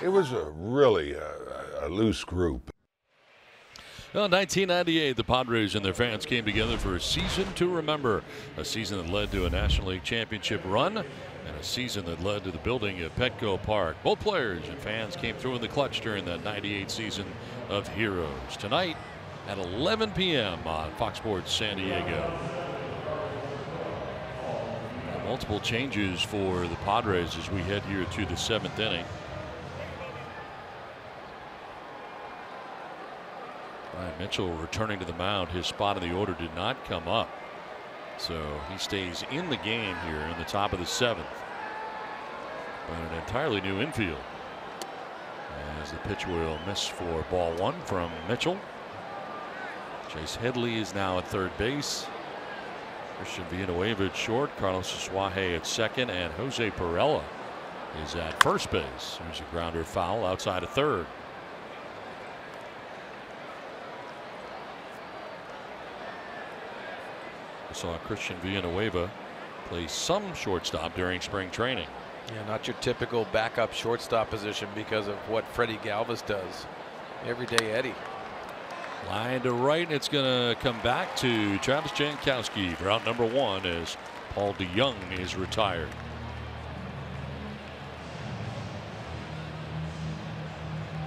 It was really a loose group. Well, 1998, the Padres and their fans came together for a season to remember. A season that led to a National League championship run and a season that led to the building of Petco Park. Both players and fans came through in the clutch during that 98 season of heroes. Tonight at 11 p.m. on Fox Sports San Diego. Multiple changes for the Padres as we head here to the 7th inning. Ryan Mitchell returning to the mound. His spot in the order did not come up, so he stays in the game here in the top of the 7th. But an entirely new infield as the pitch will miss for ball 1 from Mitchell. Chase Headley is now at third base. Christian Villanueva at short, Carlos Asuaje at second, and Jose Perella is at first base. There's a grounder foul outside of third. We saw Christian Villanueva play some shortstop during spring training. Yeah, not your typical backup shortstop position because of what Freddie Galvis does. Everyday Eddie. Line to right, and it's going to come back to Travis Jankowski for out number 1 as Paul DeYoung is retired.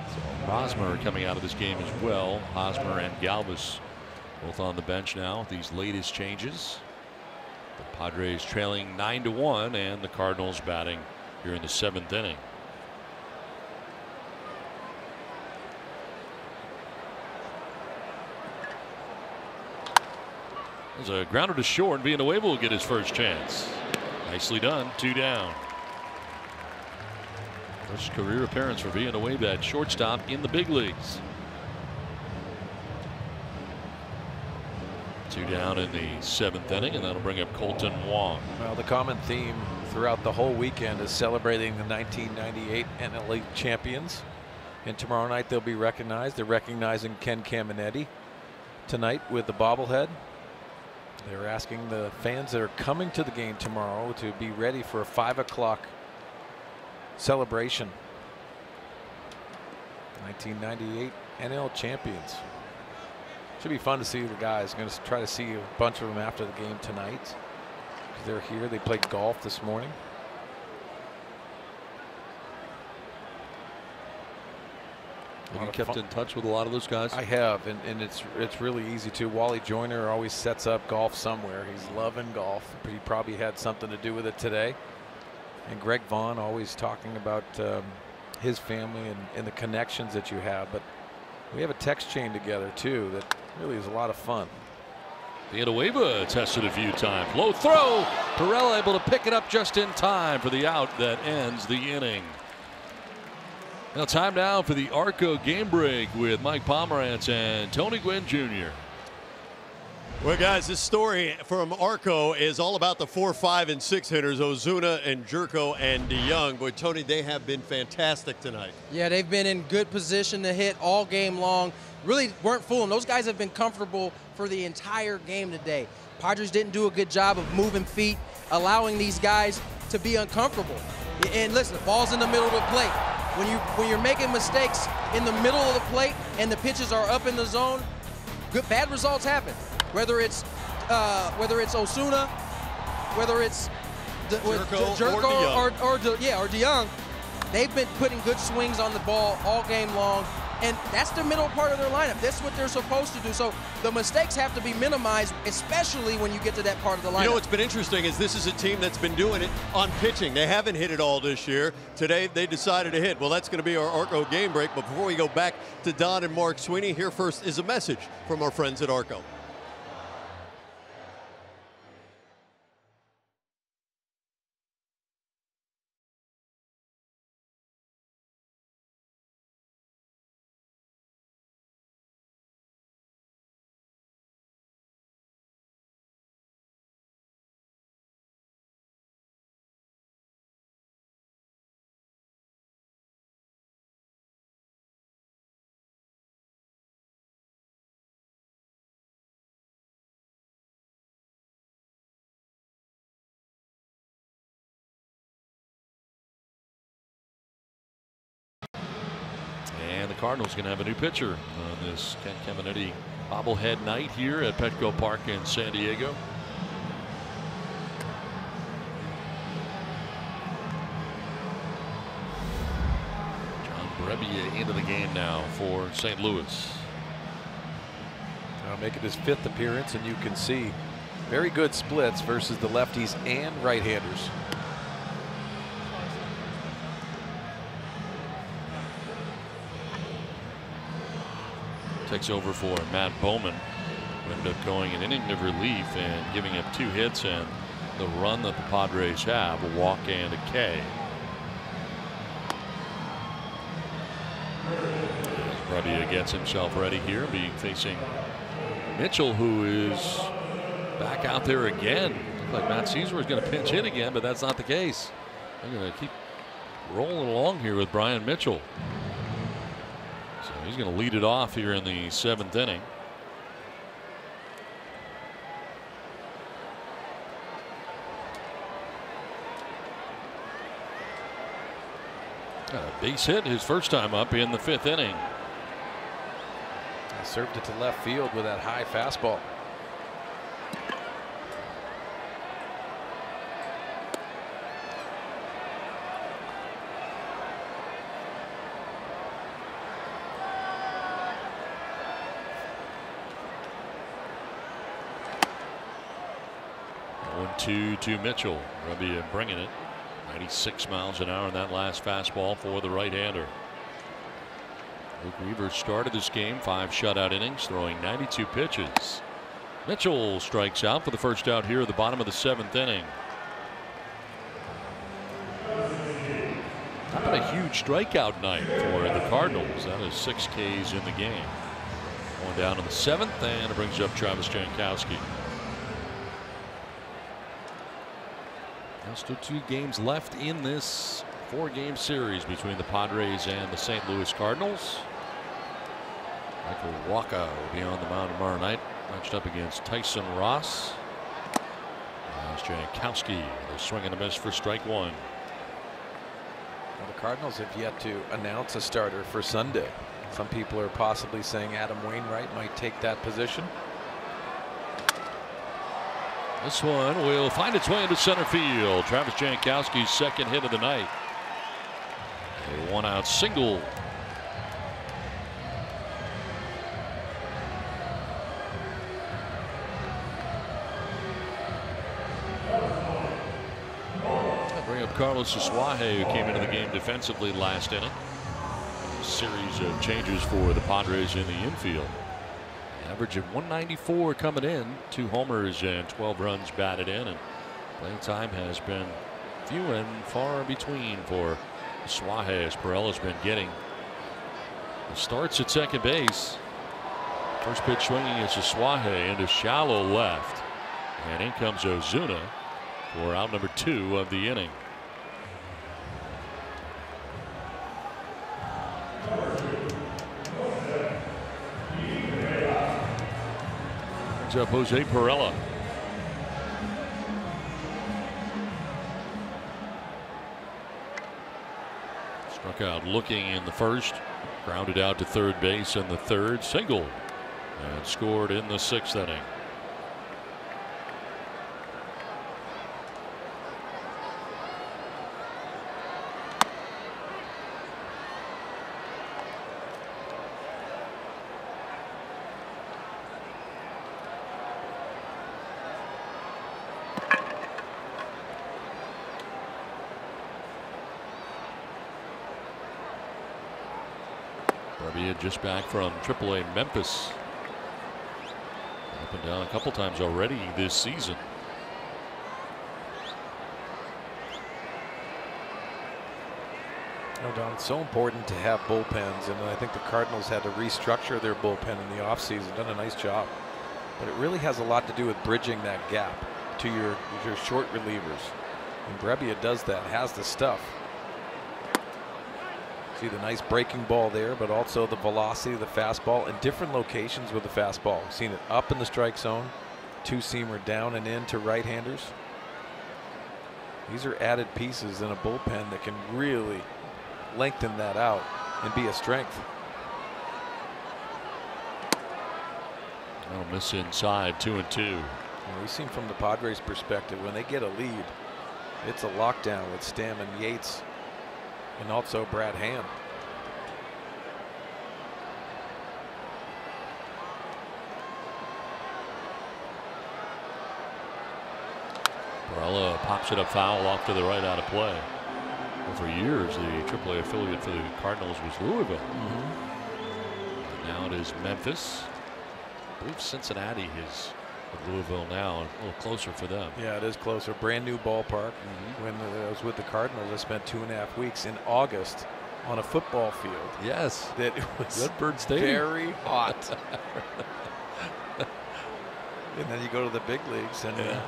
So Hosmer coming out of this game as well. Hosmer and Galvis both on the bench now with these latest changes. The Padres trailing 9-1, and the Cardinals batting here in the 7th inning. There's a grounder to short, and Villanueva will get his first chance. Nicely done. 2 down. First career appearance for Villanueva at shortstop in the big leagues. 2 down in the 7th inning, and that'll bring up Colton Wong. Well, the common theme throughout the whole weekend is celebrating the 1998 NL League champions. And tomorrow night they'll be recognized. They're recognizing Ken Caminetti tonight with the bobblehead. They're asking the fans that are coming to the game tomorrow to be ready for a 5 o'clock celebration. 1998 NL champions. Should be fun to see the guys. Going to try to see a bunch of them after the game tonight. They're here. They played golf this morning. Have you kept in touch with a lot of those guys? I have, and it's really easy to. Wally Joyner always sets up golf somewhere. He's loving golf. He probably had something to do with it today. And Greg Vaughn always talking about his family and the connections that you have. But we have a text chain together too that really is a lot of fun. Villanueva tested a few times. Low throw. Perella able to pick it up just in time for the out that ends the inning. Now time now for the Arco game break with Mike Pomerantz and Tony Gwynn Jr. Well, guys, this story from Arco is all about the 4, 5, and 6 hitters, Ozuna and Jerko and DeYoung. Boy, Tony, they have been fantastic tonight. Yeah, they've been in good position to hit all game long. Really weren't fooling. Those guys have been comfortable for the entire game today. Padres didn't do a good job of moving feet, allowing these guys to be uncomfortable. And listen, the ball's in the middle of the plate. When you're making mistakes in the middle of the plate and the pitches are up in the zone, bad results happen. Whether it's Ozuna, whether it's Jerko or DeYoung, they've been putting good swings on the ball all game long, and that's the middle part of their lineup. That's what they're supposed to do. So the mistakes have to be minimized, especially when you get to that part of the lineup. You know what's been interesting is this is a team that's been doing it on pitching. They haven't hit it all this year. Today they decided to hit. Well, that's going to be our Arco game break. But before we go back to Don and Mark Sweeney, here first is a message from our friends at Arco. Cardinals going to have a new pitcher on this Ken Caminiti bobblehead night here at Petco Park in San Diego. John Brebbia into the game now for St. Louis. Now making his 5th appearance, and you can see very good splits versus the lefties and right-handers. Takes over for Matt Bowman, who ended up going an inning of relief and giving up 2 hits and the run that the Padres have, a walk and a K. Brebbia gets himself ready here, being facing Mitchell, who is back out there again. Looks like Matt Caesar is going to pinch hit again, but that's not the case. They're going to keep rolling along here with Brian Mitchell. So he's going to lead it off here in the 7th inning. Got a base hit his first time up in the 5th inning. I served it to left field with that high fastball. To Mitchell. Brebbia bringing it 96 miles an hour in that last fastball for the right-hander. Luke Weaver started this game 5 shutout innings, throwing 92 pitches. Mitchell strikes out for the first out here at the bottom of the 7th inning. Not been a huge strikeout night for the Cardinals. That is 6 Ks in the game. Going down in the 7th, and it brings up Travis Jankowski. Still 2 games left in this 4-game series between the Padres and the St. Louis Cardinals. Michael Wacha will be on the mound tomorrow night, matched up against Tyson Ross. There's Jankowski with a swing and a miss for strike 1. Well, the Cardinals have yet to announce a starter for Sunday. Some people are possibly saying Adam Wainwright might take that position. This one will find its way into center field. Travis Jankowski's 2nd hit of the night. A 1-out single. I'll bring up Carlos Asuaje, who came into the game defensively last inning. A series of changes for the Padres in the infield. Average of 194 coming in, 2 homers and 12 runs batted in, and playing time has been few and far between for Suarez, as Perella's been getting the starts at second base. First pitch swinging is Suarez into shallow left, and in comes Ozuna for out number 2 of the inning. Up Jose Perella. Struck out looking in the first, grounded out to third base in the 3rd, single, and scored in the 6th inning. Just back from AAA Memphis. Up and down a couple times already this season. No, Don, it's so important to have bullpens, and I think the Cardinals had to restructure their bullpen in the offseason. Done a nice job. But it really has a lot to do with bridging that gap to your short relievers. And Brebbia does that, has the stuff. See the nice breaking ball there, but also the velocity of the fastball in different locations with the fastball. We've seen it up in the strike zone, 2-seamer down and in to right-handers. These are added pieces in a bullpen that can really lengthen that out and be a strength. That'll miss inside, 2-2. You know, we've seen from the Padres' perspective, when they get a lead, it's a lockdown with Stam and Yates and also Brad Hand. Perella pops it up foul off to the right out of play. Well, for years, the AAA affiliate for the Cardinals was Louisville. And now it is Memphis. I believe Cincinnati is with Louisville now, a little closer for them. Yeah, it is closer. Brand new ballpark. When I was with the Cardinals, I spent 2.5 weeks in August on a football field. Yes. That was Redbird Stadium. Very hot. And then you go to the big leagues, and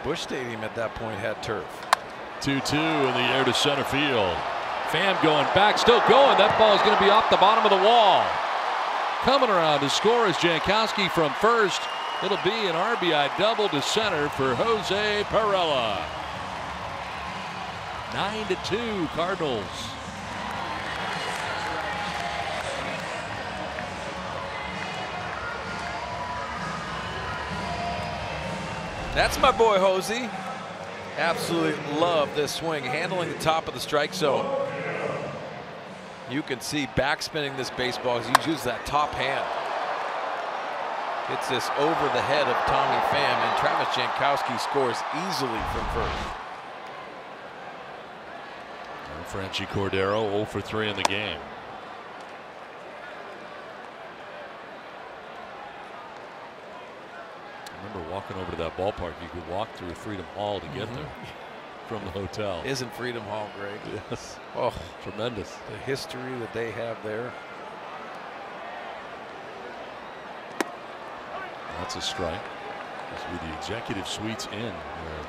Busch Stadium at that point had turf. 2-2 in the air to center field. Pham going back, still going. That ball is going to be off the bottom of the wall. Coming around to score is Jankowski from first. It'll be an RBI double to center for Jose Perella. 9-2 Cardinals. That's my boy Jose. Absolutely love this swing, handling the top of the strike zone. You can see backspinning this baseball as he uses that top hand. Hits this over the head of Tommy Pham, and Travis Jankowski scores easily from first. And Franchi Cordero 0 for 3 in the game. I remember walking over to that ballpark. You could walk through Freedom Hall to get there from the hotel. Isn't Freedom Hall great? Yes. Oh, tremendous. The history that they have there. That's a strike. This will be the executive suites in, where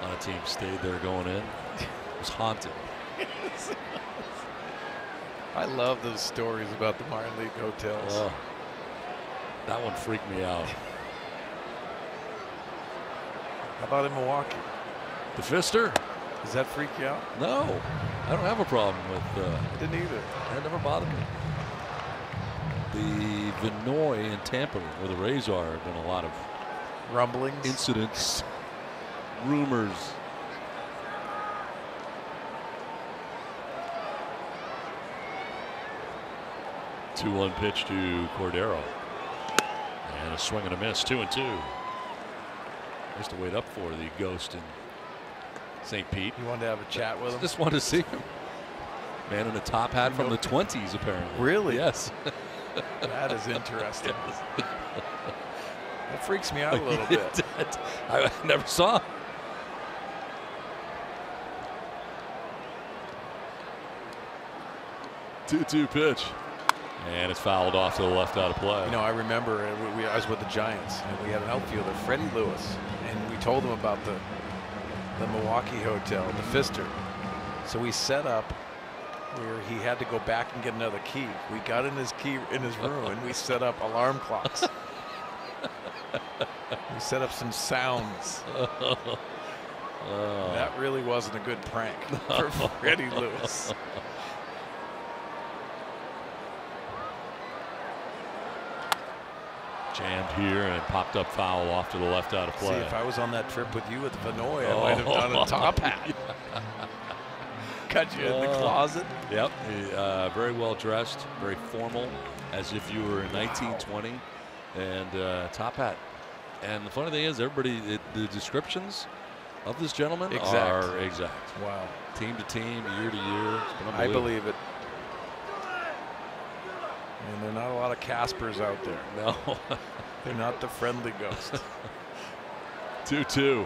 a lot of teams stayed there going in. It was haunted. I love those stories about the minor league hotels. Oh, that one freaked me out. How about in Milwaukee? The Pfister? Does that freak you out? No, I don't have a problem with. I didn't either. That never bothered me. The Vinoy in Tampa, where the Rays are, have been a lot of rumblings, incidents, rumors. Two 2-1 pitch to Cordero, and a swing and a miss. 2-2. Just to wait up for the ghost in St. Pete. You wanted to have a chat with him? Just wanted to see him. Man in a top hat from the 20s, apparently. Really? Yes. That is interesting. That freaks me out a little bit. I never saw him. Two-two pitch. And it's fouled off to the left out of play. You know, I remember I was with the Giants, and we had an outfielder, Freddie Lewis, and we told him about the Milwaukee hotel, the Pfister. So we set up where he had to go back and get another key. We got in his room, and we set up alarm clocks. We set up some sounds. That really wasn't a good prank for Freddie Lewis. Jammed here and popped up foul off to the left out of play. See, if I was on that trip with you at Vinoy, I might have done a top hat. Cut you in the closet. Yep. Very well dressed, very formal, as if you were in 1920, and top hat. And the funny thing is, everybody, the descriptions of this gentleman are exact. Wow. Team to team, year to year. I believe it. And there are not a lot of Caspers out there. No. They're not the friendly ghost. 2-2.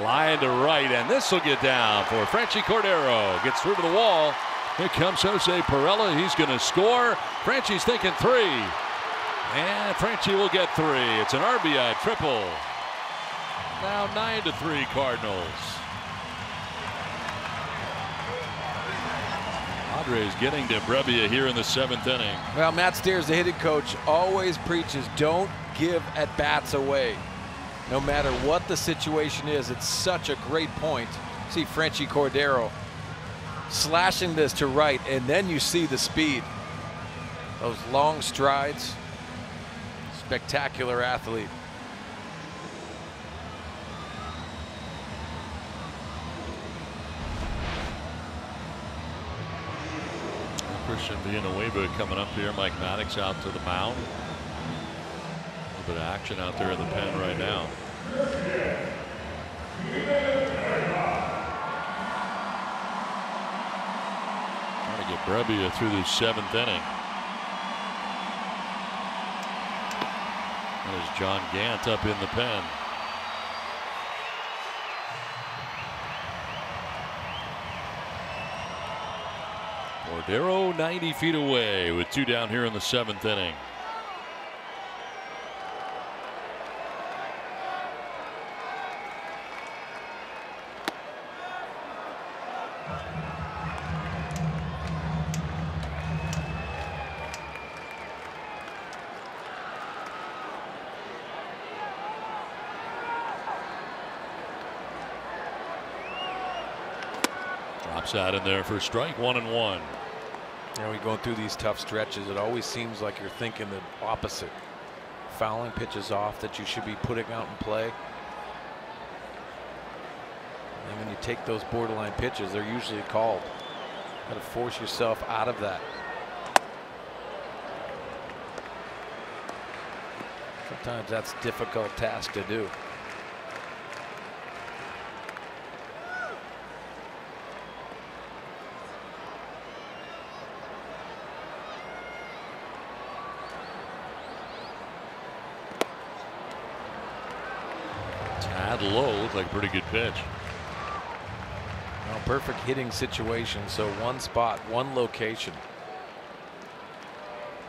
Line to right, and this will get down for Franchi Cordero. Gets through to the wall. Here comes Jose Perella. He's going to score. Franchi's thinking 3. And Franchi will get 3. It's an RBI triple. Now 9-3 Cardinals. Padres getting to Brebbia here in the 7th inning. Well, Matt Steers, the hitting coach, always preaches don't give at-bats away. No matter what the situation is, it's such a great point. See Franchi Cordero slashing this to right, and then you see the speed. Those long strides. spectacular athlete. Christian Villanueva coming up here. Mike Maddox out to the mound. A little bit of action out there in the pen right now. Trying to get Brebbia through the 7th inning. There's John Gant up in the pen. Cordero 90 feet away with 2 down here in the 7th inning. Drops that in there for strike 1-1. You know, we go through these tough stretches, it always seems like you're thinking the opposite. Fouling pitches off that you should be putting out in play. And when you take those borderline pitches, they're usually called. Got to force yourself out of that. Sometimes that's a difficult task to do. Low, looked like a pretty good pitch. Well, perfect hitting situation. So one spot, one location.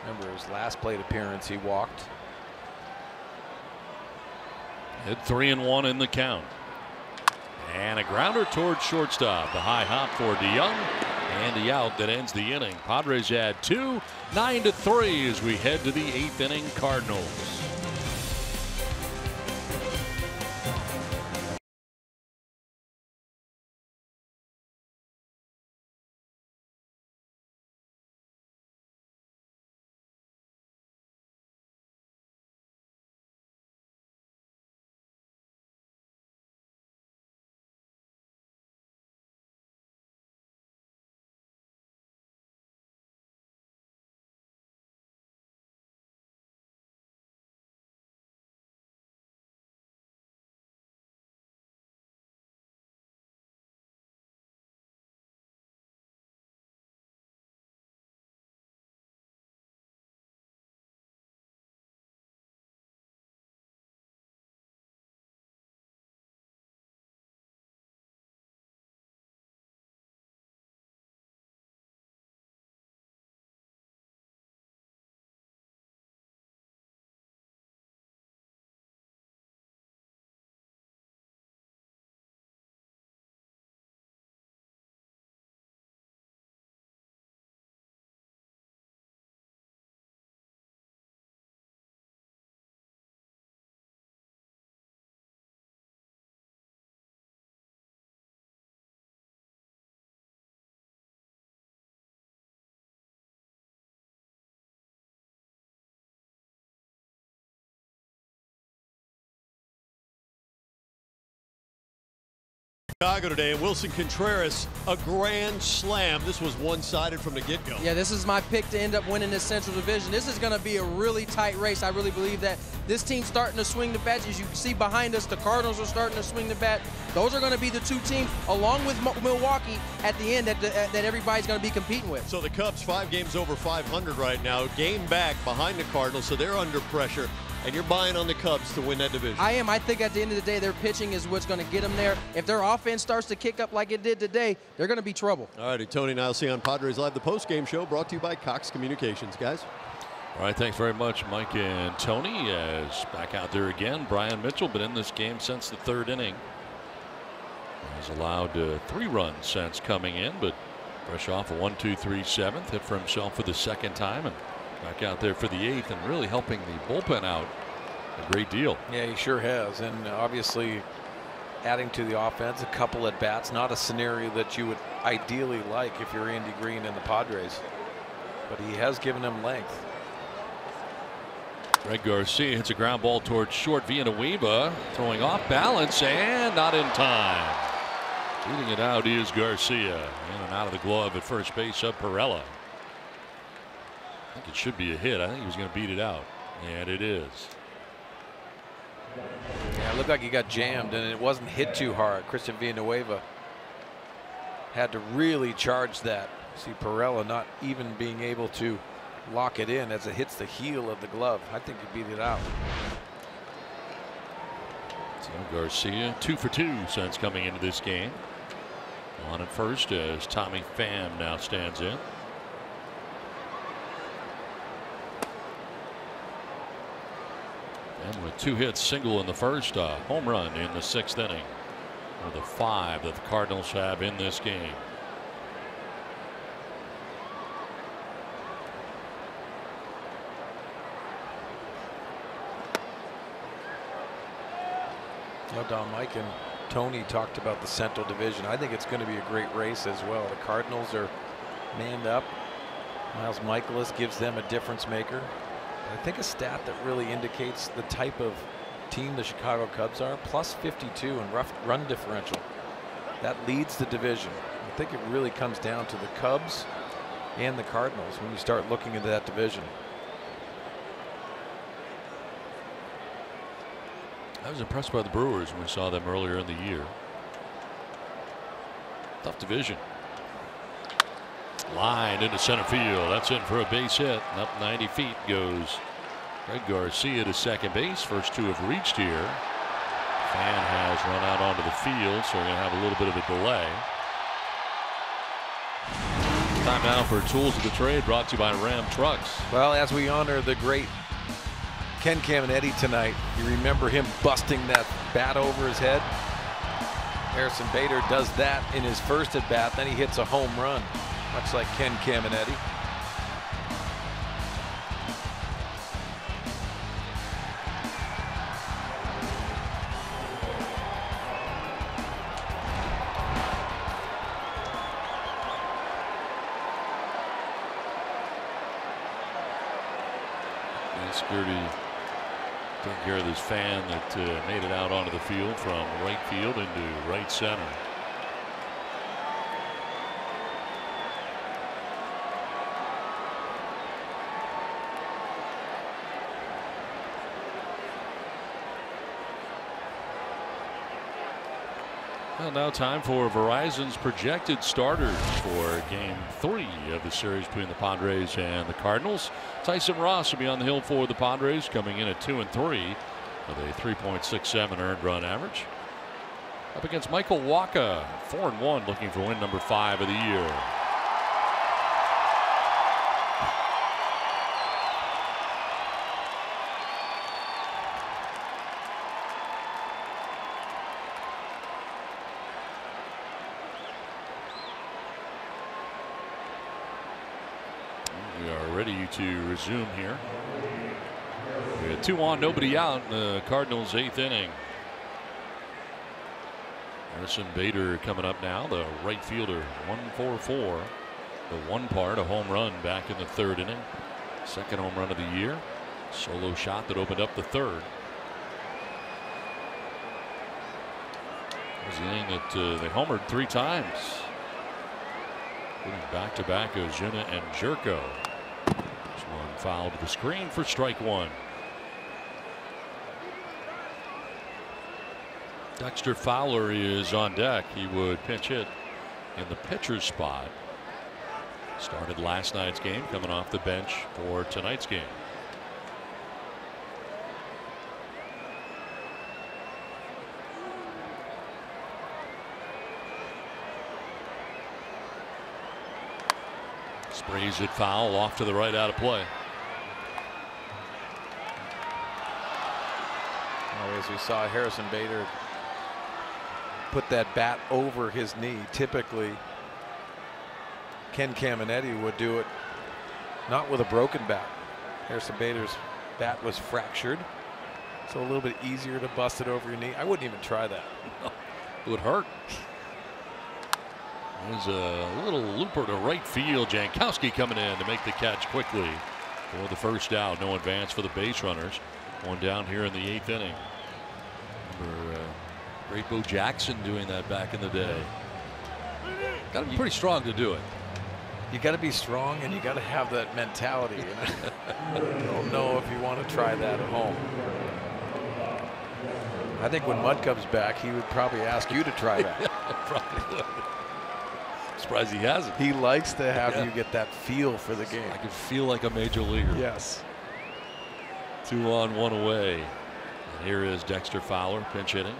Remember his last plate appearance, he walked. Hit 3-1 in the count. And a grounder towards shortstop. The high hop for DeYoung. And the out that ends the inning. Padres add 2, 9-3 as we head to the 8th inning. Cardinals. Chicago today, and Wilson Contreras, a grand slam. This was one-sided from the get-go. Yeah, this is my pick to end up winning this Central Division. This is going to be a really tight race. I really believe that this team's starting to swing the bat. As you can see behind us, the Cardinals are starting to swing the bat. Those are going to be the two teams, along with Milwaukee, at the end that everybody's going to be competing with. So the Cubs 5 games over 500 right now, game back behind the Cardinals, so they're under pressure. And you're buying on the Cubs to win that division. I am. I think at the end of the day, their pitching is what's going to get them there. If their offense starts to kick up like it did today, they're going to be trouble. All righty, Tony and I'll see you on Padres Live, the post-game show brought to you by Cox Communications, guys. All right, thanks very much, Mike and Tony. As back out there again, Brian Mitchell been in this game since the 3rd inning. He's allowed 3 runs since coming in, but fresh off a 1-2-3 7th, hit for himself for the 2nd time, and back out there for the 8th, and really helping the bullpen out a great deal. Yeah, he sure has, and obviously adding to the offense, a couple at bats, not a scenario that you would ideally like if you're Andy Green and the Padres, but he has given them length. Greg Garcia hits a ground ball towards short. Villanueva throwing off balance and not in time. Beating it out is Garcia. In and out of the glove at first base of Perella. I think it should be a hit. I think he was going to beat it out. And it is. Yeah, it looked like he got jammed, and it wasn't hit too hard. Christian Villanueva had to really charge that. See Perella not even being able to lock it in as it hits the heel of the glove. I think he beat it out. So Garcia 2 for 2 since coming into this game. On at first as Tommy Pham now stands in. And with 2 hits, single in the first, home run in the 6th inning. Of the 5 that the Cardinals have in this game. Don, Mike and Tony talked about the Central Division. I think it's going to be a great race as well. The Cardinals are manned up. Miles Michaelis gives them a difference maker. I think a stat that really indicates the type of team the Chicago Cubs are, plus 52 in rough run differential. That leads the division. I think it really comes down to the Cubs and the Cardinals when you start looking into that division. I was impressed by the Brewers when we saw them earlier in the year. Tough division. Line into center field. That's in for a base hit. Up 90 feet goes Greg Garcia to second base. First 2 have reached here. Fan has run out onto the field, so we're going to have a little bit of a delay. Time now for Tools of the Trade, brought to you by Ram Trucks. Well, as we honor the great Ken Caminetti tonight, you remember him busting that bat over his head? Harrison Bader does that in his first at bat, then he hits a home run, much like Ken Caminetti. Security taking care of this fan that made it out onto the field from right field into right center. Well, now time for Verizon's projected starters for Game 3 of the series between the Padres and the Cardinals. Tyson Ross will be on the hill for the Padres, coming in at 2-3 with a 3.67 earned run average. Up against Michael Wacha, 4-1, looking for win number 5 of the year. We are ready to resume here. We had 2 on, nobody out in the Cardinals' 8th inning. Harrison Bader coming up now, the right fielder, 1-for-4. The 1 part, a home run back in the 3rd inning. 2nd home run of the year. Solo shot that opened up the 3rd. It was the inning that they homered 3 times. Back-to-back Ozuna and Jerko. This one fouled to the screen for strike 1. Dexter Fowler is on deck. He would pinch hit in the pitcher's spot. Started last night's game, coming off the bench for tonight's game. Sprays it foul, off to the right, out of play. Well, as we saw Harrison Bader put that bat over his knee, typically Ken Caminetti would do it not with a broken bat. Harrison Bader's bat was fractured, so a little bit easier to bust it over your knee. I wouldn't even try that. It would hurt. There's a little looper to right field. Jankowski coming in to make the catch quickly for the first out. No advance for the base runners. One down here in the 8th inning. Remember great Bo Jackson doing that back in the day. Got to be pretty strong to do it. You got to be strong, and you got to have that mentality. I don't know if you want to try that at home. I think when Mudd comes back, he would probably ask you to try that. Probably would. Surprised he hasn't. He likes to have you get that feel for the game. I can feel like a major leaguer. Yes. 2 on, 1 away. And here is Dexter Fowler pinch hitting.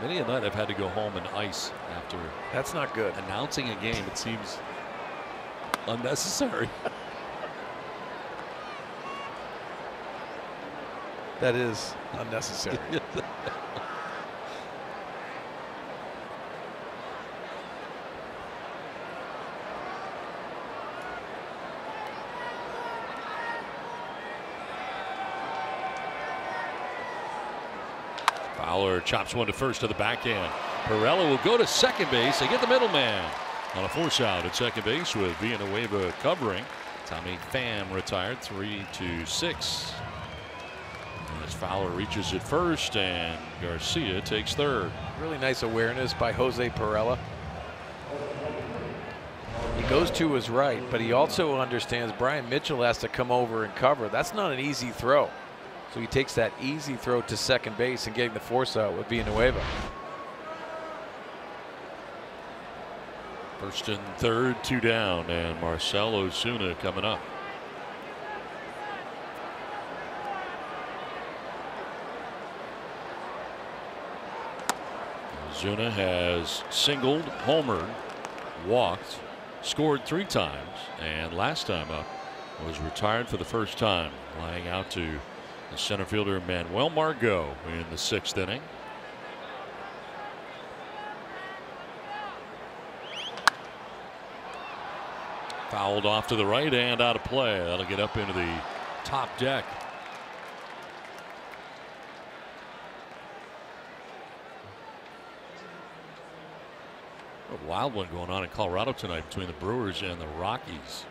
Many a night I've had to go home and ice after. That's not good. Announcing a game, it seems unnecessary. That is unnecessary. Fowler chops one to first to the backhand. Perella will go to second base. They get the middleman on a force out at second base with Villanueva covering. Tommy Pham retired 3-6. As Fowler reaches at first and Garcia takes third. Really nice awareness by Jose Perella. He goes to his right, but he also understands Brian Mitchell has to come over and cover. That's not an easy throw. So he takes that easy throw to second base and getting the force out with Villanueva. First and third, 2 down, and Marcell Ozuna coming up. Ozuna has singled, homered, walked, scored 3 times, and last time up was retired for the first time, lying out to the center fielder Manuel Margot in the 6th inning. Fouled off to the right and out of play. That'll get up into the top deck. A wild one going on in Colorado tonight between the Brewers and the Rockies.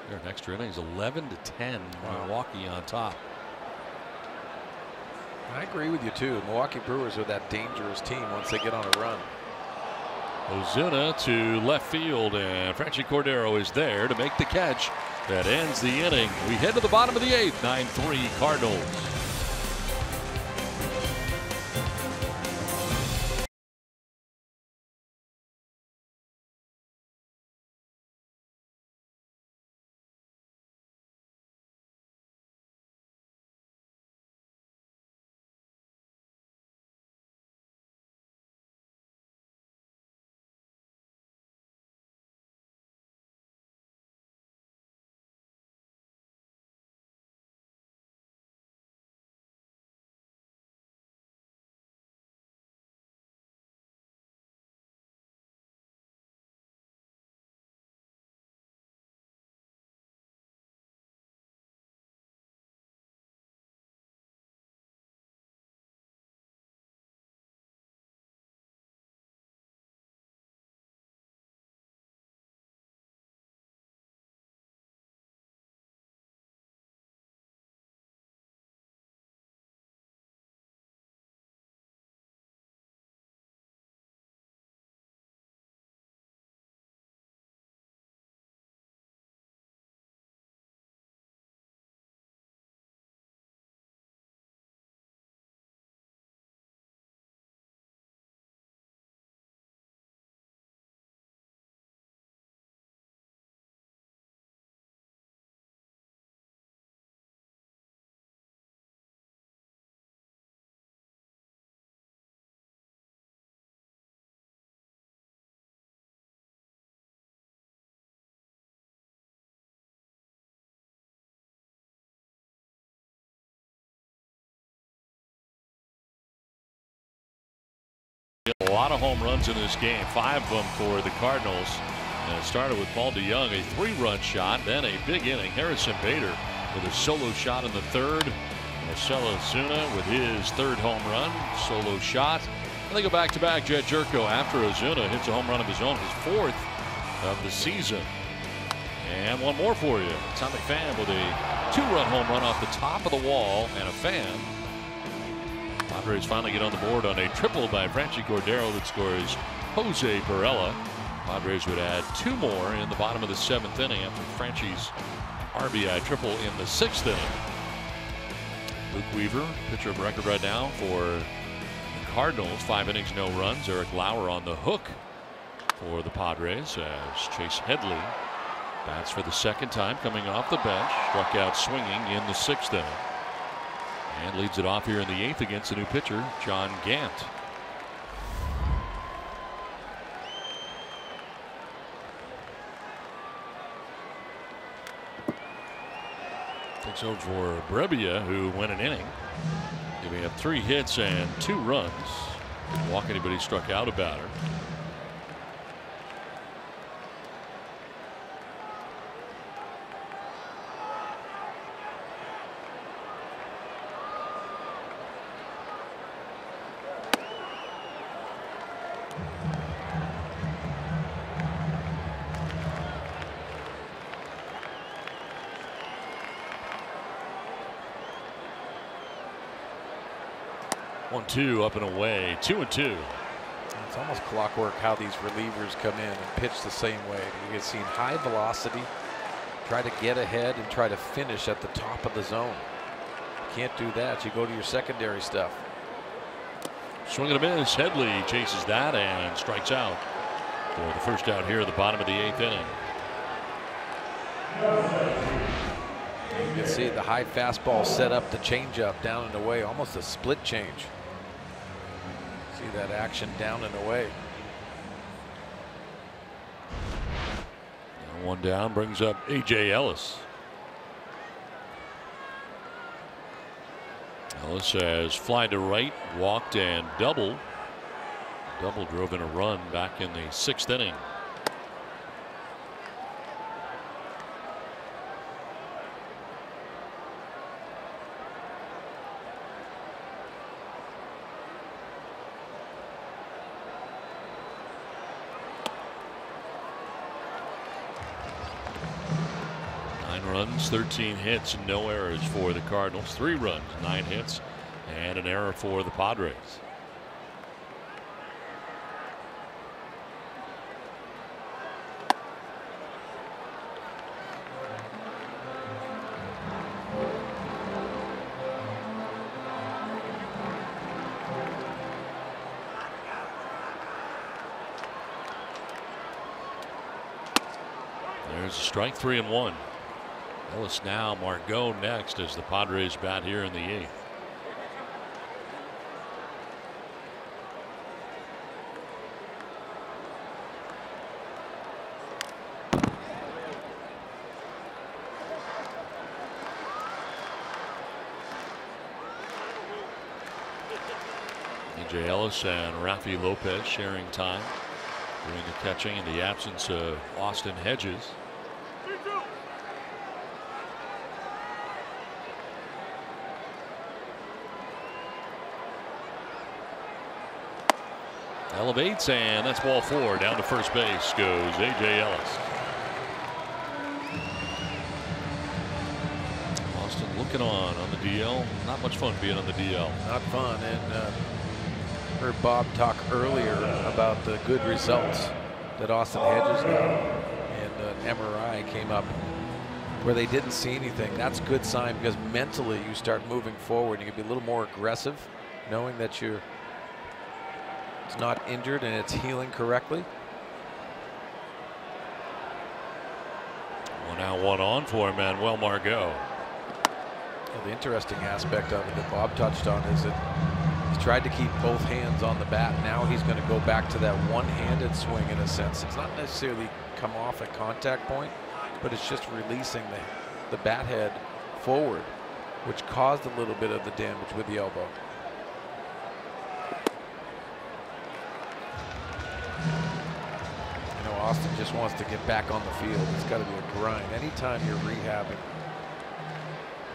Their extra innings 11-10. Milwaukee on top. I agree with you too. Milwaukee Brewers are that dangerous team once they get on a run. Ozuna to left field, and Franchy Cordero is there to make the catch that ends the inning. We head to the bottom of the 8th. 9-3 Cardinals. A lot of home runs in this game, 5 of them for the Cardinals. And it started with Paul DeYoung, a 3-run shot, then a big inning. Harrison Bader with a solo shot in the 3rd. Marcell Ozuna with his 3rd home run, solo shot. And they go back-to-back. Jed Jerko after Ozuna hits a home run of his own, his 4th. of the season. And one more for you. Tommy Pham with a 2-run home run off the top of the wall and a fan. Padres finally get on the board on a triple by Franchy Cordero that scores Jose Perella. Padres would add 2 more in the bottom of the 7th inning after Franchy's RBI triple in the 6th inning. Luke Weaver, pitcher of record right now for the Cardinals. 5 innings, no runs. Eric Lauer on the hook for the Padres as Chase Headley bats for the 2nd time coming off the bench. Struck out swinging in the 6th inning. And leads it off here in the 8th against the new pitcher, John Gant. Takes over for Brebbia, who went an inning. We have 3 hits and 2 runs. Didn't walk anybody, struck out a batter. One-two up and away. 2-2. It's almost clockwork how these relievers come in and pitch the same way. You get seen high velocity, try to get ahead and try to finish at the top of the zone. You can't do that. You go to your secondary stuff. Swing and a miss. Headley chases that and strikes out for the first out here at the bottom of the 8th inning. You can see the high fastball set up the changeup down and away, almost a split change. See that action down and away. And one down brings up A.J. Ellis. Ellis has fly to right, walked and doubled. Double drove in a run back in the 6th inning. Runs, 13 hits, no errors for the Cardinals. 3 runs, 9 hits, and an error for the Padres. There's a strike, 3-1. Ellis now, Margot next as the Padres bat here in the 8th. A.J. Ellis and Rafi Lopez sharing time doing the catching in the absence of Austin Hedges. Elevates, and that's ball 4. Down to first base goes A.J. Ellis. Austin looking on the DL. Not much fun being on the DL. Not fun. And heard Bob talk earlier about the good results that Austin Hedges got. And an MRI came up where they didn't see anything. That's a good sign because mentally you start moving forward. You can be a little more aggressive knowing that you're not injured and it's healing correctly. Well, now 1 on for Manuel Margot. Well, the interesting aspect of it that Bob touched on is that he's tried to keep both hands on the bat. Now he's going to go back to that one-handed swing in a sense. It's not necessarily come off at contact point, but it's just releasing the bat head forward, which caused a little bit of the damage with the elbow. Austin just wants to get back on the field. It's got to be a grind. Anytime you're rehabbing,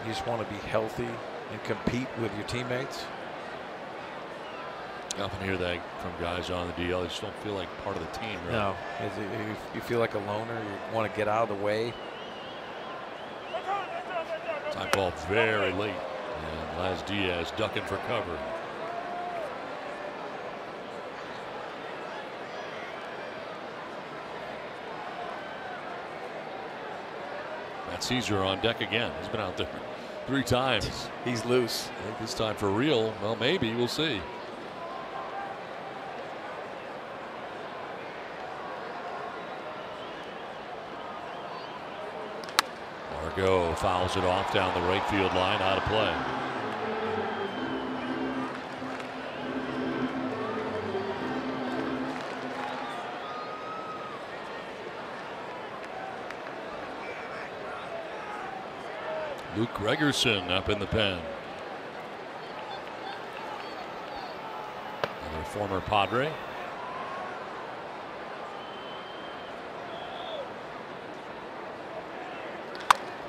you just want to be healthy and compete with your teammates. You often hear that from guys on the DL. They just don't feel like part of the team, right? No, you feel like a loner. You want to get out of the way. Time call very late. And Laz Diaz ducking for cover. Matt Caesar on deck again. He's been out there 3 times. He's loose. I think this time for real. Well, maybe. We'll see. Margot fouls it off down the right field line, out of play. Luke Gregerson up in the pen. Another former Padre.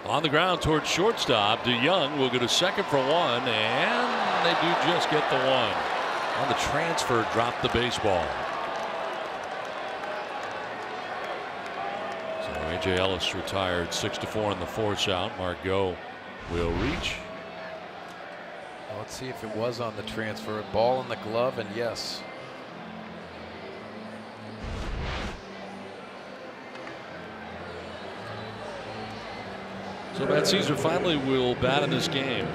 On the ground towards shortstop. DeYoung will go to second for 1, and they do just get the 1. On the transfer, dropped the baseball. So A.J. Ellis retired 6-4 in the force out. Margot will reach. Well, let's see if it was on the transfer. Ball in the glove, and yes. So Matt Caesar finally will bat in this game.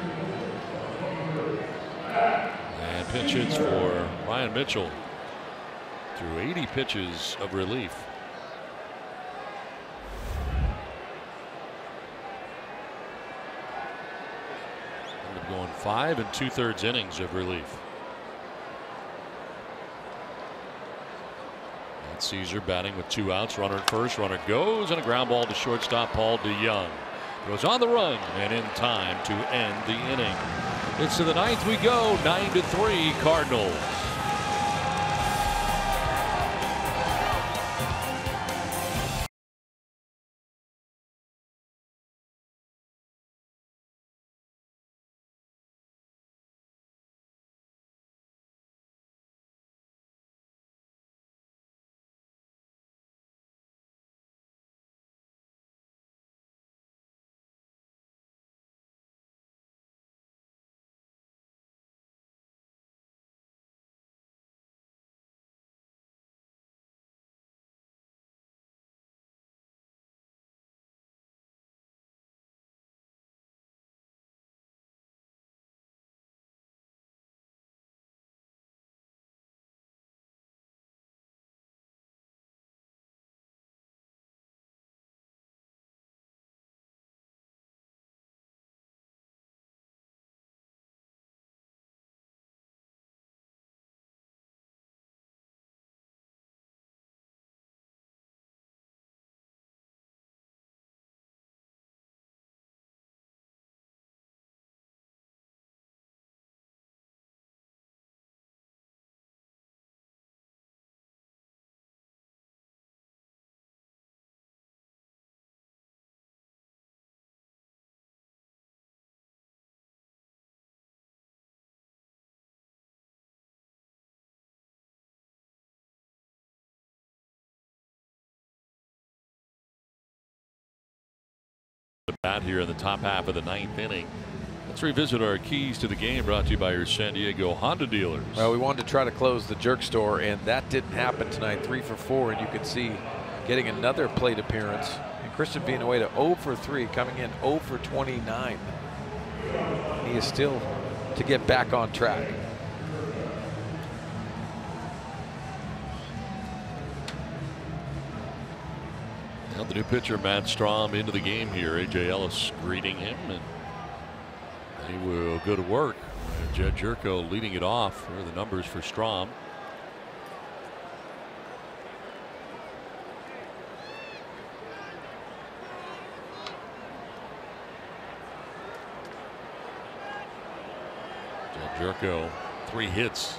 And pinch hits for Ryan Mitchell through 80 pitches of relief. Ended up going 5 2/3 innings of relief. Matt Caesar batting with 2 outs. Runner at first. Runner goes, and a ground ball to shortstop Paul DeYoung. Goes on the run and in time to end the inning. It's to the 9th we go. 9-3 Cardinals. The bat here in the top half of the 9th inning. Let's revisit our keys to the game, brought to you by your San Diego Honda dealers. Well, we wanted to try to close the jerk store, and that didn't happen tonight. 3 for 4, and you can see getting another plate appearance. And Christian Villanueva 0 for 3, coming in 0 for 29. He is still to get back on track. Now the new pitcher, Matt Strahm, into the game here. A.J. Ellis greeting him, and he will go to work. Jed Jerko leading it off. Here are the numbers for Strahm. Jed Jerko, 3 hits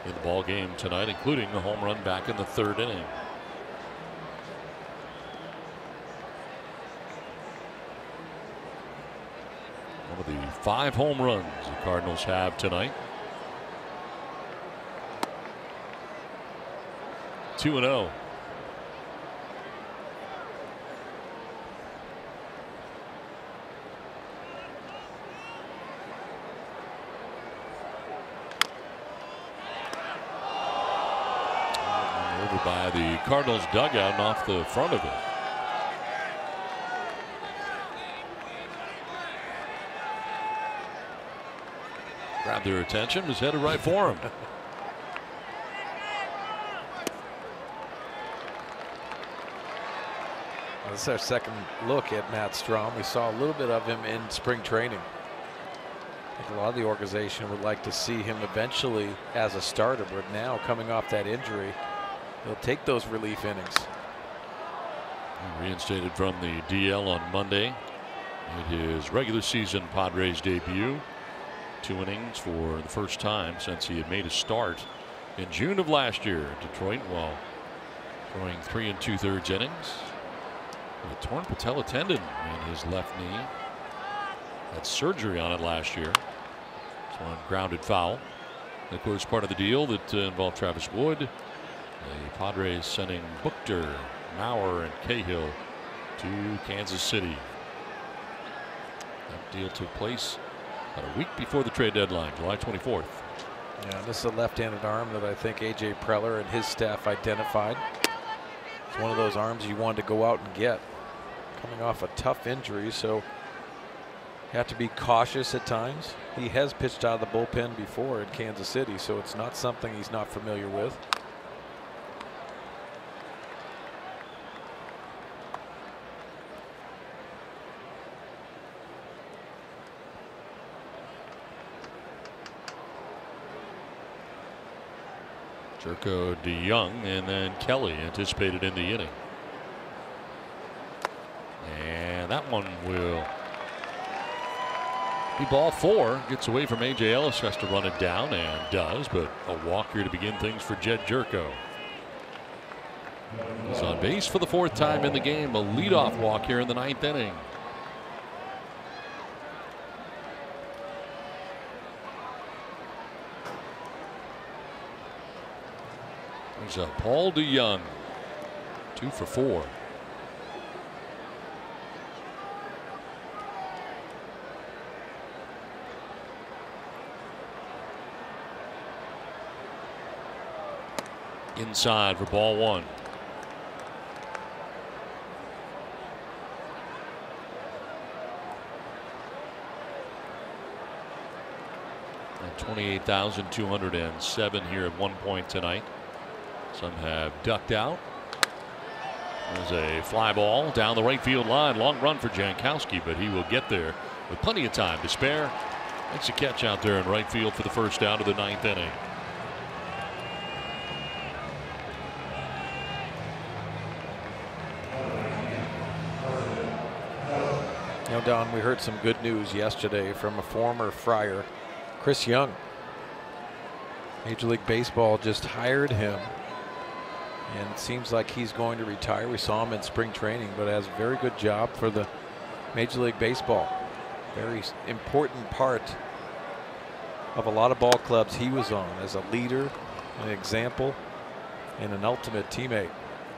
in the ball game tonight, including a home run back in the 3rd inning. One of the 5 home runs the Cardinals have tonight. 2-0. Over by the Cardinals dugout and off the front of it. Grabbed their attention, was headed right for him. This is our second look at Matt Strom. We saw a little bit of him in spring training. I think a lot of the organization would like to see him eventually as a starter, but now coming off that injury, he'll take those relief innings. Reinstated from the DL on Monday in his regular season Padres debut. 2 innings for the first time since he had made a start in June of last year in Detroit, while throwing 3 2/3 innings. A torn patella tendon in his left knee. Had surgery on it last year. So on grounded foul. And of course, part of the deal that involved Travis Wood. The Padres sending Buchter, Maurer, and Cahill to Kansas City. That deal took place about a week before the trade deadline, July 24th. Yeah, this is a left-handed arm that I think A.J. Preller and his staff identified. It's one of those arms you wanted to go out and get. Coming off a tough injury, so you have to be cautious at times. He has pitched out of the bullpen before in Kansas City, so it's not something he's not familiar with. Jerko, DeYoung, and then Kelly anticipated in the inning. And that one will be ball 4. Gets away from A.J. Ellis, has to run it down, and does, but a walk here to begin things for Jed Jerko. He's on base for the 4th time in the game. A leadoff walk here in the 9th inning. There's Paul DeYoung, 2 for 4. Inside for ball 1. And 28,207 here at one point tonight. Some have ducked out. There's a fly ball down the right field line. Long run for Jankowski, but he will get there with plenty of time to spare. Makes a catch out there in right field for the first out of the 9th inning. You know, Don, we heard some good news yesterday from a former Friar, Chris Young. Major League Baseball just hired him, and it seems like he's going to retire. We saw him in spring training, but has a very good job for the Major League Baseball. Very important part of a lot of ball clubs he was on as a leader, an example, and an ultimate teammate.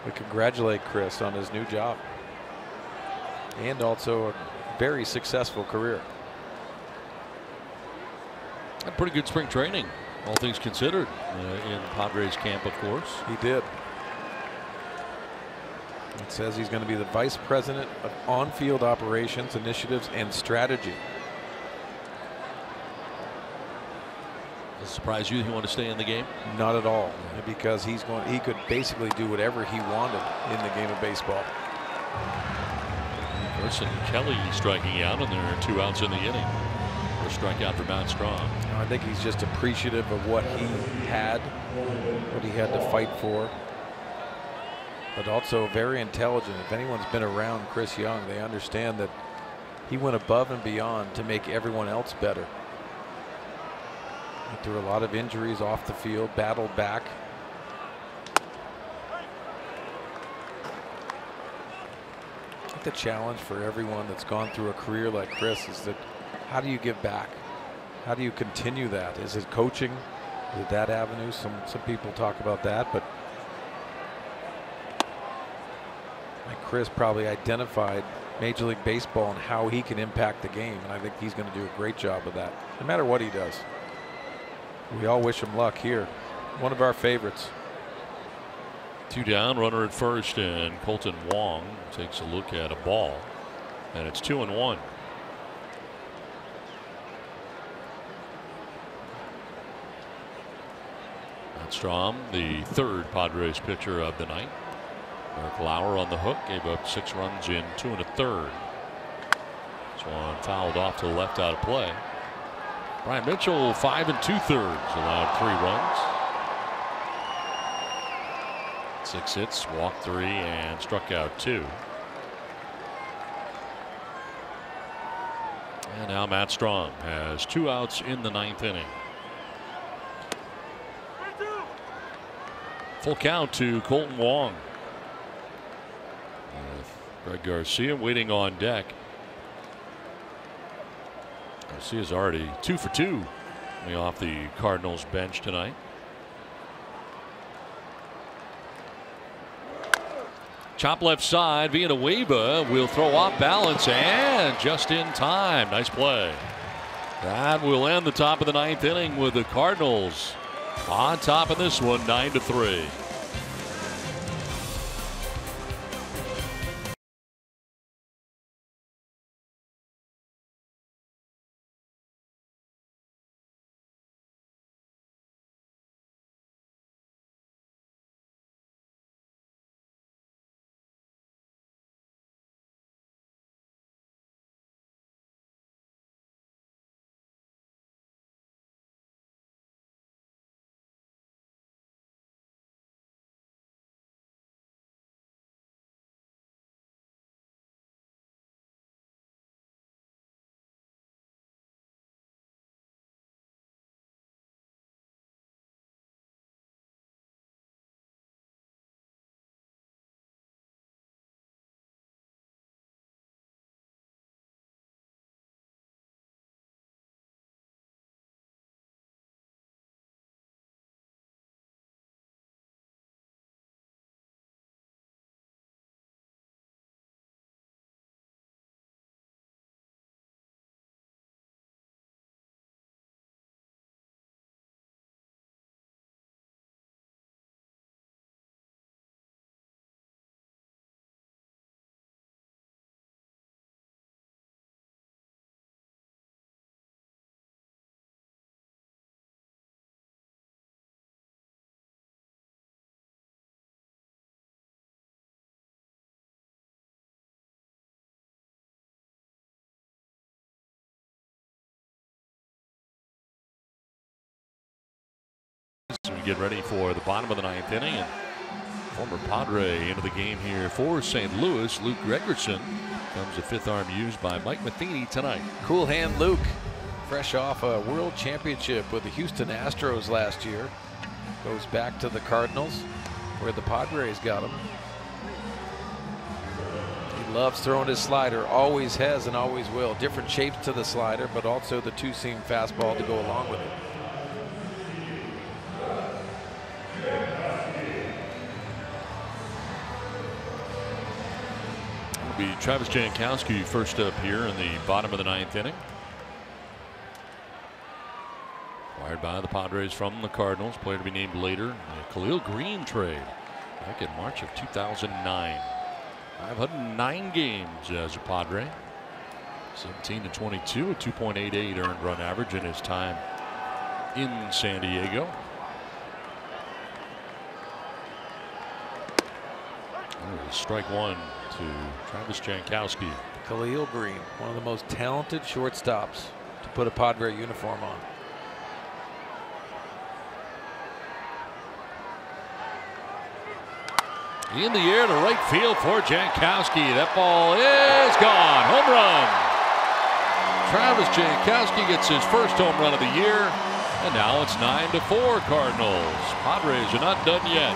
We congratulate Chris on his new job and also a very successful career. A pretty good spring training, all things considered, in Padres camp, of course. He did. It says he's going to be the vice president of on-field operations, initiatives, and strategy. Does it surprise you he wanted to stay in the game? Not at all, because he could basically do whatever he wanted in the game of baseball. Carson Kelly striking out, and there are 2 outs in the inning. First strikeout for Matt Strom. I think he's just appreciative of what he had to fight for, but also very intelligent. If anyone's been around Chris Young, they understand that he went above and beyond to make everyone else better. Went through a lot of injuries off the field, battled back. I think the challenge for everyone that's gone through a career like Chris is that how do you give back? How do you continue that? Is it coaching? Is it that avenue? Some people talk about that, but And Chris probably identified Major League Baseball and how he can impact the game, and I think he's going to do a great job of that, no matter what he does. We all wish him luck here. One of our favorites. 2 down, runner at first, and Colton Wong takes a look at a ball, and it's 2-1. Strom, the third Padres pitcher of the night. Eric Lauer on the hook, gave up 6 runs in 2 1/3. This one fouled off to the left out of play. Brian Mitchell, 5 2/3, allowed 3 runs. 6 hits, walked 3, and struck out 2. And now Matt Strong has 2 outs in the 9th inning. Full count to Colton Wong. Greg Garcia waiting on deck. Garcia's already 2 for 2 coming off the Cardinals bench tonight. Chop left side. Villanueva will throw off balance and just in time. Nice play. That will end the top of the 9th inning with the Cardinals on top of this one, 9-3. So we get ready for the bottom of the 9th inning, and former Padre into the game here for St. Louis. Luke Gregerson comes a 5th arm used by Mike Matheny tonight. Cool hand Luke, fresh off a world championship with the Houston Astros last year. Goes back to the Cardinals where the Padres got him. He loves throwing his slider, always has and always will. Different shapes to the slider, but also the 2-seam fastball to go along with it. It'll be Travis Jankowski first up here in the bottom of the 9th inning. Acquired by the Padres from the Cardinals. Player to be named later. The Khalil Green trade back in March of 2009. 509 games as a Padre. 17-22, a 2.88 earned run average in his time in San Diego. Strike 1 to Travis Jankowski. Khalil Green, one of the most talented shortstops to put a Padre uniform on. In the air to right field for Jankowski. That ball is gone. Home run. Travis Jankowski gets his first home run of the year. And now it's 9-4 Cardinals. Padres are not done yet.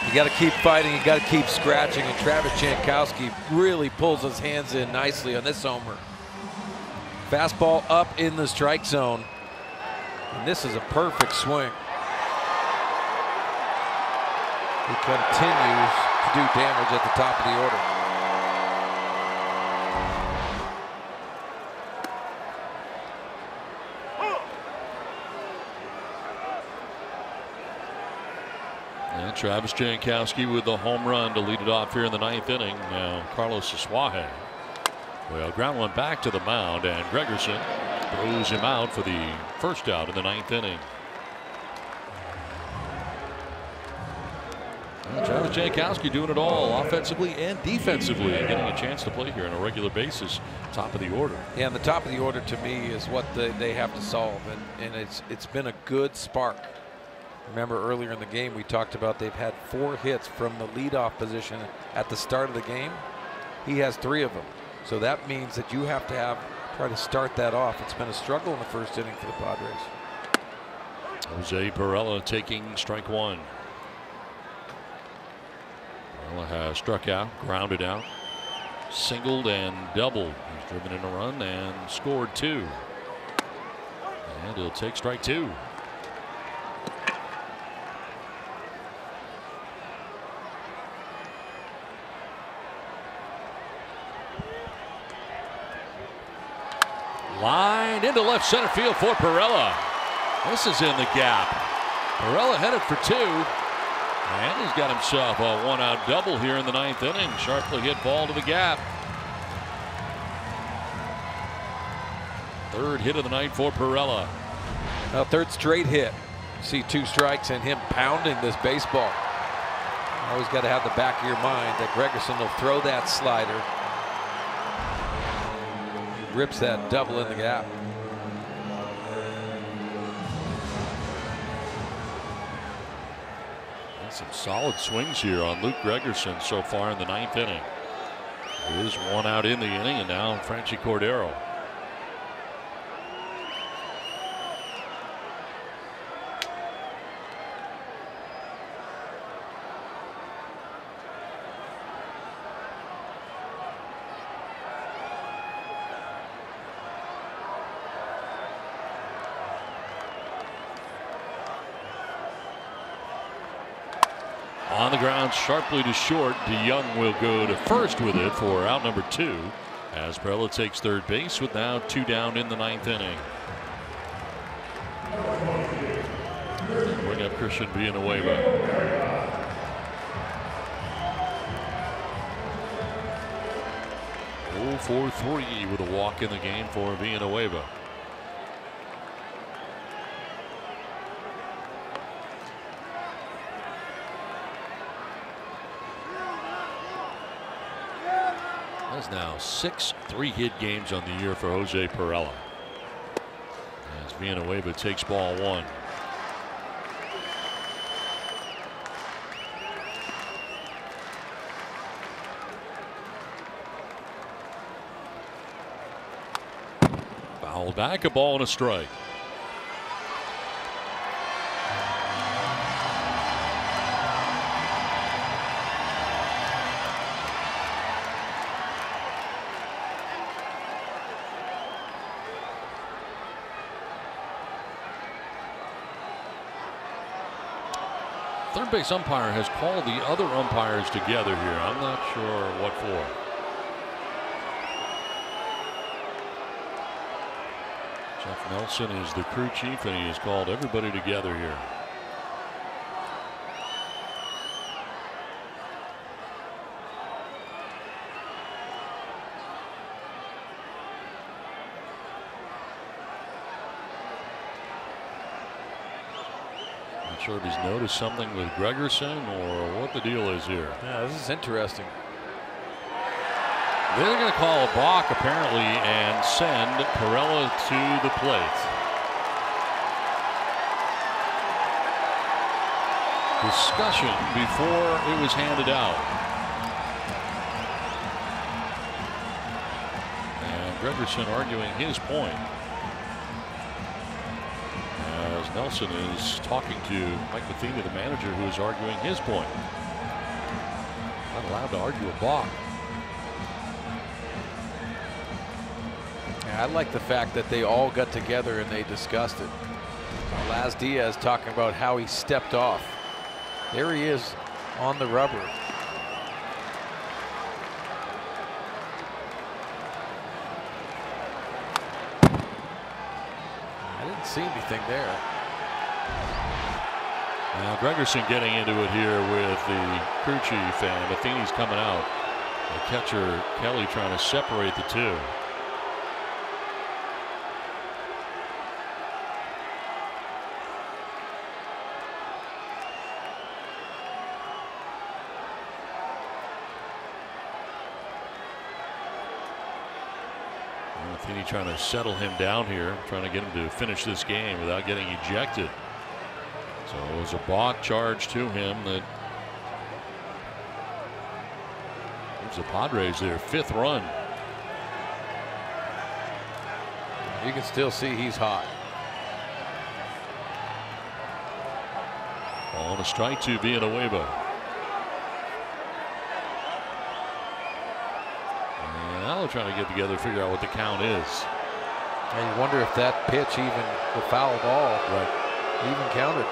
You got to keep fighting, you got to keep scratching, and Travis Jankowski really pulls his hands in nicely on this homer. Fastball up in the strike zone. And this is a perfect swing. He continues to do damage at the top of the order. And Travis Jankowski with the home run to lead it off here in the 9th inning. Now Carlos Asuaje. Well, ground one back to the mound, and Gregerson throws him out for the first out in the 9th inning. And Travis Jankowski doing it all offensively and defensively, and getting a chance to play here on a regular basis. Top of the order. Yeah, and the top of the order to me is what they have to solve, and it's been a good spark. Remember earlier in the game we talked about they've had 4 hits from the leadoff position at the start of the game. He has 3 of them. So that means that you have to try to start that off. It's been a struggle in the first inning for the Padres. Jose Perella taking strike 1. Perella has struck out, grounded out, singled and doubled. He's driven in a run and scored 2. And he'll take strike 2. Line into left center field for Perella. This is in the gap. Perella headed for 2. And he's got himself a 1-out double here in the 9th inning. Sharply hit ball to the gap. 3rd hit of the night for Perella. Now 3rd straight hit. See 2 strikes and him pounding this baseball. Always got to have the back of your mind that Gregerson will throw that slider. Rips that double in the gap. And some solid swings here on Luke Gregerson so far in the 9th inning. There is 1 out in the inning, and now Franchy Cordero. On the ground, sharply to short. DeYoung will go to first with it for out number 2, as Perella takes 3rd base with now 2 down in the 9th inning. Bring up Christian Villanueva. Oh, 4-3 with a walk in the game for Villanueva. That's now 6 3-hit games on the year for Jose Perella. As Villanueva takes ball 1. Fouled back, a ball and a strike. Third base umpire has called the other umpires together here. I'm not sure what for. Jeff Nelson is the crew chief, and he has called everybody together here. Sure if he's noticed something with Gregerson or what the deal is here. Yeah, this is interesting. They're going to call a balk apparently and send Perella to the plate. Discussion before it was handed out. And Gregerson arguing his point. Nelson is talking to Mike Matheny, the manager, who is arguing his point. Not allowed to argue a balk. Yeah, I like the fact that they all got together and they discussed it. Laz Diaz talking about how he stepped off. There he is on the rubber. I didn't see anything there. Now Gregerson getting into it here with the crew chief, and Matheny's coming out. The catcher Kelly trying to separate the two. Matheny trying to settle him down here, trying to get him to finish this game without getting ejected. So it was a balk charge to him that gives the Padres their 5th run. You can still see he's hot. On a strike to Villanueva. And now they're trying to get together, figure out what the count is. And you wonder if that pitch, even the foul ball, even counted.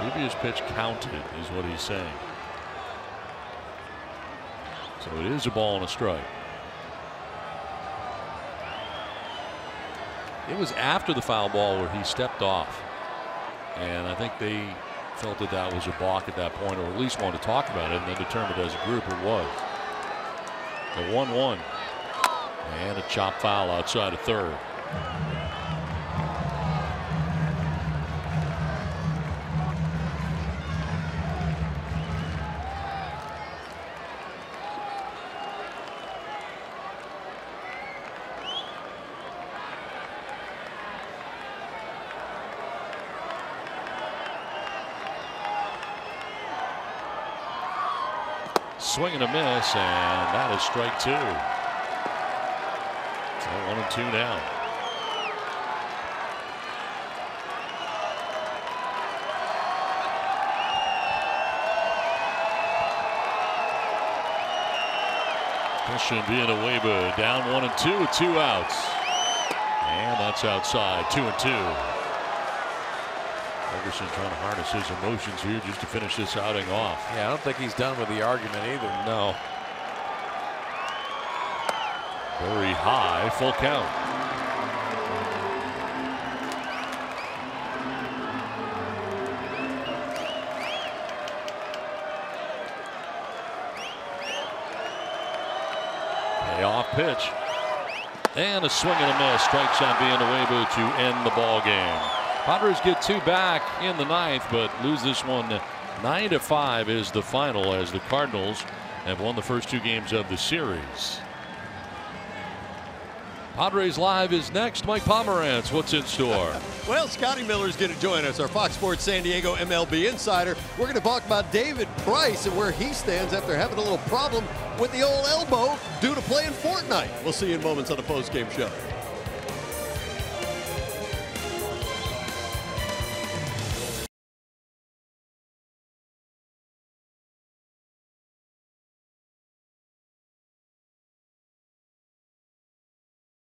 Previous pitch counted is what he's saying. So it is a ball and a strike. It was after the foul ball where he stepped off, and I think they felt that that was a balk at that point, or at least wanted to talk about it, and then determined as a group it was. The 1-1 and a chop foul outside of third. Swing and a miss, and that is strike 2. So 1-2 now. Christian Villanueva down 1-2 with 2 outs. And that's outside, 2-2. Ferguson trying to harness his emotions here just to finish this outing off. Yeah, I don't think he's done with the argument either. No. Very high, full count. Payoff pitch. And a swing and a miss. Strikes on Villanueva to end the ball game. Padres get 2 back in the 9th, but lose this one 9-5 is the final, as the Cardinals have won the first 2 games of the series. Padres Live is next. Mike Pomerantz, what's in store? Well, Scotty Miller's going to join us, our Fox Sports San Diego MLB insider. We're going to talk about David Price and where he stands after having a little problem with the old elbow due to playing Fortnite. We'll see you in moments on the post-game show.